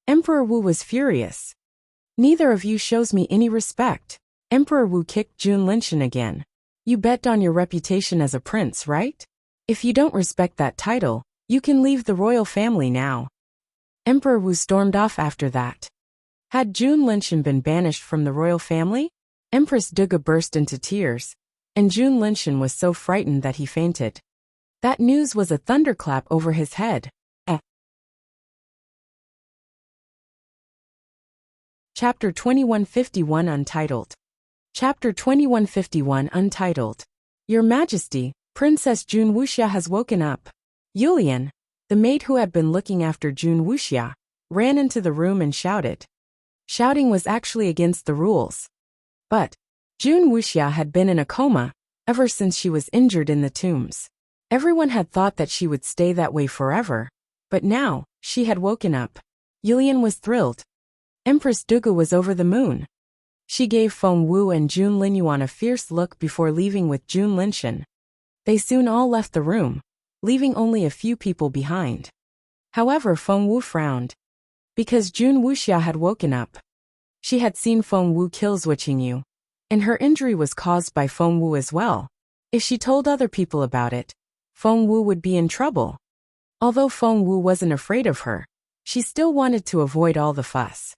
S1: Emperor Wu was furious. Neither of you shows me any respect. Emperor Wu kicked Jun Linshan again. You bet on your reputation as a prince, right? If you don't respect that title, you can leave the royal family now. Emperor Wu stormed off after that. Had Jun Linshan been banished from the royal family? Empress Duga burst into tears, and Jun Linshan was so frightened that he fainted. That news was a thunderclap over his head. Chapter 2151 Untitled. Chapter 2151 Untitled. Your Majesty, Princess Jun Wuxia has woken up. Yulian, the maid who had been looking after Jun Wuxia, ran into the room and shouted. Shouting was actually against the rules. But Jun Wuxia had been in a coma ever since she was injured in the tombs. Everyone had thought that she would stay that way forever, but now she had woken up. Yulian was thrilled. Empress Dugu was over the moon. She gave Feng Wu and Jun Linyuan a fierce look before leaving with Jun Linshan. They soon all left the room, leaving only a few people behind. However, Feng Wu frowned. Because Jun Wuxia had woken up. She had seen Feng Wu kill Zhuqingyu, and her injury was caused by Feng Wu as well. If she told other people about it, Feng Wu would be in trouble. Although Feng Wu wasn't afraid of her, she still wanted to avoid all the fuss.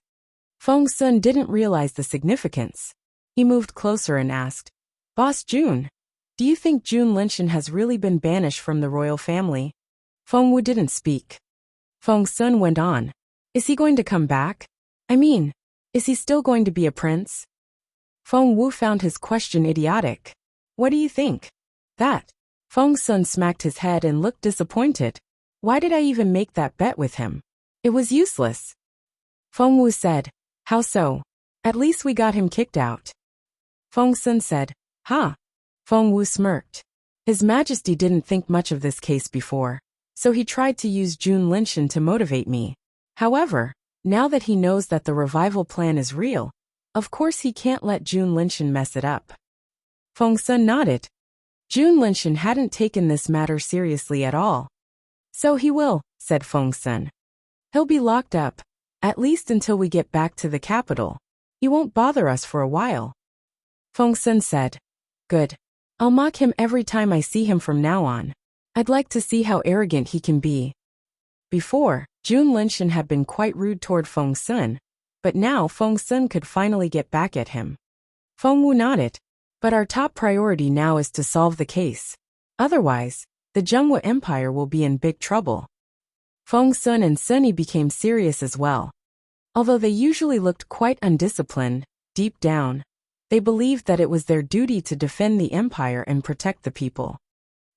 S1: Feng Sun didn't realize the significance. He moved closer and asked, Boss Jun, do you think Jun Linshan has really been banished from the royal family? Feng Wu didn't speak. Feng Sun went on, is he going to come back? I mean, is he still going to be a prince? Feng Wu found his question idiotic. What do you think? That. Feng Sun smacked his head and looked disappointed. Why did I even make that bet with him? It was useless. Feng Wu said, how so? At least we got him kicked out. Feng Sun said, huh? Feng Wu smirked. His Majesty didn't think much of this case before, so he tried to use Jun Linshan to motivate me. However, now that he knows that the revival plan is real, of course he can't let Jun Linshan mess it up. Feng Sun nodded. Jun Linshan hadn't taken this matter seriously at all. So he will, said Feng Sun. He'll be locked up, at least until we get back to the capital. He won't bother us for a while. Feng Sun said, good. I'll mock him every time I see him from now on. I'd like to see how arrogant he can be. Before, Jun Linshan had been quite rude toward Feng Sun, but now Feng Sun could finally get back at him. Feng Wu nodded. But our top priority now is to solve the case. Otherwise, the Zhengwu Empire will be in big trouble. Feng Sun and Sunny became serious as well. Although they usually looked quite undisciplined, deep down, they believed that it was their duty to defend the empire and protect the people.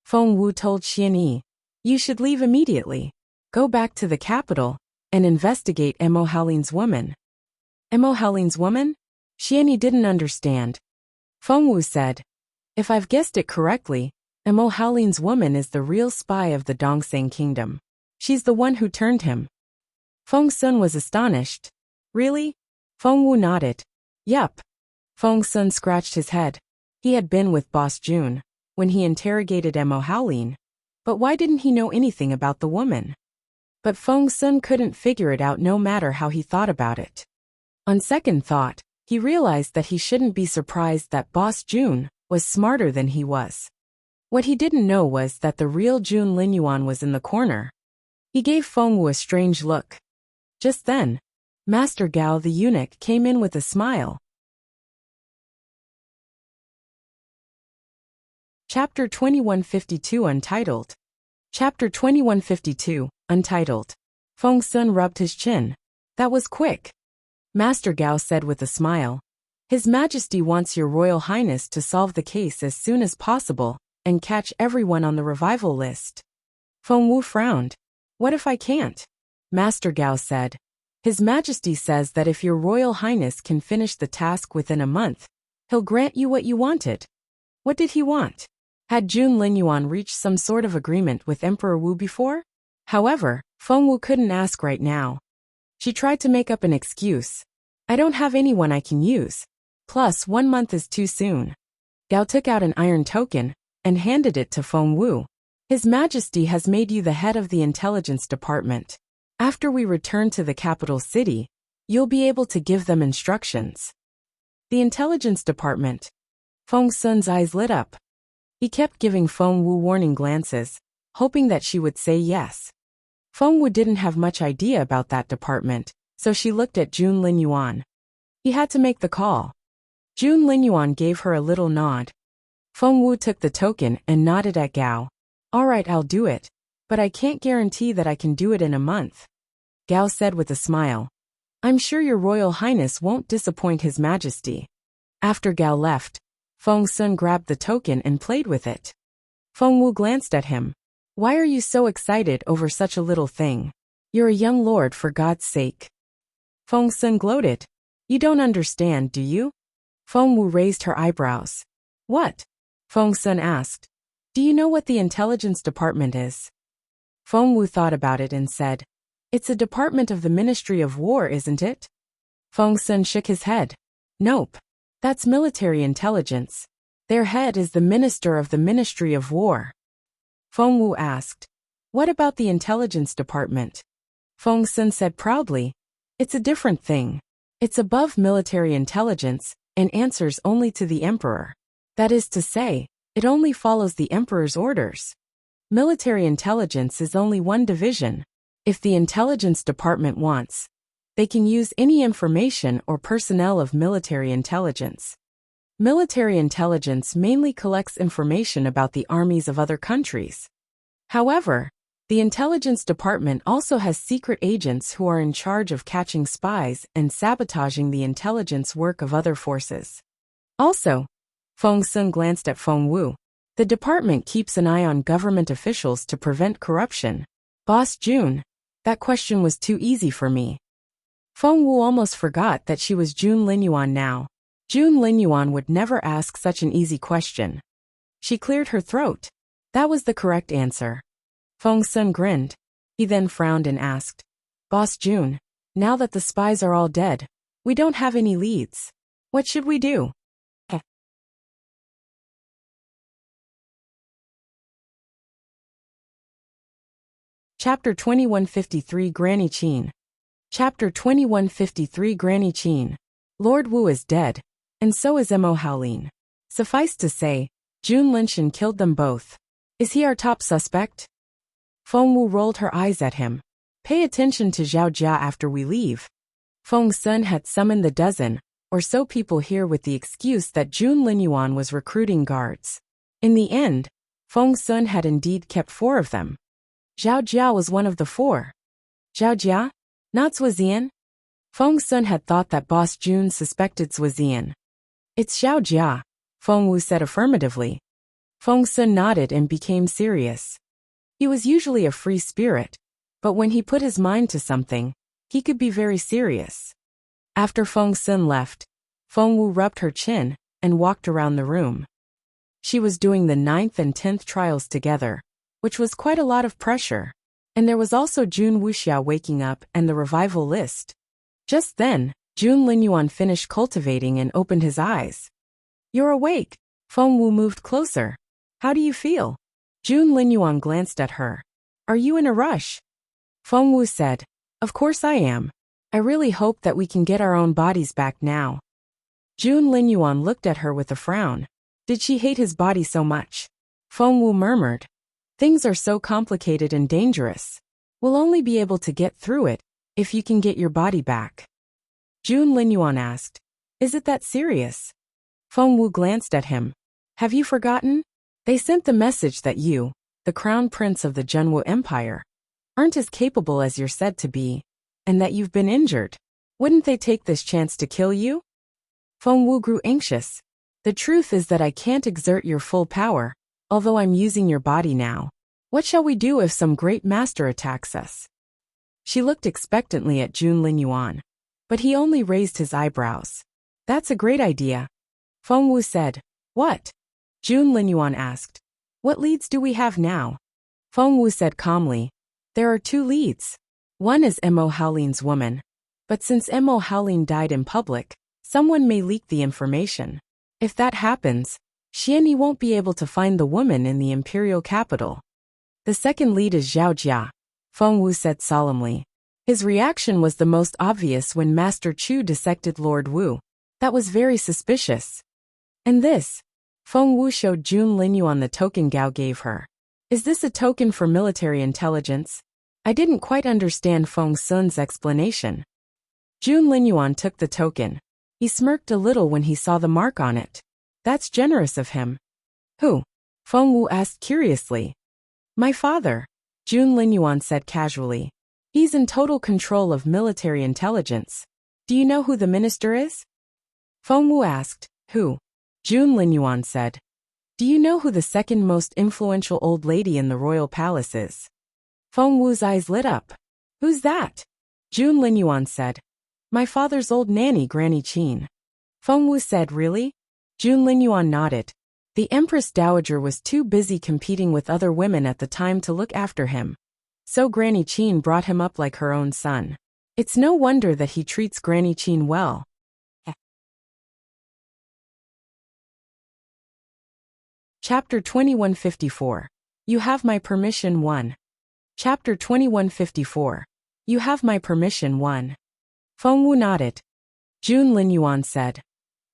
S1: Feng Wu told Xianyi, you should leave immediately. Go back to the capital and investigate Emo Haolin's woman. Emo Haolin's woman? Xianyi didn't understand. Feng Wu said, if I've guessed it correctly, Emo Haolin's woman is the real spy of the Dongseng kingdom. She's the one who turned him. Feng Sun was astonished. Really? Feng Wu nodded. Yup. Feng Sun scratched his head. He had been with Boss Jun when he interrogated Emo Haolin, but why didn't he know anything about the woman? But Feng Sun couldn't figure it out no matter how he thought about it. On second thought, he realized that he shouldn't be surprised that Boss Jun was smarter than he was. What he didn't know was that the real Jun Linyuan was in the corner. He gave Feng Wu a strange look. Just then, Master Gao the eunuch came in with a smile. Chapter 2152 Untitled. Chapter 2152, Untitled. Feng Sun rubbed his chin. That was quick. Master Gao said with a smile. His Majesty wants your Royal Highness to solve the case as soon as possible and catch everyone on the revival list. Feng Wu frowned. What if I can't? Master Gao said. His Majesty says that if your Royal Highness can finish the task within a month, he'll grant you what you wanted. What did he want? Had Jun Linyuan reached some sort of agreement with Emperor Wu before? However, Feng Wu couldn't ask right now. She tried to make up an excuse. I don't have anyone I can use. Plus, 1 month is too soon. Gao took out an iron token and handed it to Feng Wu. His Majesty has made you the head of the intelligence department. After we return to the capital city, you'll be able to give them instructions. The intelligence department. Feng Sun's eyes lit up. He kept giving Feng Wu warning glances, hoping that she would say yes. Feng Wu didn't have much idea about that department, so she looked at Jun Linyuan. He had to make the call. Jun Linyuan gave her a little nod. Feng Wu took the token and nodded at Gao. Alright, I'll do it. But I can't guarantee that I can do it in a month. Gao said with a smile. I'm sure your Royal Highness won't disappoint His Majesty. After Gao left, Feng Sun grabbed the token and played with it. Feng Wu glanced at him. Why are you so excited over such a little thing? You're a young lord, for God's sake. Feng Sun gloated. You don't understand, do you? Feng Wu raised her eyebrows. What? Feng Sun asked. Do you know what the intelligence department is? Feng Wu thought about it and said, It's a department of the Ministry of War, isn't it? Feng Sun shook his head. Nope. That's military intelligence. Their head is the Minister of the Ministry of War. Feng Wu asked, What about the intelligence department? Feng Sun said proudly, It's a different thing. It's above military intelligence and answers only to the Emperor. That is to say, it only follows the Emperor's orders. Military intelligence is only one division. If the intelligence department wants, they can use any information or personnel of military intelligence. Military intelligence mainly collects information about the armies of other countries. However, the intelligence department also has secret agents who are in charge of catching spies and sabotaging the intelligence work of other forces. Also, Feng Sun glanced at Feng Wu. The department keeps an eye on government officials to prevent corruption. Boss Jun, that question was too easy for me. Feng Wu almost forgot that she was Jun Linyuan now. Jun Linyuan would never ask such an easy question. She cleared her throat. That was the correct answer. Feng Sun grinned. He then frowned and asked, Boss Jun, now that the spies are all dead, we don't have any leads. What should we do? Chapter 2153 Granny Qin. Chapter 2153 Granny Qin. Lord Wu is dead, and so is Mo Haolin. Suffice to say, Jun Linshan killed them both. Is he our top suspect? Feng Wu rolled her eyes at him. Pay attention to Zhao Jia after we leave. Feng Sun had summoned the dozen or so people here with the excuse that Jun Linyuan was recruiting guards. In the end, Feng Sun had indeed kept 4 of them. Zhao Jia was one of the 4. Zhao Jia? Not Swazian? Feng Sun had thought that Boss Jun suspected Swazian. It's Zhao Jia, Feng Wu said affirmatively. Feng Sun nodded and became serious. He was usually a free spirit, but when he put his mind to something, he could be very serious. After Feng Sun left, Feng Wu rubbed her chin and walked around the room. She was doing the 9th and 10th trials together, which was quite a lot of pressure. And there was also Jun Wuxia waking up and the revival list. Just then, Jun Linyuan finished cultivating and opened his eyes. You're awake. Feng Wu moved closer. How do you feel? Jun Linyuan glanced at her. Are you in a rush? Feng Wu said, Of course I am. I really hope that we can get our own bodies back now. Jun Linyuan looked at her with a frown. Did she hate his body so much? Feng Wu murmured. Things are so complicated and dangerous. We'll only be able to get through it if you can get your body back. Jun Linyuan asked, Is it that serious? Feng Wu glanced at him. Have you forgotten? They sent the message that you, the crown prince of the Zhenwu Empire, aren't as capable as you're said to be, and that you've been injured. Wouldn't they take this chance to kill you? Feng Wu grew anxious. The truth is that I can't exert your full power, although I'm using your body now. What shall we do if some great master attacks us? She looked expectantly at Jun Linyuan, but he only raised his eyebrows. That's a great idea. Feng Wu said. What? Jun Linyuan asked. What leads do we have now? Feng Wu said calmly. There are 2 leads. One is Mo Haolin's woman. But since Mo Haolin died in public, someone may leak the information. If that happens, Xianyi won't be able to find the woman in the imperial capital. The second lead is Zhao Jia, Feng Wu said solemnly. His reaction was the most obvious when Master Chu dissected Lord Wu. That was very suspicious. And this? Feng Wu showed Jun Linyuan the token Gao gave her. Is this a token for military intelligence? I didn't quite understand Feng Sun's explanation. Jun Linyuan took the token. He smirked a little when he saw the mark on it. That's generous of him. Who? Feng Wu asked curiously. My father, Jun Linyuan said casually. He's in total control of military intelligence. Do you know who the minister is? Feng Wu asked. Who? Jun Linyuan said. Do you know who the second most influential old lady in the royal palace is? Feng Wu's eyes lit up. Who's that? Jun Linyuan said. My father's old nanny, Granny Qin. Feng Wu said, really? Jun Linyuan nodded. The Empress Dowager was too busy competing with other women at the time to look after him. So Granny Qin brought him up like her own son. It's no wonder that he treats Granny Qin well. Chapter 2154. You have my permission 1. Chapter 2154. You have my permission 1. Feng Wu nodded. Jun Linyuan said.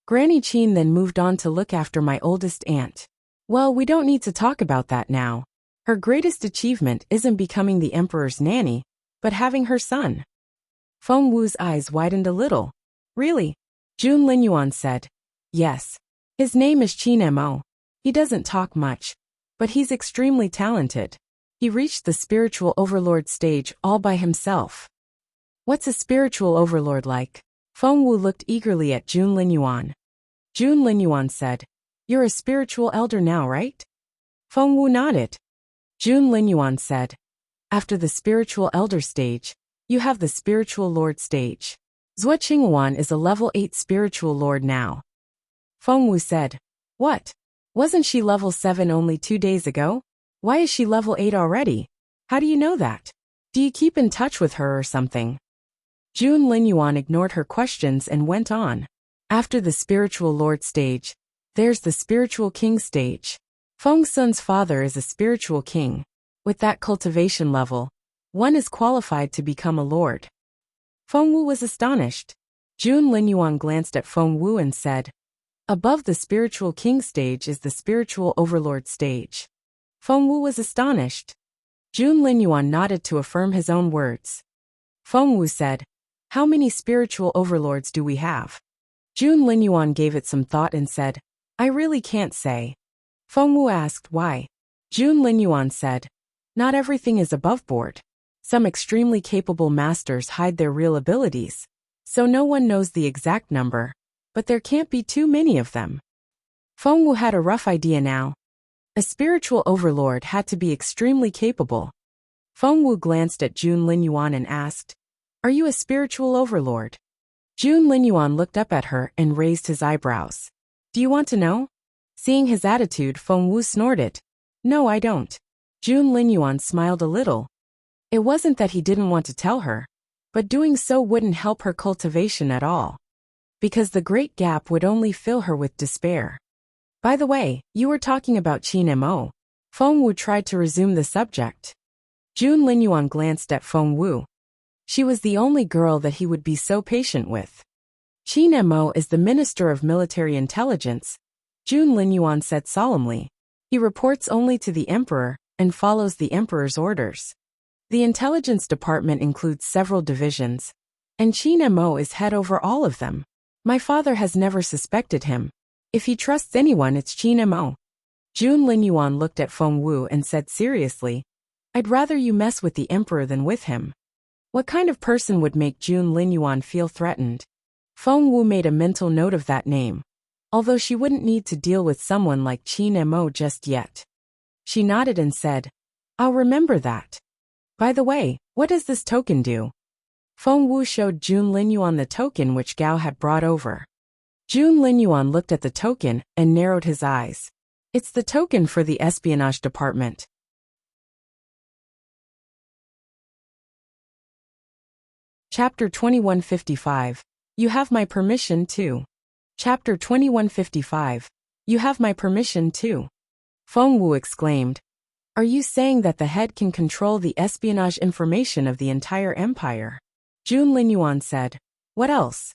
S1: Granny Qin then moved on to look after my oldest aunt. Well, we don't need to talk about that now. Her greatest achievement isn't becoming the emperor's nanny, but having her son. Feng Wu's eyes widened a little. Really? Jun Linyuan said. Yes. His name is Qin Mo. He doesn't talk much, but he's extremely talented. He reached the spiritual overlord stage all by himself. What's a spiritual overlord like? Feng Wu looked eagerly at Jun Linyuan. Jun Linyuan said, You're a spiritual elder now, right? Feng Wu nodded. Jun Linyuan said, After the spiritual elder stage, you have the spiritual lord stage. Zhuo Qinghuan is a level 8 spiritual lord now. Feng Wu said, What? Wasn't she level 7 only 2 days ago? Why is she level 8 already? How do you know that? Do you keep in touch with her or something? Jun Linyuan ignored her questions and went on. After the spiritual lord stage, there's the spiritual king stage. Feng Sun's father is a spiritual king. With that cultivation level, one is qualified to become a lord. Feng Wu was astonished. Jun Linyuan glanced at Feng Wu and said, Above the spiritual king stage is the spiritual overlord stage. Feng Wu was astonished. Jun Linyuan nodded to affirm his own words. Feng Wu said, How many spiritual overlords do we have? Jun Linyuan gave it some thought and said, I really can't say. Feng Wu asked why. Jun Linyuan said, Not everything is above board. Some extremely capable masters hide their real abilities, so no one knows the exact number. But there can't be too many of them. Feng Wu had a rough idea now. A spiritual overlord had to be extremely capable. Feng Wu glanced at Jun Linyuan and asked, Are you a spiritual overlord? Jun Linyuan looked up at her and raised his eyebrows. Do you want to know? Seeing his attitude, Feng Wu snorted. No, I don't. Jun Linyuan smiled a little. It wasn't that he didn't want to tell her, but doing so wouldn't help her cultivation at all. Because the great gap would only fill her with despair. By the way, you were talking about Qin Mo. Feng Wu tried to resume the subject. Jun Linyuan glanced at Feng Wu. She was the only girl that he would be so patient with. Qin Mo is the Minister of Military Intelligence, Jun Linyuan said solemnly. He reports only to the Emperor and follows the Emperor's orders. The intelligence department includes several divisions, and Qin Mo is head over all of them. My father has never suspected him. If he trusts anyone, it's Qin Mo. Jun Linyuan looked at Feng Wu and said seriously, I'd rather you mess with the Emperor than with him. What kind of person would make Jun Linyuan feel threatened? Feng Wu made a mental note of that name, although she wouldn't need to deal with someone like Qin Mo just yet. She nodded and said, I'll remember that. By the way, what does this token do? Feng Wu showed Jun Linyuan the token which Gao had brought over. Jun Linyuan looked at the token and narrowed his eyes. It's the token for the espionage department. Chapter 2155. You have my permission too. Chapter 2155. You have my permission too. Feng Wu exclaimed. Are you saying that the head can control the espionage information of the entire empire? Jun Linyuan said. What else?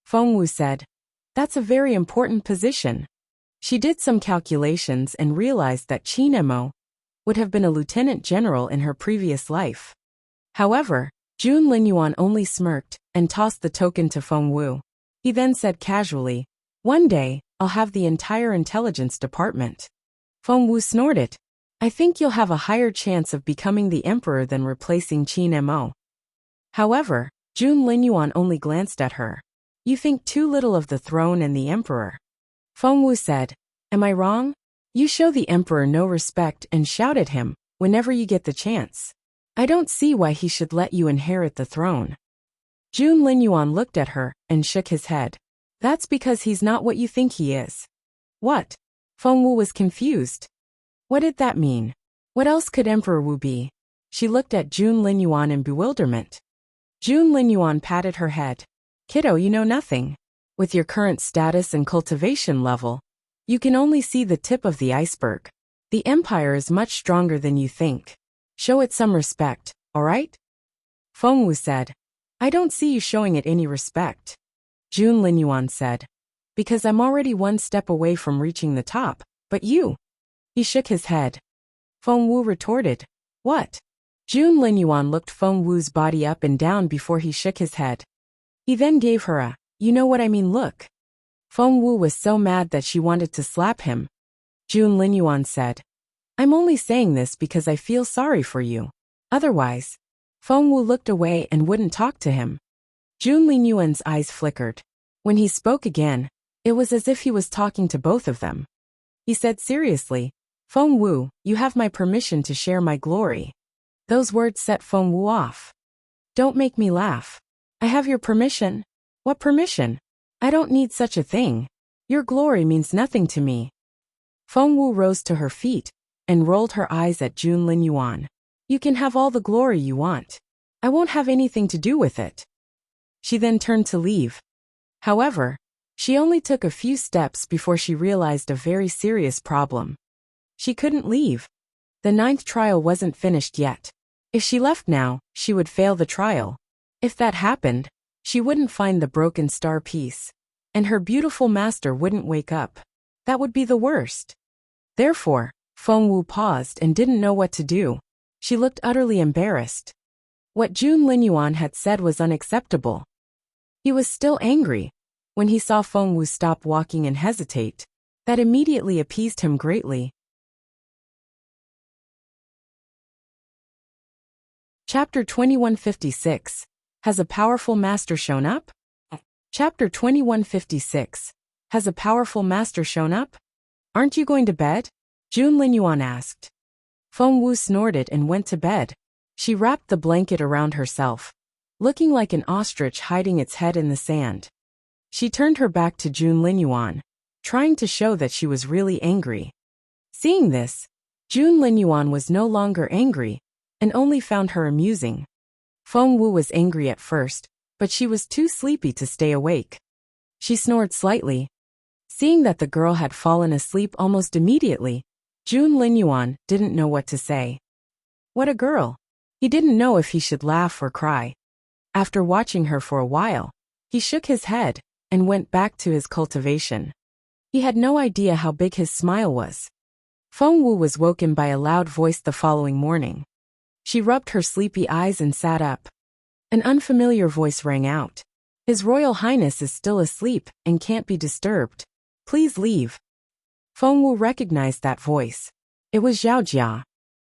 S1: Feng Wu said. That's a very important position. She did some calculations and realized that Qin Mo would have been a lieutenant general in her previous life. However, Jun Linyuan only smirked and tossed the token to Feng Wu. He then said casually, One day, I'll have the entire intelligence department. Feng Wu snorted. I think you'll have a higher chance of becoming the emperor than replacing Qin Mo. However, Jun Linyuan only glanced at her. You think too little of the throne and the emperor. Feng Wu said, Am I wrong? You show the emperor no respect and shout at him whenever you get the chance. I don't see why he should let you inherit the throne. Jun Linyuan looked at her and shook his head. That's because he's not what you think he is. What? Feng Wu was confused. What did that mean? What else could Emperor Wu be? She looked at Jun Linyuan in bewilderment. Jun Linyuan patted her head. Kiddo, you know nothing. With your current status and cultivation level, you can only see the tip of the iceberg. The empire is much stronger than you think. Show it some respect, alright? Feng Wu said. I don't see you showing it any respect. Jun Linyuan said. Because I'm already one step away from reaching the top, but you? He shook his head. Feng Wu retorted. What? Jun Linyuan looked Feng Wu's body up and down before he shook his head. He then gave her a, you know what I mean look. Feng Wu was so mad that she wanted to slap him. Jun Linyuan said. I'm only saying this because I feel sorry for you. Otherwise, Feng Wu looked away and wouldn't talk to him. Jun Linyuan's eyes flickered. When he spoke again, it was as if he was talking to both of them. He said seriously, Feng Wu, you have my permission to share my glory. Those words set Feng Wu off. Don't make me laugh. I have your permission? What permission? I don't need such a thing. Your glory means nothing to me. Feng Wu rose to her feet and rolled her eyes at Jun Linyuan. You can have all the glory you want. I won't have anything to do with it. She then turned to leave. However, she only took a few steps before she realized a very serious problem. She couldn't leave. The 9th trial wasn't finished yet. If she left now, she would fail the trial. If that happened, she wouldn't find the broken star piece. And her beautiful master wouldn't wake up. That would be the worst. Therefore, Feng Wu paused and didn't know what to do. She looked utterly embarrassed. What Jun Linyuan had said was unacceptable. He was still angry. When he saw Feng Wu stop walking and hesitate, that immediately appeased him greatly. Chapter 2156. Has a powerful master shown up? Chapter 2156. Has a powerful master shown up? Aren't you going to bed? Jun Linyuan asked. Feng Wu snorted and went to bed. She wrapped the blanket around herself, looking like an ostrich hiding its head in the sand. She turned her back to Jun Linyuan, trying to show that she was really angry. Seeing this, Jun Linyuan was no longer angry, and only found her amusing. Feng Wu was angry at first, but she was too sleepy to stay awake. She snored slightly. Seeing that the girl had fallen asleep almost immediately, Jun Linyuan didn't know what to say. What a girl! He didn't know if he should laugh or cry. After watching her for a while, he shook his head and went back to his cultivation. He had no idea how big his smile was. Feng Wu was woken by a loud voice the following morning. She rubbed her sleepy eyes and sat up. An unfamiliar voice rang out. His Royal Highness is still asleep and can't be disturbed. Please leave. Feng Wu recognized that voice. It was Zhao Jia.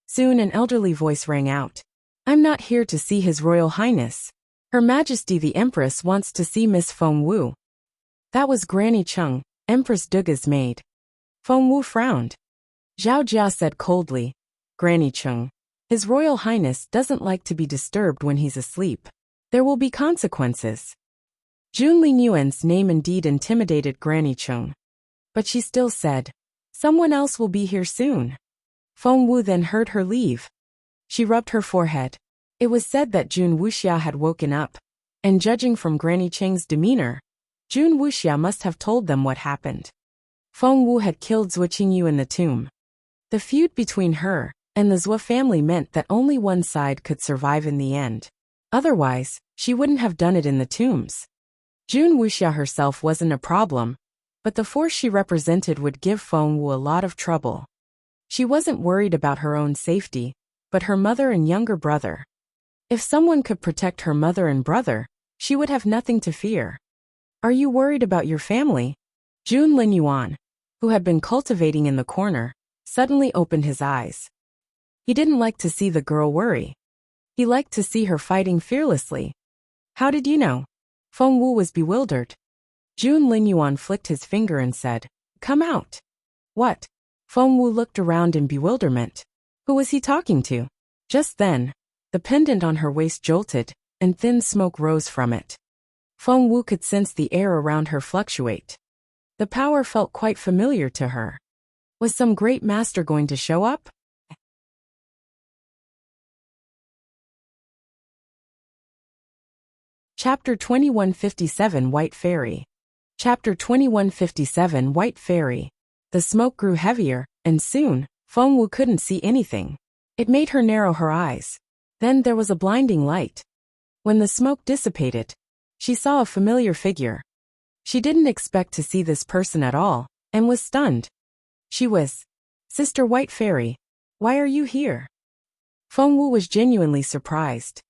S1: Soon an elderly voice rang out. I'm not here to see His Royal Highness. Her Majesty the Empress wants to see Miss Feng Wu. That was Granny Chung, Empress Duga's maid. Feng Wu frowned. Zhao Jia said coldly, Granny Chung, His Royal Highness doesn't like to be disturbed when he's asleep. There will be consequences. Jun Linyuan's name indeed intimidated Granny Chung. But she still said, Someone else will be here soon. Feng Wu then heard her leave. She rubbed her forehead. It was said that Jun Wuxia had woken up, and judging from Granny Cheng's demeanor, Jun Wuxia must have told them what happened. Feng Wu had killed Zhuo Qingyu in the tomb. The feud between her and the Zhuo family meant that only one side could survive in the end. Otherwise, she wouldn't have done it in the tombs. Jun Wuxia herself wasn't a problem, but the force she represented would give Feng Wu a lot of trouble. She wasn't worried about her own safety, but her mother and younger brother. If someone could protect her mother and brother, she would have nothing to fear. Are you worried about your family? Jun Linyuan, who had been cultivating in the corner, suddenly opened his eyes. He didn't like to see the girl worry. He liked to see her fighting fearlessly. How did you know? Feng Wu was bewildered. Jun Linyuan flicked his finger and said, "Come out." What? Feng Wu looked around in bewilderment. Who was he talking to? Just then, the pendant on her waist jolted, and thin smoke rose from it. Feng Wu could sense the air around her fluctuate. The power felt quite familiar to her. Was some great master going to show up? Chapter 2157 White Fairy. Chapter 2157 White Fairy. The smoke grew heavier, and soon, Feng Wu couldn't see anything. It made her narrow her eyes. Then there was a blinding light. When the smoke dissipated, she saw a familiar figure. She didn't expect to see this person at all, and was stunned. She was, "Sister White Fairy, why are you here?" Feng Wu was genuinely surprised.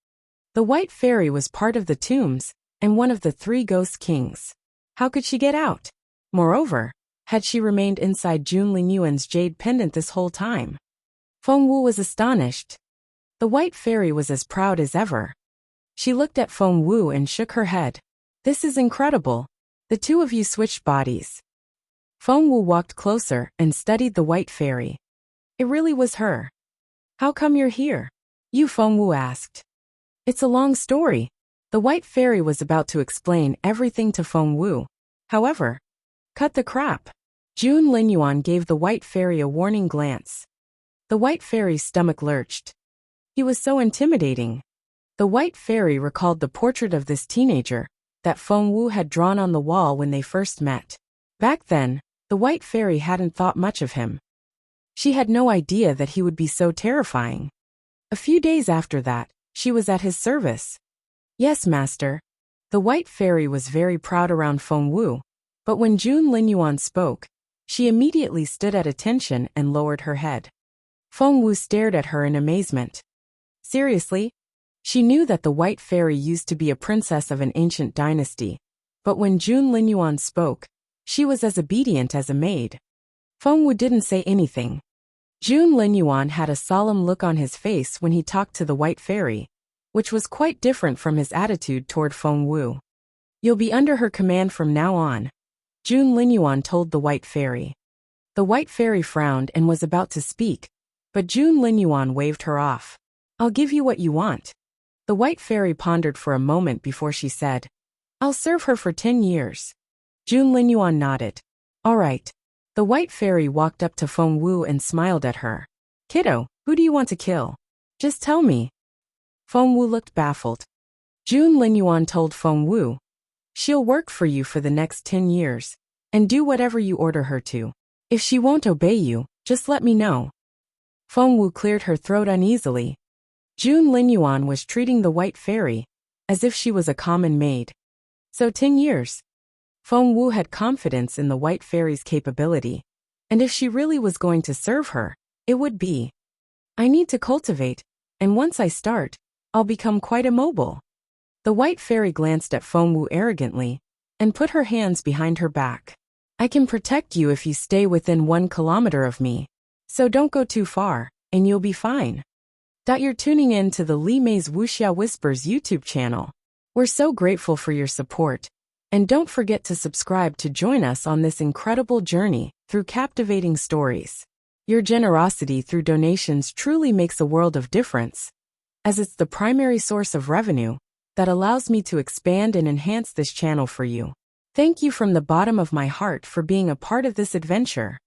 S1: The White Fairy was part of the tombs, and one of the 3 ghost kings. How could she get out? Moreover, had she remained inside Jun Linyuan's jade pendant this whole time? Feng Wu was astonished. The White Fairy was as proud as ever. She looked at Feng Wu and shook her head. "This is incredible. The two of you switched bodies." Feng Wu walked closer and studied the White Fairy. It really was her. "How come you're here?" Feng Wu asked. "It's a long story." The White Fairy was about to explain everything to Feng Wu. However, cut the crap. Jun Linyuan gave the White Fairy a warning glance. The White Fairy's stomach lurched. He was so intimidating. The White Fairy recalled the portrait of this teenager that Feng Wu had drawn on the wall when they first met. Back then, the White Fairy hadn't thought much of him. She had no idea that he would be so terrifying. A few days after that, she was at his service. "Yes, master." The White Fairy was very proud around Feng Wu, but when Jun Linyuan spoke, she immediately stood at attention and lowered her head. Feng Wu stared at her in amazement. Seriously? She knew that the White Fairy used to be a princess of an ancient dynasty, but when Jun Linyuan spoke, she was as obedient as a maid. Feng Wu didn't say anything. Jun Linyuan had a solemn look on his face when he talked to the White Fairy, which was quite different from his attitude toward Feng Wu. "You'll be under her command from now on," Jun Linyuan told the White Fairy. The White Fairy frowned and was about to speak, but Jun Linyuan waved her off. "I'll give you what you want." The White Fairy pondered for a moment before she said, "I'll serve her for 10 years. Jun Linyuan nodded. "All right." The White Fairy walked up to Feng Wu and smiled at her. "Kiddo, who do you want to kill? Just tell me." Feng Wu looked baffled. Jun Linyuan told Feng Wu, "She'll work for you for the next 10 years, and do whatever you order her to. If she won't obey you, just let me know." Feng Wu cleared her throat uneasily. Jun Linyuan was treating the White Fairy as if she was a common maid. So 10 years. Feng Wu had confidence in the White Fairy's capability, and if she really was going to serve her, it would be. "I need to cultivate, and once I start, I'll become quite immobile." The White Fairy glanced at Feng Wu arrogantly and put her hands behind her back. "I can protect you if you stay within 1 kilometer of me, so don't go too far, and you'll be fine." You're tuning in to the Li Mei's Wuxia Whispers YouTube channel. We're so grateful for your support, and don't forget to subscribe to join us on this incredible journey through captivating stories. Your generosity through donations truly makes a world of difference, as it's the primary source of revenue that allows me to expand and enhance this channel for you. Thank you from the bottom of my heart for being a part of this adventure.